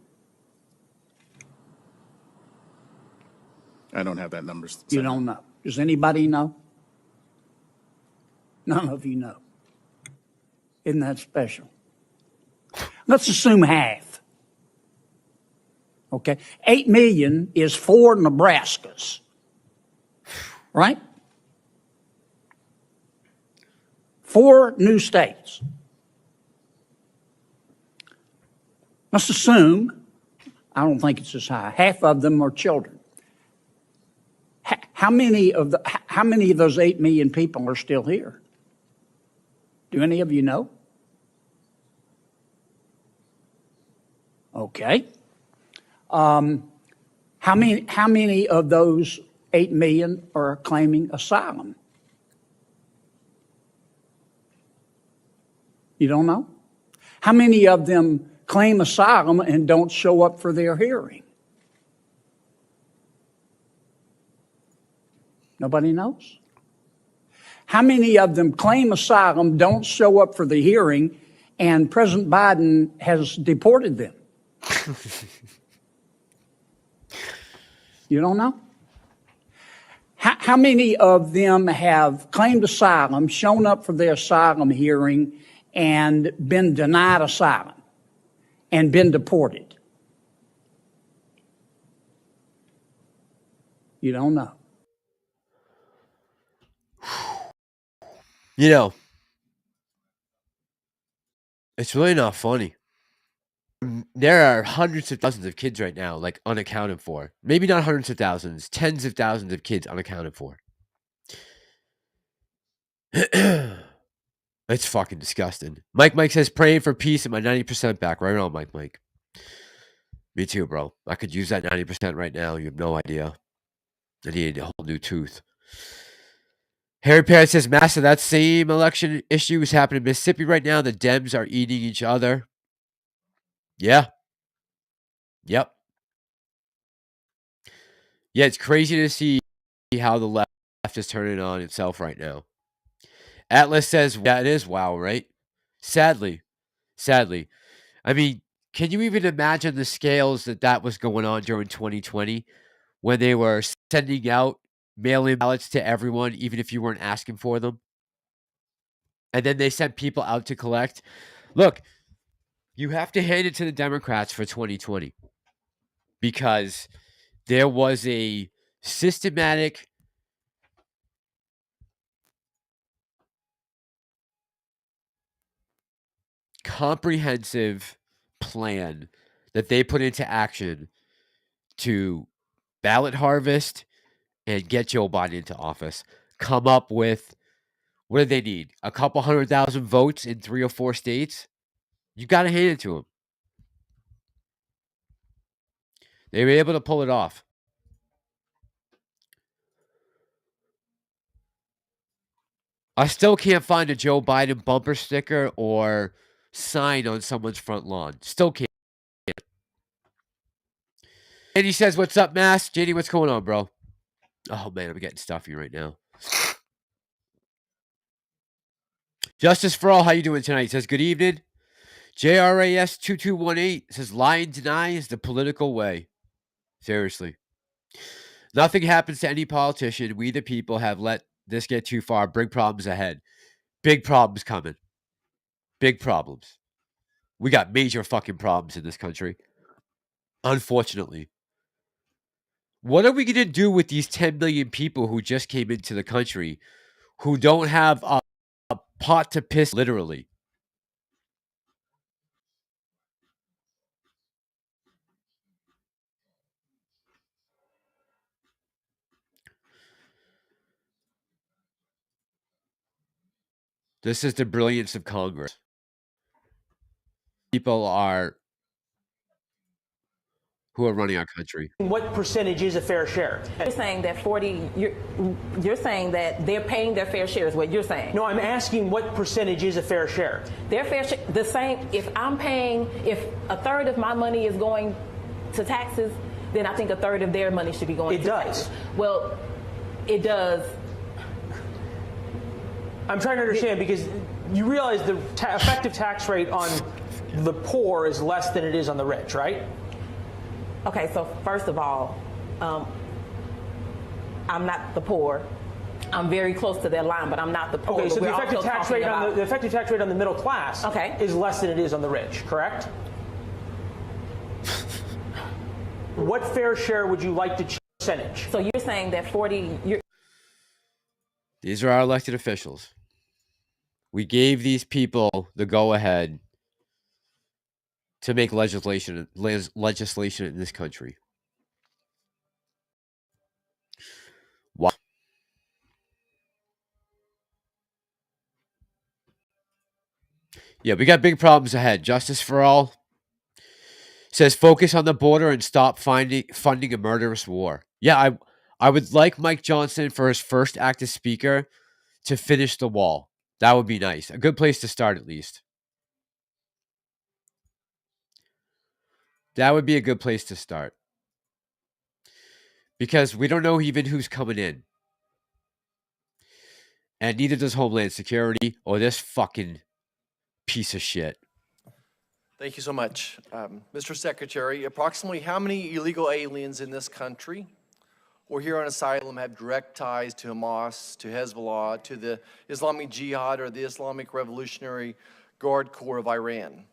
U: I don't have that number, Senator.
T: You don't know. Does anybody know? None of you know. Isn't that special? Let's assume half. Okay. 8 million is 4 Nebraskas. Right? 4 new states. Let's assume, I don't think it's as high, half of them are children. How many of those 8 million people are still here? Do any of you know? Okay. How many of those 8 million are claiming asylum? You don't know? How many of them claim asylum and don't show up for their hearing? Nobody knows? How many of them claim asylum, don't show up for the hearing, and President Biden has deported them? You don't know? How many of them have claimed asylum, shown up for their asylum hearing, and been denied asylum and been deported? You don't know.
A: You know, it's really not funny. There are hundreds of thousands of kids right now, like, unaccounted for. Maybe not hundreds of thousands, tens of thousands of kids unaccounted for. It's fucking disgusting. Mike says, praying for peace and my 90% back. Right on, Mike. Me too, bro. I could use that 90% right now. You have no idea. I need a whole new tooth. Harry Parrott says, Master, that same election issue is happening in Mississippi right now. The Dems are eating each other. Yeah. Yep. Yeah, it's crazy to see how the left is turning on itself right now. Atlas says, yeah, it is wow, right? Sadly. I mean, can you even imagine the scales that was going on during 2020 when they were sending out mail-in ballots to everyone, even if you weren't asking for them? And then they sent people out to collect. Look, you have to hand it to the Democrats for 2020 because there was a systematic comprehensive plan that they put into action to ballot harvest and get Joe Biden into office. Come up with, what do they need? A couple 100,000 votes in 3 or 4 states? You got to hand it to them. They were able to pull it off. I still can't find a Joe Biden bumper sticker or sign on someone's front lawn. Still can't. And he says, what's up, Mass? JD, what's going on, bro? Oh, man, I'm getting stuffy right now. Justice for All, how you doing tonight? Says, good evening. JRAS2218 says, lying denies the political way. Seriously. Nothing happens to any politician. We, the people, have let this get too far. Big problems ahead. Big problems coming. Big problems. We got major fucking problems in this country. Unfortunately. What are we going to do with these 10 million people who just came into the country who don't have a pot to piss, literally? This is the brilliance of Congress. People are who are running our country.
B: What percentage is a fair share?
V: You're saying that 40. You're saying that they're paying their fair share is what you're saying.
B: No, I'm asking what percentage is a fair share.
V: Their fair share, the same. If I'm paying, if a third of my money is going to taxes, then I think a third of their money should be going.
B: It does.
V: Taxes. Well, it does.
B: I'm trying to understand because you realize the effective tax rate on the poor is less than it is on the rich, right?
V: Okay, so first of all, I'm not the poor. I'm very close to that line, but I'm not the poor.
B: Okay, so the effective tax rate on the effective tax rate on the middle class is less than it is on the rich, correct? What fair share would you like to percentage?
V: So you're saying that 40.
A: These are our elected officials. We gave these people the go-ahead to make legislation in this country. Wow. Yeah, we got big problems ahead. Justice for All says focus on the border and stop funding a murderous war. Yeah, I would like Mike Johnson for his first active speaker to finish the wall. That would be nice. A good place to start, at least. That would be a good place to start. Because we don't know even who's coming in. And neither does Homeland Security or this fucking piece of shit.
W: Thank you so much. Mr. Secretary, approximately how many illegal aliens in this country or here on asylum have direct ties to Hamas, to Hezbollah, to the Islamic Jihad or the Islamic Revolutionary Guard Corps of Iran?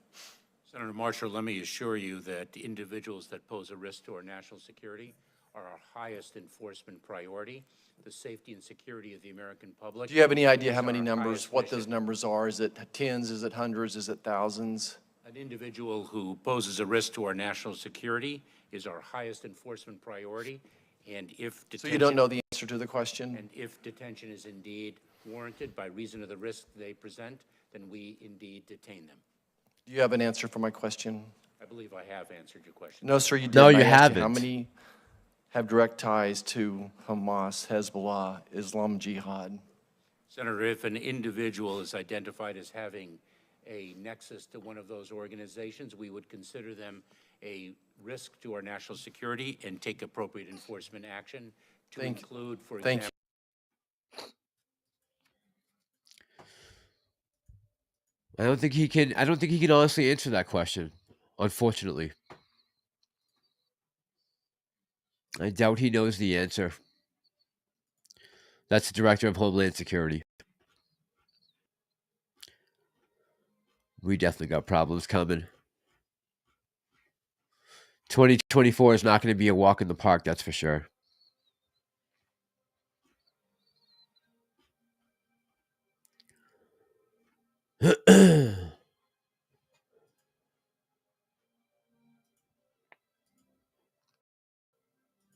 X: Senator Marshall, let me assure you that the individuals that pose a risk to our national security are our highest enforcement priority. The safety and security of the American public.
W: Do you have any idea how many numbers, what those numbers are? Is it tens, is it hundreds, is it thousands?
X: An individual who poses a risk to our national security is our highest enforcement priority. And if detention,
W: so you don't know the answer to the question?
X: And if detention is indeed warranted by reason of the risk they present, then we indeed detain them.
W: Do you have an answer for my question?
X: I believe I have answered your question.
W: No, sir, you didn't.
A: No, you haven't.
W: How many have direct ties to Hamas, Hezbollah, Islam Jihad?
X: Senator, if an individual is identified as having a nexus to one of those organizations, we would consider them a risk to our national security and take appropriate enforcement action to include, for example.
A: I don't think he can honestly answer that question, unfortunately. I doubt he knows the answer. That's the Director of Homeland Security. We definitely got problems coming. 2024 is not going to be a walk in the park, that's for sure.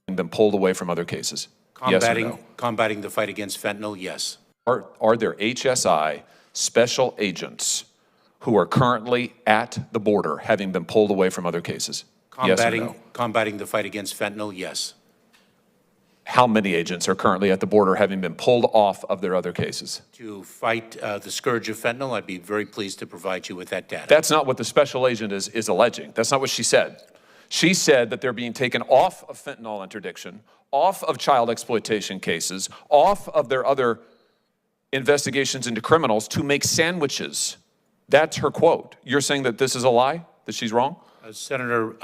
C: Been pulled away from other cases?
X: Combating,
C: yes or no?
X: combating the fight against fentanyl, yes.
C: Are there HSI special agents who are currently at the border having been pulled away from other cases? Yes or no?
X: Combating the fight against fentanyl, yes.
C: How many agents are currently at the border having been pulled off of their other cases?
X: To fight the scourge of fentanyl, I'd be very pleased to provide you with that data.
C: That's not what the special agent is alleging. That's not what she said. She said that they're being taken off of fentanyl interdiction, off of child exploitation cases, off of their other investigations into criminals to make sandwiches. That's her quote. You're saying that this is a lie, that she's wrong?
X: Senator,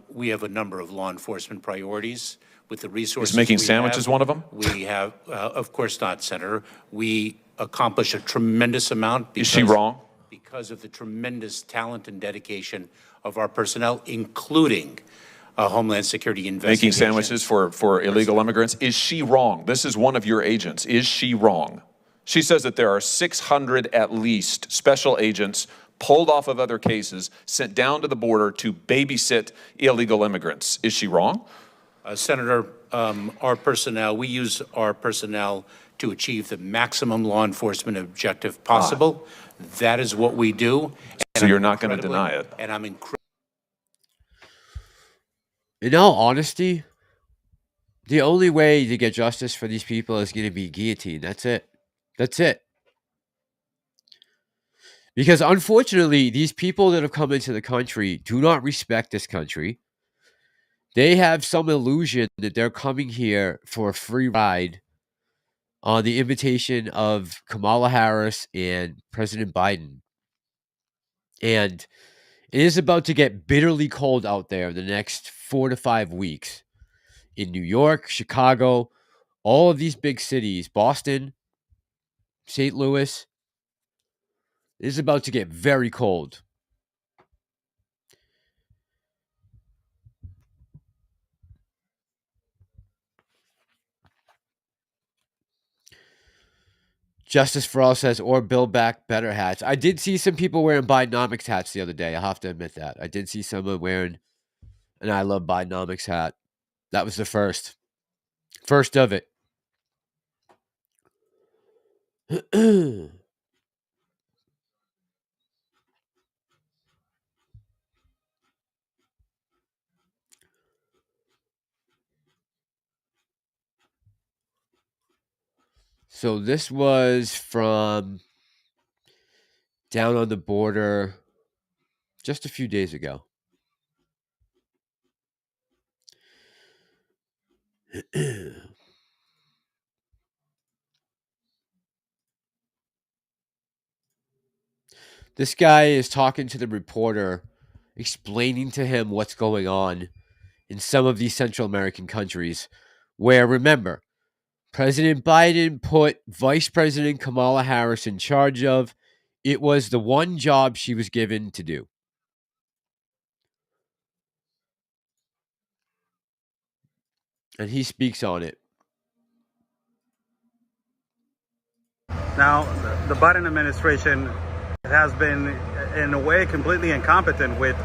X: we have a number of law enforcement priorities with the resources.
C: Is making sandwiches one of them?
X: We have, of course not, Senator. We accomplish a tremendous amount.
C: Is she wrong?
X: Because of the tremendous talent and dedication of our personnel, including Homeland Security
C: Making sandwiches for illegal immigrants. Is she wrong? This is one of your agents. Is she wrong? She says that there are 600 at least special agents pulled off of other cases, sent down to the border to babysit illegal immigrants. Is she wrong?
X: Senator, our personnel, we use our personnel to achieve the maximum law enforcement objective possible. That is what we do.
C: So you're not going to deny it?
X: And I'm incredibly.
A: In all honesty, the only way to get justice for these people is going to be guillotine. That's it. That's it. Because unfortunately, these people that have come into the country do not respect this country. They have some illusion that they're coming here for a free ride on the invitation of Kamala Harris and President Biden. And it is about to get bitterly cold out there in the next 4 to 5 weeks. In New York, Chicago, all of these big cities, Boston, St. Louis, it is about to get very cold. Justice for All says, or build back better hats. I did see some people wearing Bidenomics hats the other day. I have to admit that. I did see someone wearing an I Love Bidenomics hat. That was the first. First of it. So this was from down on the border just a few days ago. This guy is talking to the reporter, explaining to him what's going on in some of these Central American countries where, remember, President Biden put Vice President Kamala Harris in charge of. It was the one job she was given to do. And he speaks on it.
D: Now, the Biden administration has been, in a way, completely incompetent with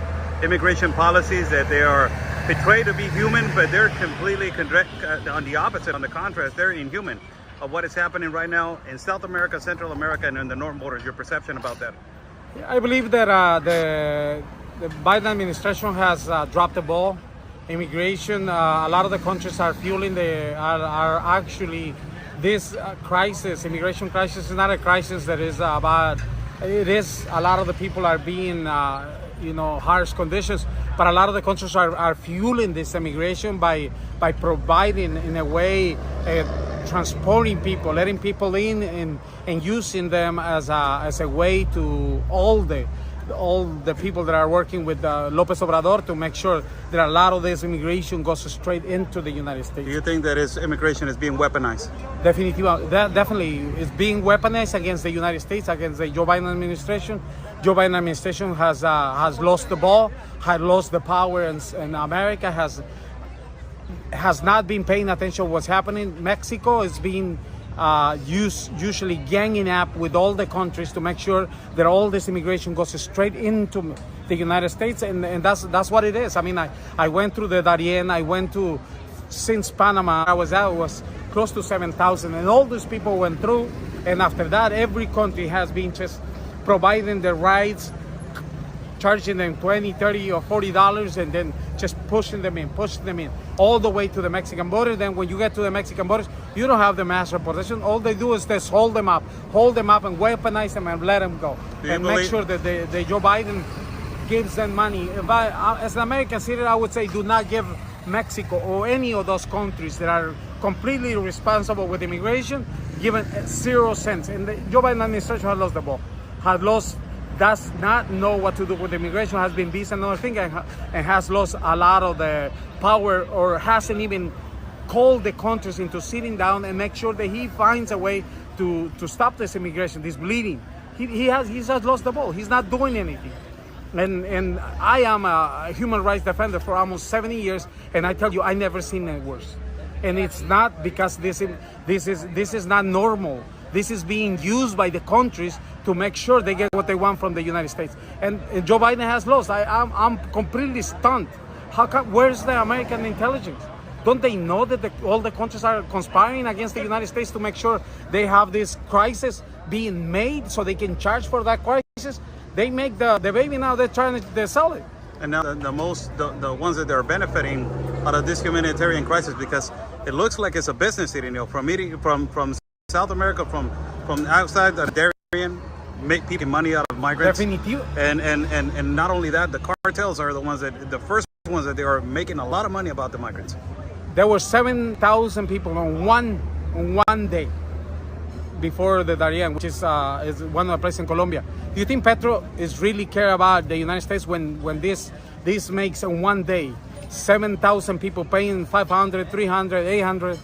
D: immigration policies that they are portrayed to be human, but they're completely on the opposite, on the contrast, they're inhuman of what is happening right now in South America, Central America, and in the northern border. Your perception about that?
E: I believe that the Biden administration has dropped the ball. Immigration, a lot of the countries are fueling are actually this crisis, immigration crisis, is not a crisis that is about. It is a lot of the people are being, harsh conditions, but a lot of the countries are fueling this immigration by providing, in a way, transporting people, letting people in, and using them as a way to all the people that are working with López Obrador to make sure that a lot of this immigration goes straight into the United States.
D: Do you think that immigration is being weaponized?
E: Definitely is being weaponized against the United States, against the Joe Biden administration. Joe Biden administration has lost the ball, has lost the power, and America has not been paying attention to what's happening. Mexico is being usually ganging up with all the countries to make sure that all this immigration goes straight into the United States, and that's what it is. I mean, I went through the Darien, I went to, since Panama, I was out, it was close to 7,000, and all these people went through, and after that, every country has been just providing the rights, charging them $20, $30, or $40, and then just pushing them in, all the way to the Mexican border. Then when you get to the Mexican borders, you don't have the mass deportation. All they do is just hold them up and weaponize them and let them go. And make sure that the Joe Biden gives them money. As an American citizen, I would say do not give Mexico or any of those countries that are completely responsible with immigration, given 0 cents. And the Joe Biden administration has lost the ball, does not know what to do with immigration, has been busy another thing, and has lost a lot of the power, or hasn't even called the countries into sitting down and make sure that he finds a way to stop this immigration, this bleeding. He has lost the ball. He's not doing anything. And I am a human rights defender for almost 70 years, and I tell you, I never seen it worse. And it's not because this is not normal. This is being used by the countries to make sure they get what they want from the United States. And Joe Biden has lost. I'm completely stunned. Where's the American intelligence? Don't they know that all the countries are conspiring against the United States to make sure they have this crisis being made so they can charge for that crisis? They make the baby, now they're trying to sell it.
D: And now the ones that are benefiting out of this humanitarian crisis, because it looks like it's a business eating, from South America, from outside the Darien, make people money out of migrants. And not only that, the cartels are the first ones that they are making a lot of money about the migrants.
E: There were 7,000 people on one day before the Darien, which is one of the places in Colombia. Do you think Petro is really care about the United States when this makes in one day 7,000 people paying 500, 300, 800?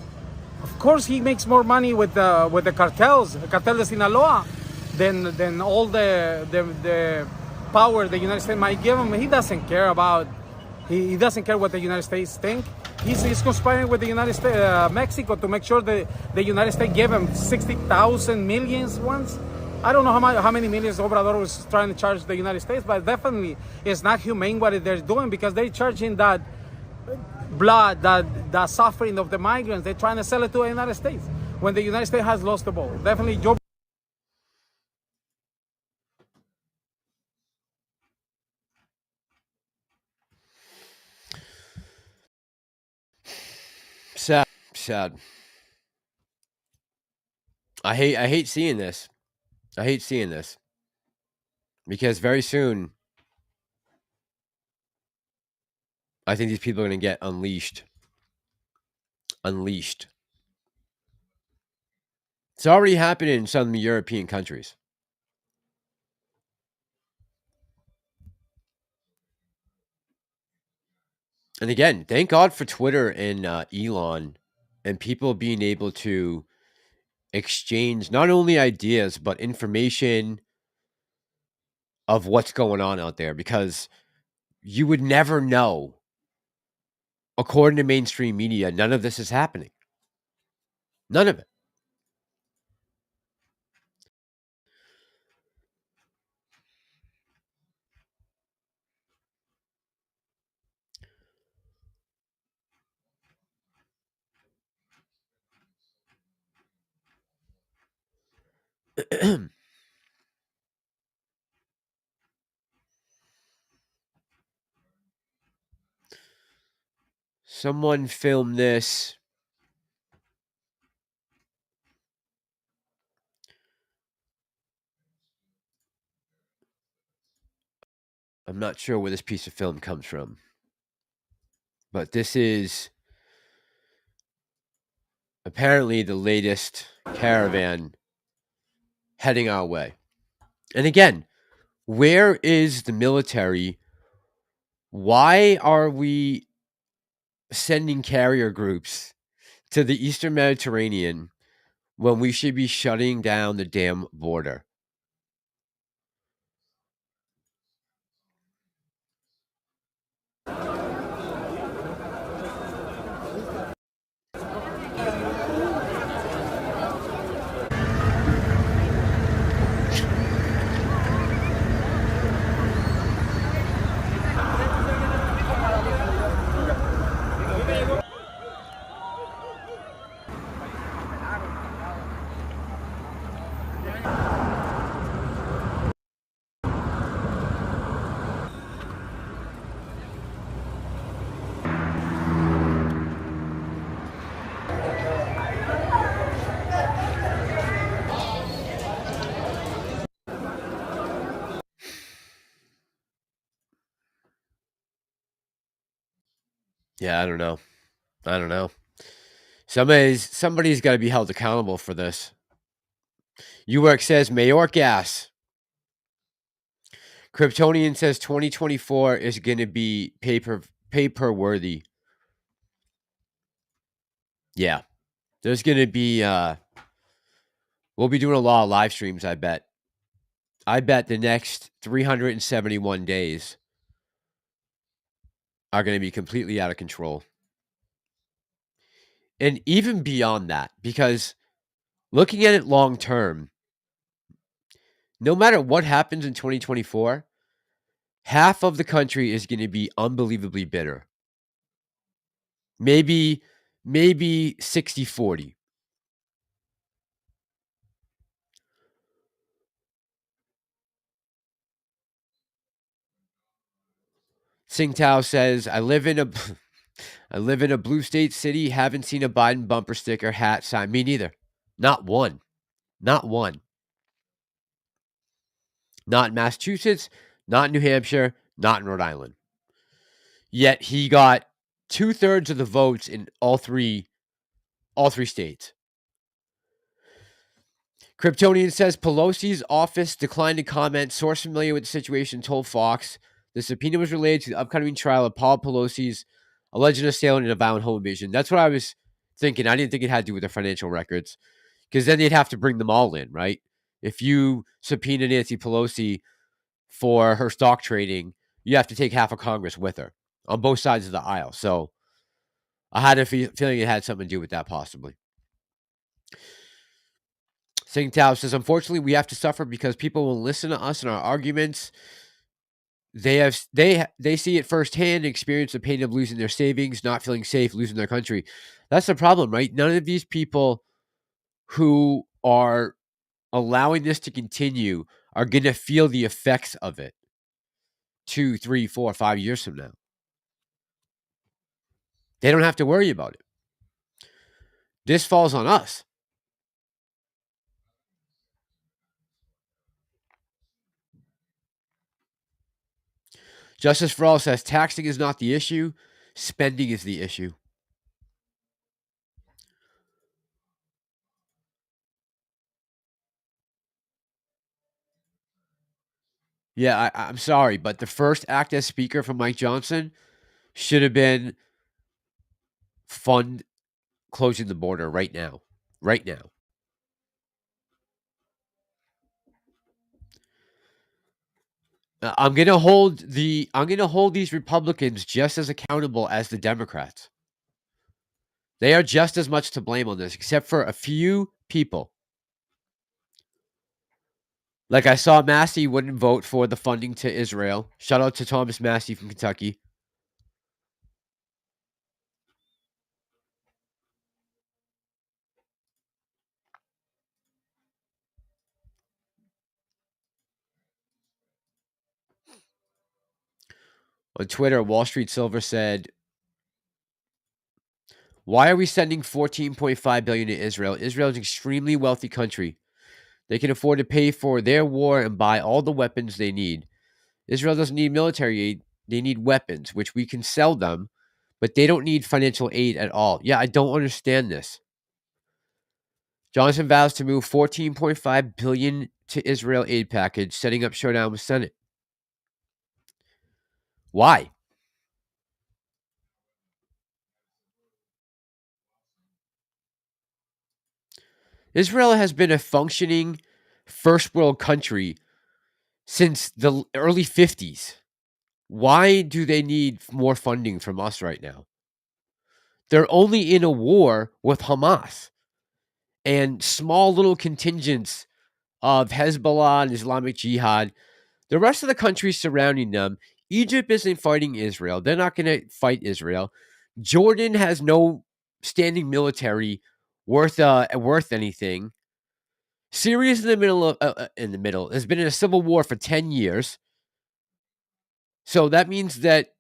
E: Of course, he makes more money with the cartels, the cartel de Sinaloa, than all the power the United States might give him. He doesn't care about. He doesn't care what the United States think. He's conspiring with the United States, Mexico, to make sure that the United States gave him 60,000 millions once. I don't know how many millions Obrador was trying to charge the United States, but definitely it's not humane what they're doing, because they're charging that blood, that suffering of the migrants. They're trying to sell it to the United States when the United States has lost the ball. Definitely, Joe.
A: Sad. I hate seeing this. Because very soon, I think these people are going to get unleashed. It's already happening in some European countries. And again, thank God for Twitter and Elon and people being able to exchange not only ideas, but information of what's going on out there, because you would never know. According to mainstream media, none of this is happening. None of it. Someone filmed this. I'm not sure where this piece of film comes from, but this is apparently the latest caravan heading our way. And again, where is the military? Why are we sending carrier groups to the Eastern Mediterranean when we should be shutting down the damn border? Yeah, I don't know. Somebody's got to be held accountable for this. Uwerk says Mayor gas. Kryptonian says 2024 is going to be paper worthy. Yeah. There's going to be we'll be doing a lot of live streams, I bet. I bet the next 371 days are going to be completely out of control. And even beyond that, because looking at it long term, no matter what happens in 2024, half of the country is going to be unbelievably bitter. Maybe 60-40. Singtao says, I live in a blue state city, haven't seen a Biden bumper sticker, hat, sign. Me neither. Not one. Not one. Not in Massachusetts, not in New Hampshire, not in Rhode Island. Yet he got 2/3 of the votes in all three states. Kryptonian says Pelosi's office declined to comment. Source familiar with the situation told Fox the subpoena was related to the upcoming trial of Paul Pelosi's alleged assailant in a violent home invasion. That's what I was thinking. I didn't think it had to do with their financial records, because then they'd have to bring them all in, right? If you subpoena Nancy Pelosi for her stock trading, you have to take half of Congress with her on both sides of the aisle. So I had a feeling it had something to do with that, possibly. Sing Tao says, unfortunately, we have to suffer because people will listen to us and our arguments. They see it firsthand, experience the pain of losing their savings, not feeling safe, losing their country. That's the problem, right? None of these people who are allowing this to continue are going to feel the effects of it 2, 3, 4, 5 years from now. They don't have to worry about it. This falls on us. Justice for All says taxing is not the issue. Spending is the issue. Yeah, I'm sorry, but the first act as speaker from Mike Johnson should have been fund closing the border right now. Right now. I'm gonna hold these Republicans just as accountable as the Democrats. They are just as much to blame on this, except for a few people. Like I saw Massey wouldn't vote for the funding to Israel. Shout out to Thomas Massey from Kentucky. On Twitter, Wall Street Silver said, why are we sending $14.5 billion to Israel? Israel is an extremely wealthy country. They can afford to pay for their war and buy all the weapons they need. Israel doesn't need military aid. They need weapons, which we can sell them, but they don't need financial aid at all. Yeah, I don't understand this. Johansson vows to move $14.5 billion to Israel aid package, setting up showdown with Senate. Why? Israel has been a functioning first world country since the early 50s. Why do they need more funding from us right now? They're only in a war with Hamas and small little contingents of Hezbollah and Islamic Jihad. The rest of the countries surrounding them, Egypt isn't fighting Israel. They're not going to fight Israel. Jordan has no standing military worth anything. Syria's in the middle. Has been in a civil war for 10 years. So that means that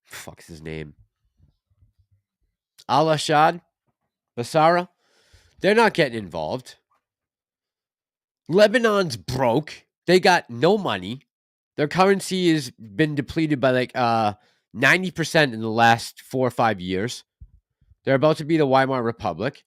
A: fuck's his name? Al-Assad, Basara, they're not getting involved. Lebanon's broke. They got no money. Their currency has been depleted by like 90% in the last 4 or 5 years. They're about to be the Weimar Republic.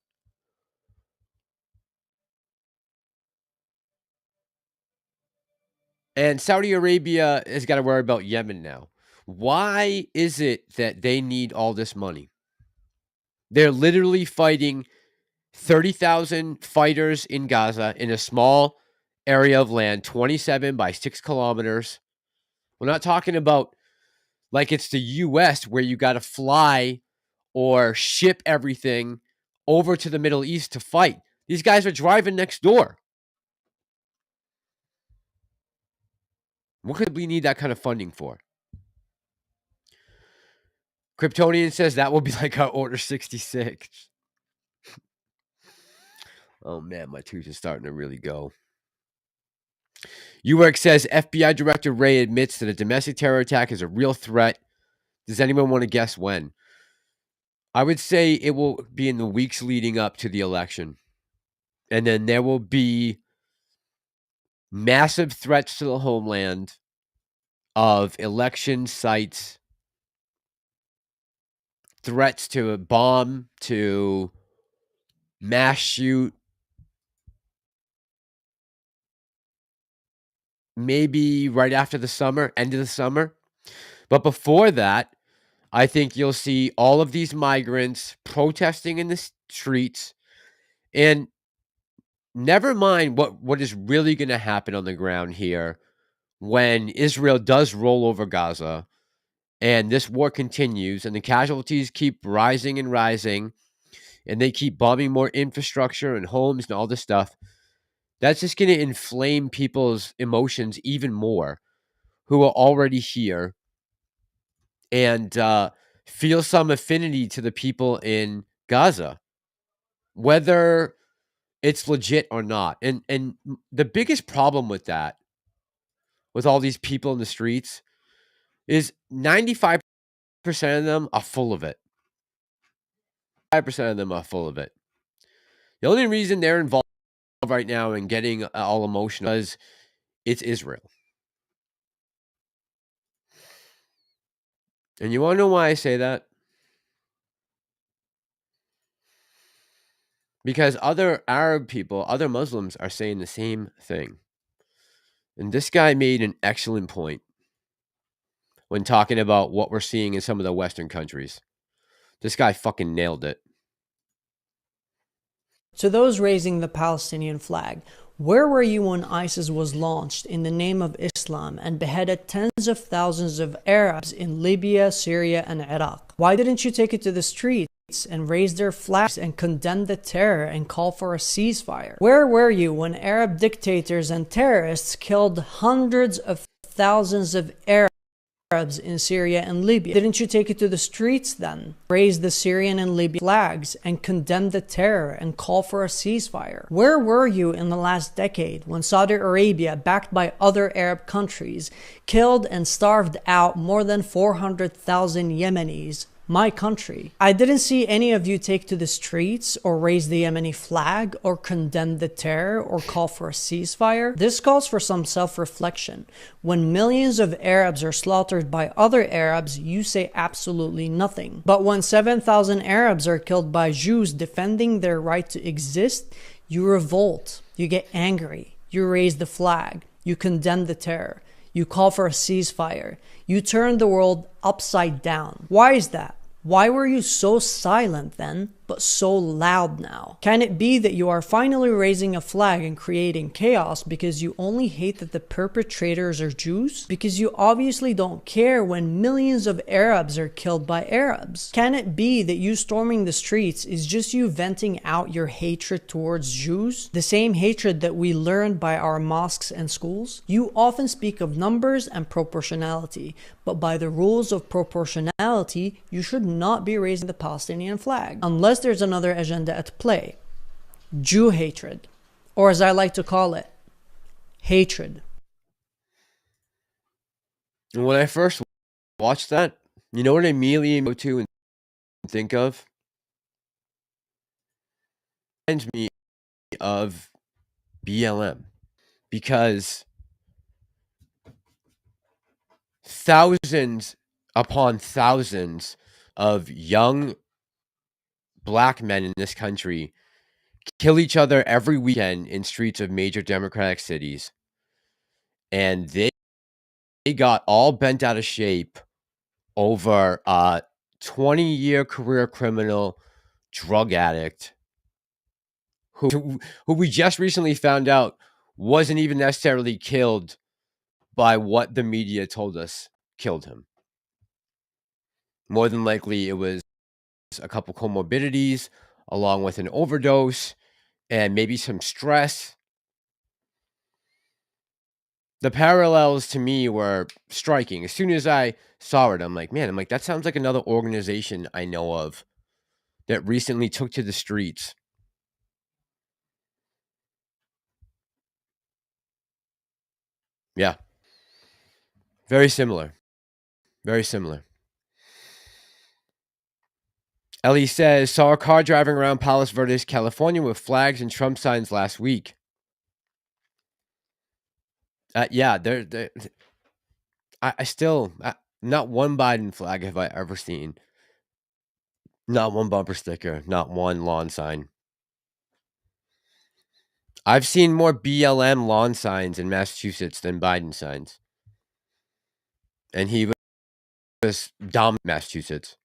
A: And Saudi Arabia has got to worry about Yemen now. Why is it that they need all this money? They're literally fighting 30,000 fighters in Gaza in a small area of land, 27 by 6 kilometers. We're not talking about like it's the U.S. where you got to fly or ship everything over to the Middle East to fight. These guys are driving next door. What could we need that kind of funding for? Kryptonian says that will be like our Order 66. Oh man, my tooth is starting to really go. UWork says FBI Director Wray admits that a domestic terror attack is a real threat. Does anyone want to guess when? I would say it will be in the weeks leading up to the election. And then there will be massive threats to the homeland of election sites, threats to a bomb, to mass shoot, maybe right after the summer, end of the summer. But before that, I think you'll see all of these migrants protesting in the streets. And never mind what is really going to happen on the ground here when Israel does roll over Gaza and this war continues and the casualties keep rising and rising and they keep bombing more infrastructure and homes and all this stuff. That's just going to inflame people's emotions even more who are already here and feel some affinity to the people in Gaza, whether it's legit or not. And the biggest problem with that, with all these people in the streets, is 95% of them are full of it. 5% of them are full of it. The only reason they're involved right now and getting all emotional is it's Israel. And you want to know why I say that? Because other Arab people, other Muslims are saying the same thing. And this guy made an excellent point when talking about what we're seeing in some of the Western countries. This guy fucking nailed it.
F: To those raising the Palestinian flag, where were you when ISIS was launched in the name of Islam and beheaded tens of thousands of Arabs in Libya, Syria, and Iraq? Why didn't you take it to the streets and raise their flags and condemn the terror and call for a ceasefire? Where were you when Arab dictators and terrorists killed hundreds of thousands of Arabs in Syria and Libya? Didn't you take it to the streets then? Raise the Syrian and Libyan flags and condemn the terror and call for a ceasefire? Where were you in the last decade when Saudi Arabia, backed by other Arab countries, killed and starved out more than 400,000 Yemenis my country. I didn't see any of you take to the streets or raise the Yemeni flag or condemn the terror or call for a ceasefire. This calls for some self-reflection. When millions of Arabs are slaughtered by other Arabs, you say absolutely nothing. But when 7,000 Arabs are killed by Jews defending their right to exist, you revolt, you get angry, you raise the flag, you condemn the terror, you call for a ceasefire, you turn the world upside down. Why is that? Why were you so silent then, but so loud now? Can it be that you are finally raising a flag and creating chaos because you only hate that the perpetrators are Jews? Because you obviously don't care when millions of Arabs are killed by Arabs? Can it be that you storming the streets is just you venting out your hatred towards Jews? The same hatred that we learned by our mosques and schools? You often speak of numbers and proportionality, but by the rules of proportionality, you should not be raising the Palestinian flag, unless there's another agenda at play. Jew hatred, or as I like to call it, hatred.
A: When I first watched that, you know what I immediately go to and think of? It reminds me of BLM, because thousands upon thousands of young black men in this country kill each other every weekend in streets of major democratic cities, and they got all bent out of shape over a 20-year career criminal drug addict who we just recently found out wasn't even necessarily killed by what the media told us killed him. More than likely, it was a couple comorbidities along with an overdose and maybe some stress. The parallels to me were striking. As soon as I saw it, I'm like, that sounds like another organization I know of that recently took to the streets. Yeah. Very similar. Very similar. Ellie says, saw a car driving around Palos Verdes, California with flags and Trump signs last week. Yeah, I still, not one Biden flag have I ever seen. Not one bumper sticker, not one lawn sign. I've seen more BLM lawn signs in Massachusetts than Biden signs. And he was dominant in Massachusetts.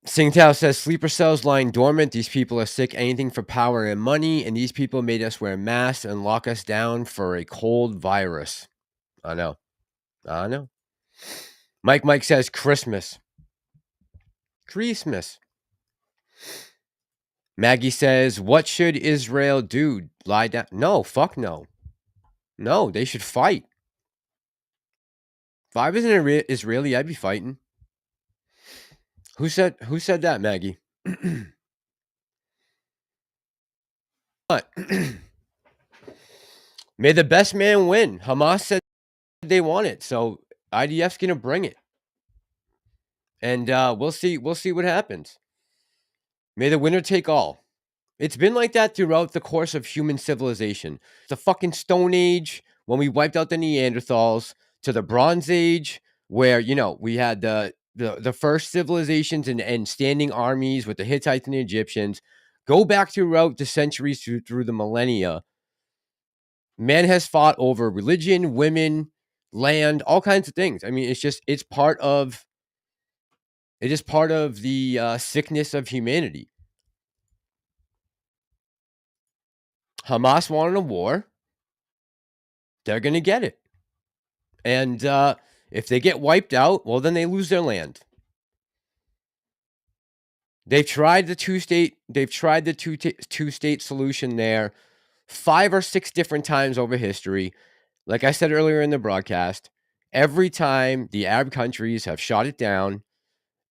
A: Singtao says, sleeper cells lying dormant. These people are sick anything for power and money, and these people made us wear masks and lock us down for a cold virus. I know. Mike says, Christmas. Maggie says, what should Israel do? Lie down? No, fuck no. No, they should fight. If I was an Israeli, I'd be fighting. Who said that, Maggie? What? May the best man win. Hamas said they want it, so IDF's gonna bring it, and we'll see what happens. May the winner take all. It's been like that throughout the course of human civilization. The fucking Stone Age, when we wiped out the Neanderthals, to the Bronze Age, where we had the first civilizations and standing armies with the Hittites and the Egyptians. Go back throughout the centuries through the millennia. Man has fought over religion, women, land, all kinds of things. I mean, it's part of the sickness of humanity. Hamas wanted a war. They're going to get it. And if they get wiped out, well, then they lose their land. They've tried the two-state solution there 5 or 6 different times over history. Like I said earlier in the broadcast, every time the Arab countries have shot it down,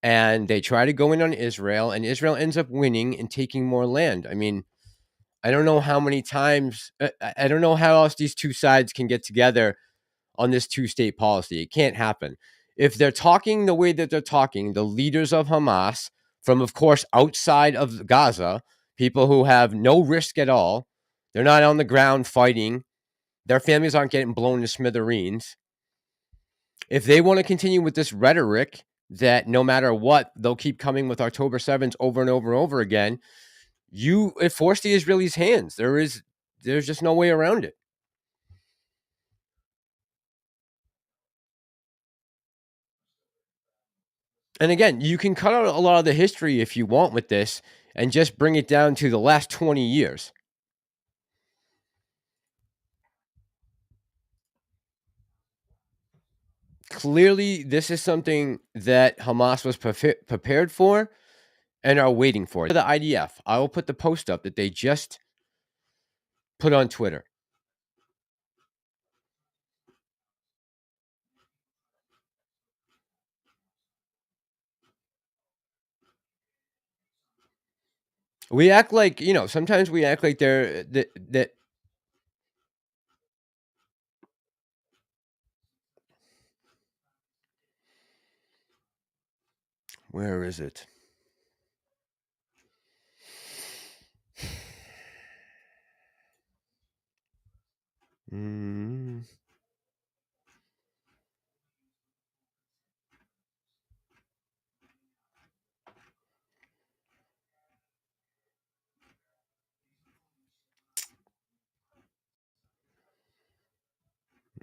A: and they try to go in on Israel, and Israel ends up winning and taking more land. I mean, I don't know how many times, I don't know how else these two sides can get together on this two-state policy. It can't happen. if they're talking the way that they're talking, the leaders of Hamas, from, of course, outside of Gaza, people who have no risk at all, they're not on the ground fighting, their families aren't getting blown to smithereens. If they want to continue with this rhetoric that no matter what, they'll keep coming with October 7th over and over and over again, it forced the Israelis' hands. There's just no way around it. And again, you can cut out a lot of the history if you want with this and just bring it down to the last 20 years. Clearly, this is something that Hamas was prepared for and are waiting for. The IDF, I will put the post up that they just put on Twitter. We act like, sometimes we act like that. Where is it?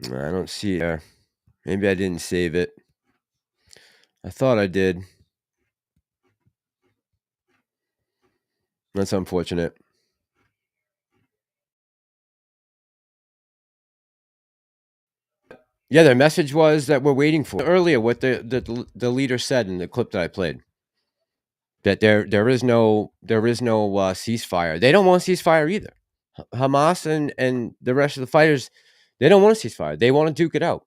A: I don't see it there. Maybe I didn't save it. I thought I did. That's unfortunate. Yeah, their message was that we're waiting for earlier what the leader said in the clip that I played. That there is no ceasefire. They don't want a ceasefire either. Hamas and the rest of the fighters, they don't want a ceasefire. They want to duke it out.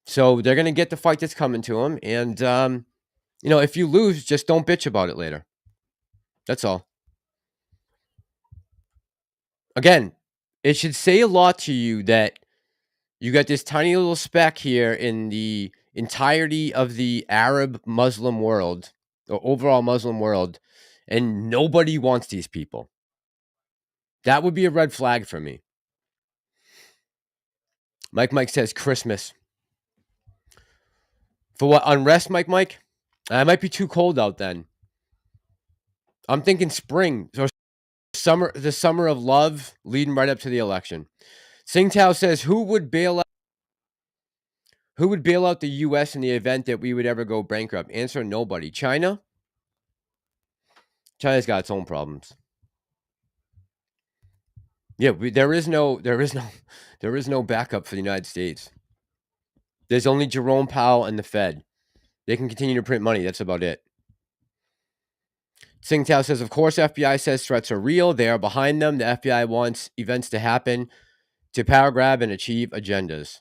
A: So they're going to get the fight that's coming to them. And, if you lose, just don't bitch about it later. That's all. Again, it should say a lot to you that you got this tiny little speck here in the entirety of the Arab Muslim world, or overall Muslim world, and nobody wants these people. That would be a red flag for me. Mike says Christmas. For what? Unrest, Mike? It might be too cold out then. I'm thinking spring or summer, the summer of love leading right up to the election. Sing Tao says, who would bail out the U.S. in the event that we would ever go bankrupt? Answer, nobody. China? China's got its own problems. Yeah, there is no backup for the United States. There's only Jerome Powell and the Fed. They can continue to print money. That's about it. Sing Tao says, of course, FBI says threats are real. They are behind them. The FBI wants events to happen to power grab and achieve agendas.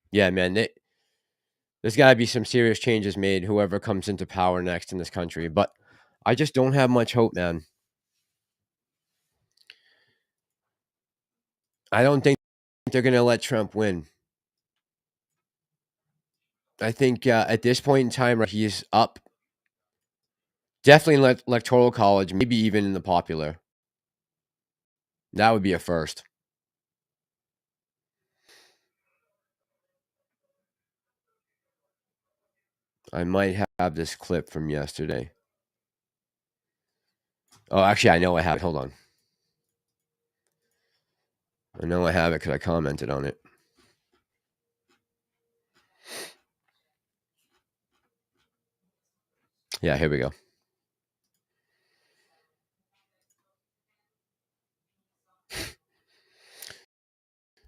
A: Yeah, man. There's got to be some serious changes made, whoever comes into power next in this country. But I just don't have much hope, man. I don't think they're going to let Trump win. I think at this point in time, he's up. Definitely in the Electoral College, maybe even in the popular. That would be a first. I might have this clip from yesterday. Oh, actually, I know I have it. Hold on. I know I have it because I commented on it. Yeah, here we go.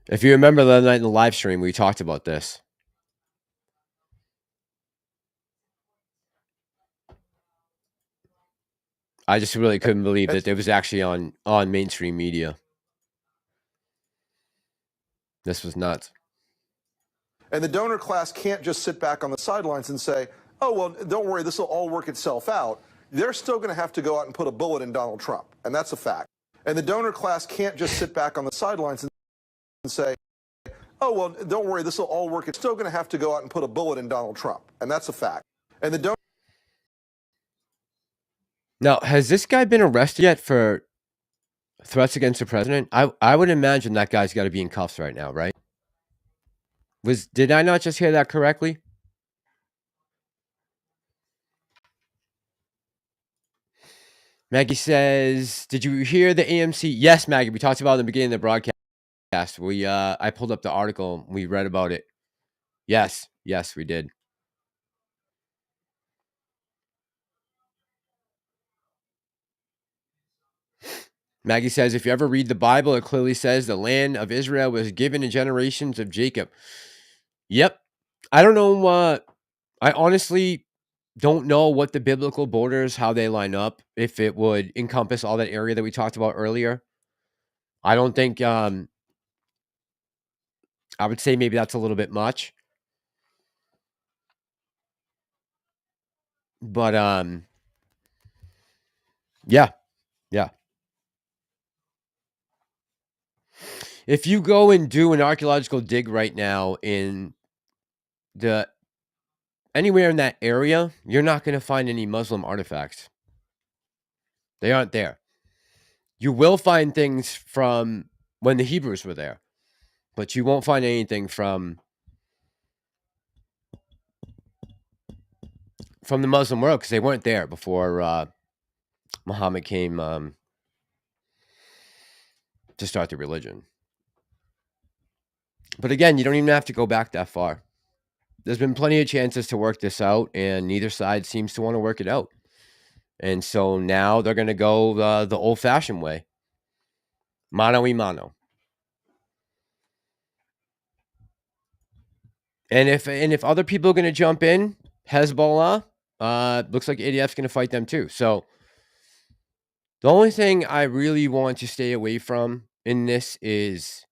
A: If you remember the other night in the live stream, we talked about this. I just really couldn't believe that it was actually on mainstream media. This was nuts.
G: And the donor class can't just sit back on the sidelines and say, oh, well, don't worry, this will all work itself out. They're still going to have to go out and put a bullet in Donald Trump, and that's a fact. And the donor class can't just sit back on the sidelines and say, oh, well, don't worry, this will all work. It's still going to have to go out and put a bullet in Donald Trump. And that's a fact. And the donor.
A: Now, has this guy been arrested yet for threats against the president? I would imagine that guy's got to be in cuffs right now, right? Did I not just hear that correctly? Maggie says, did you hear the AMC? Yes, Maggie, we talked about it in the beginning of the broadcast. I pulled up the article. We read about it. Yes, we did. Maggie says, if you ever read the Bible, it clearly says the land of Israel was given to generations of Jacob. Yep. I don't know. I honestly don't know what the biblical borders, how they line up, if it would encompass all that area that we talked about earlier. I don't think, I would say maybe that's a little bit much. But, yeah. If you go and do an archaeological dig right now in anywhere in that area, you're not going to find any Muslim artifacts. They aren't there. You will find things from when the Hebrews were there, but you won't find anything from the Muslim world because they weren't there before Muhammad came to start the religion. But again, you don't even have to go back that far. There's been plenty of chances to work this out, and neither side seems to want to work it out. And so now they're going to go the old-fashioned way. Mano y mano. And if other people are going to jump in, Hezbollah, looks like ADF's going to fight them too. So the only thing I really want to stay away from in this is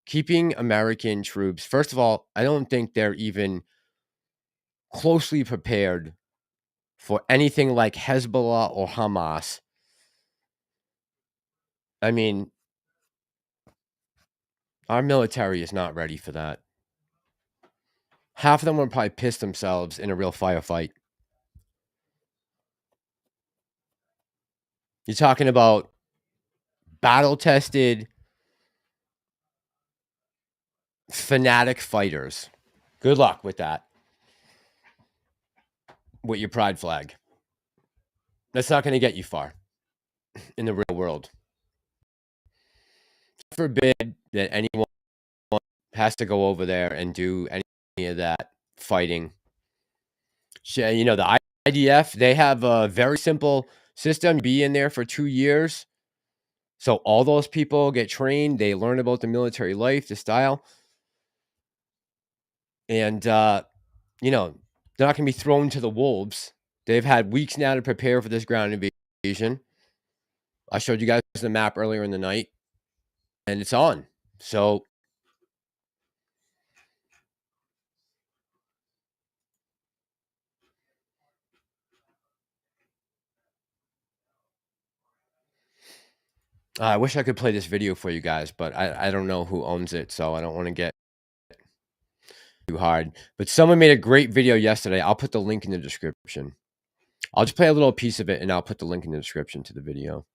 A: keeping American troops. First of all, I don't think they're even closely prepared for anything like Hezbollah or Hamas. I mean, our military is not ready for that. Half of them would probably piss themselves in a real firefight. You're talking about battle-tested, fanatic fighters. Good luck with that. With your pride flag. That's not going to get you far in the real world. Forbid that anyone has to go over there and do any of that fighting. You know, the IDF, they have a very simple system. Be in there for 2 years. So all those people get trained. They learn about the military life, the style. And, you know, they're not going to be thrown to the wolves. They've had weeks now to prepare for this ground invasion. I showed you guys the map earlier in the night. And it's on. So I wish I could play this video for you guys, but I don't know who owns it, so I don't want to get too hard. But someone made a great video yesterday. I'll put the link in the description. I'll just play a little piece of it, and I'll put the link in the description to the video.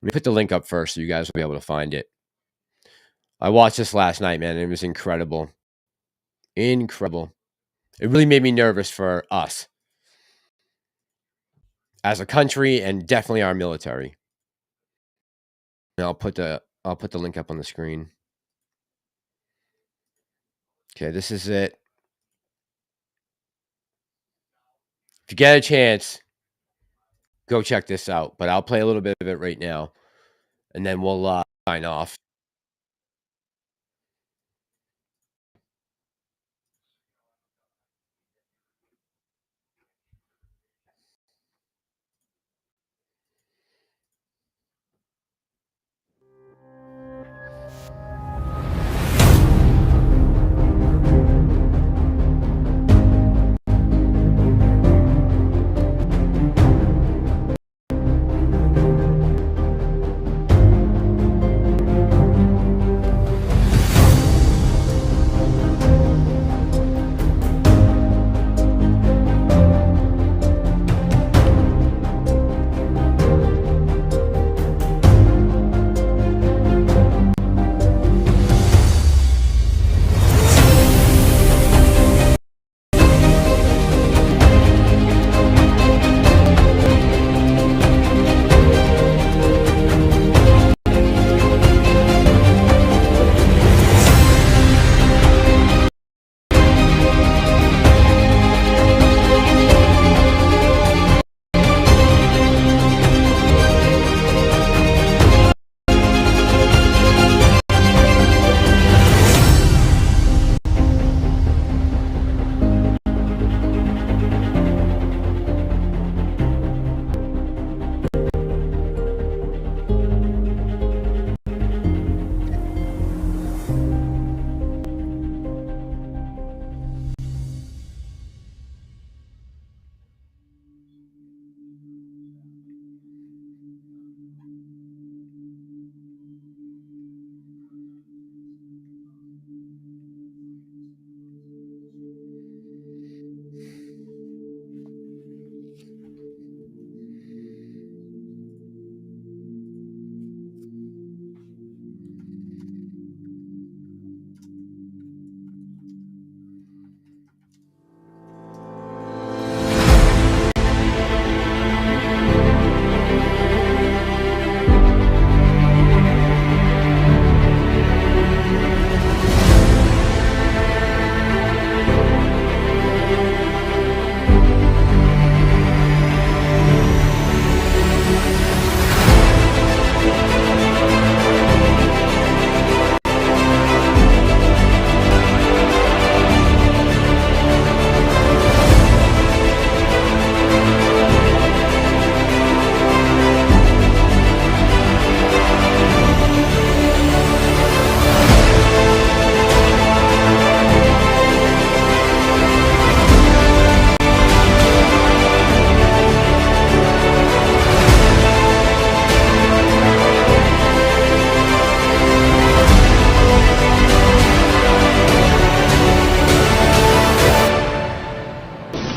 A: Let me put the link up first so you guys will be able to find it. I watched this last night, man, and it was incredible. Incredible. It really made me nervous for us as a country and definitely our military. And I'll put the link up on the screen. Okay, this is it. If you get a chance, go check this out. But I'll play a little bit of it right now, and then we'll sign off.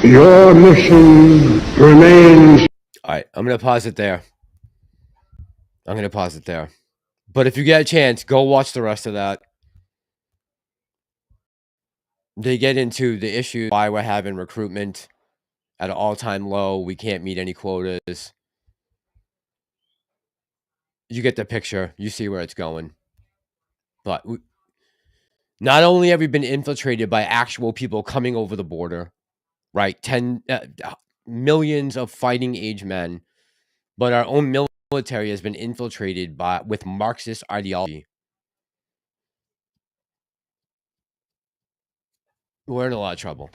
H: Your mission remains.
A: All right, I'm going to pause it there. But if you get a chance, go watch the rest of that. They get into the issue why we're having recruitment at an all-time low. We can't meet any quotas. You get the picture. You see where it's going. But not only have we been infiltrated by actual people coming over the border, right? Millions of fighting age men, but our own military has been infiltrated with Marxist ideology. We're in a lot of trouble.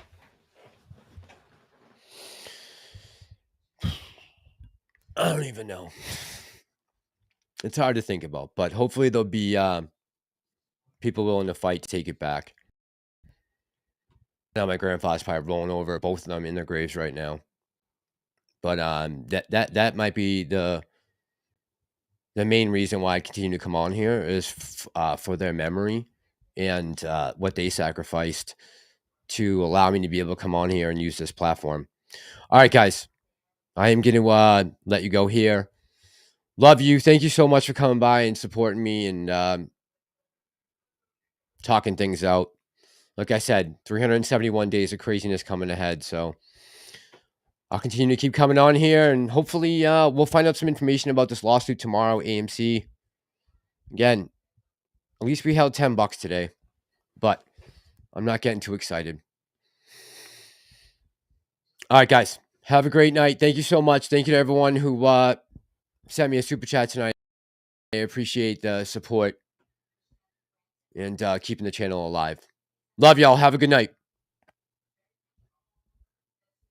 A: I don't even know. It's hard to think about, but hopefully there'll be people willing to fight to take it back. Now my grandfather's probably rolling over, both of them in their graves right now. But that might be the main reason why I continue to come on here is for their memory and what they sacrificed to allow me to be able to come on here and use this platform. All right, guys, I am going to let you go here. Love you. Thank you so much for coming by and supporting me and talking things out. Like I said, 371 days of craziness coming ahead. So I'll continue to keep coming on here, and hopefully we'll find out some information about this lawsuit tomorrow, AMC. Again, at least we held $10 today, but I'm not getting too excited. All right, guys, have a great night. Thank you so much. Thank you to everyone who sent me a super chat tonight. I appreciate the support and keeping the channel alive. Love y'all. Have a good night.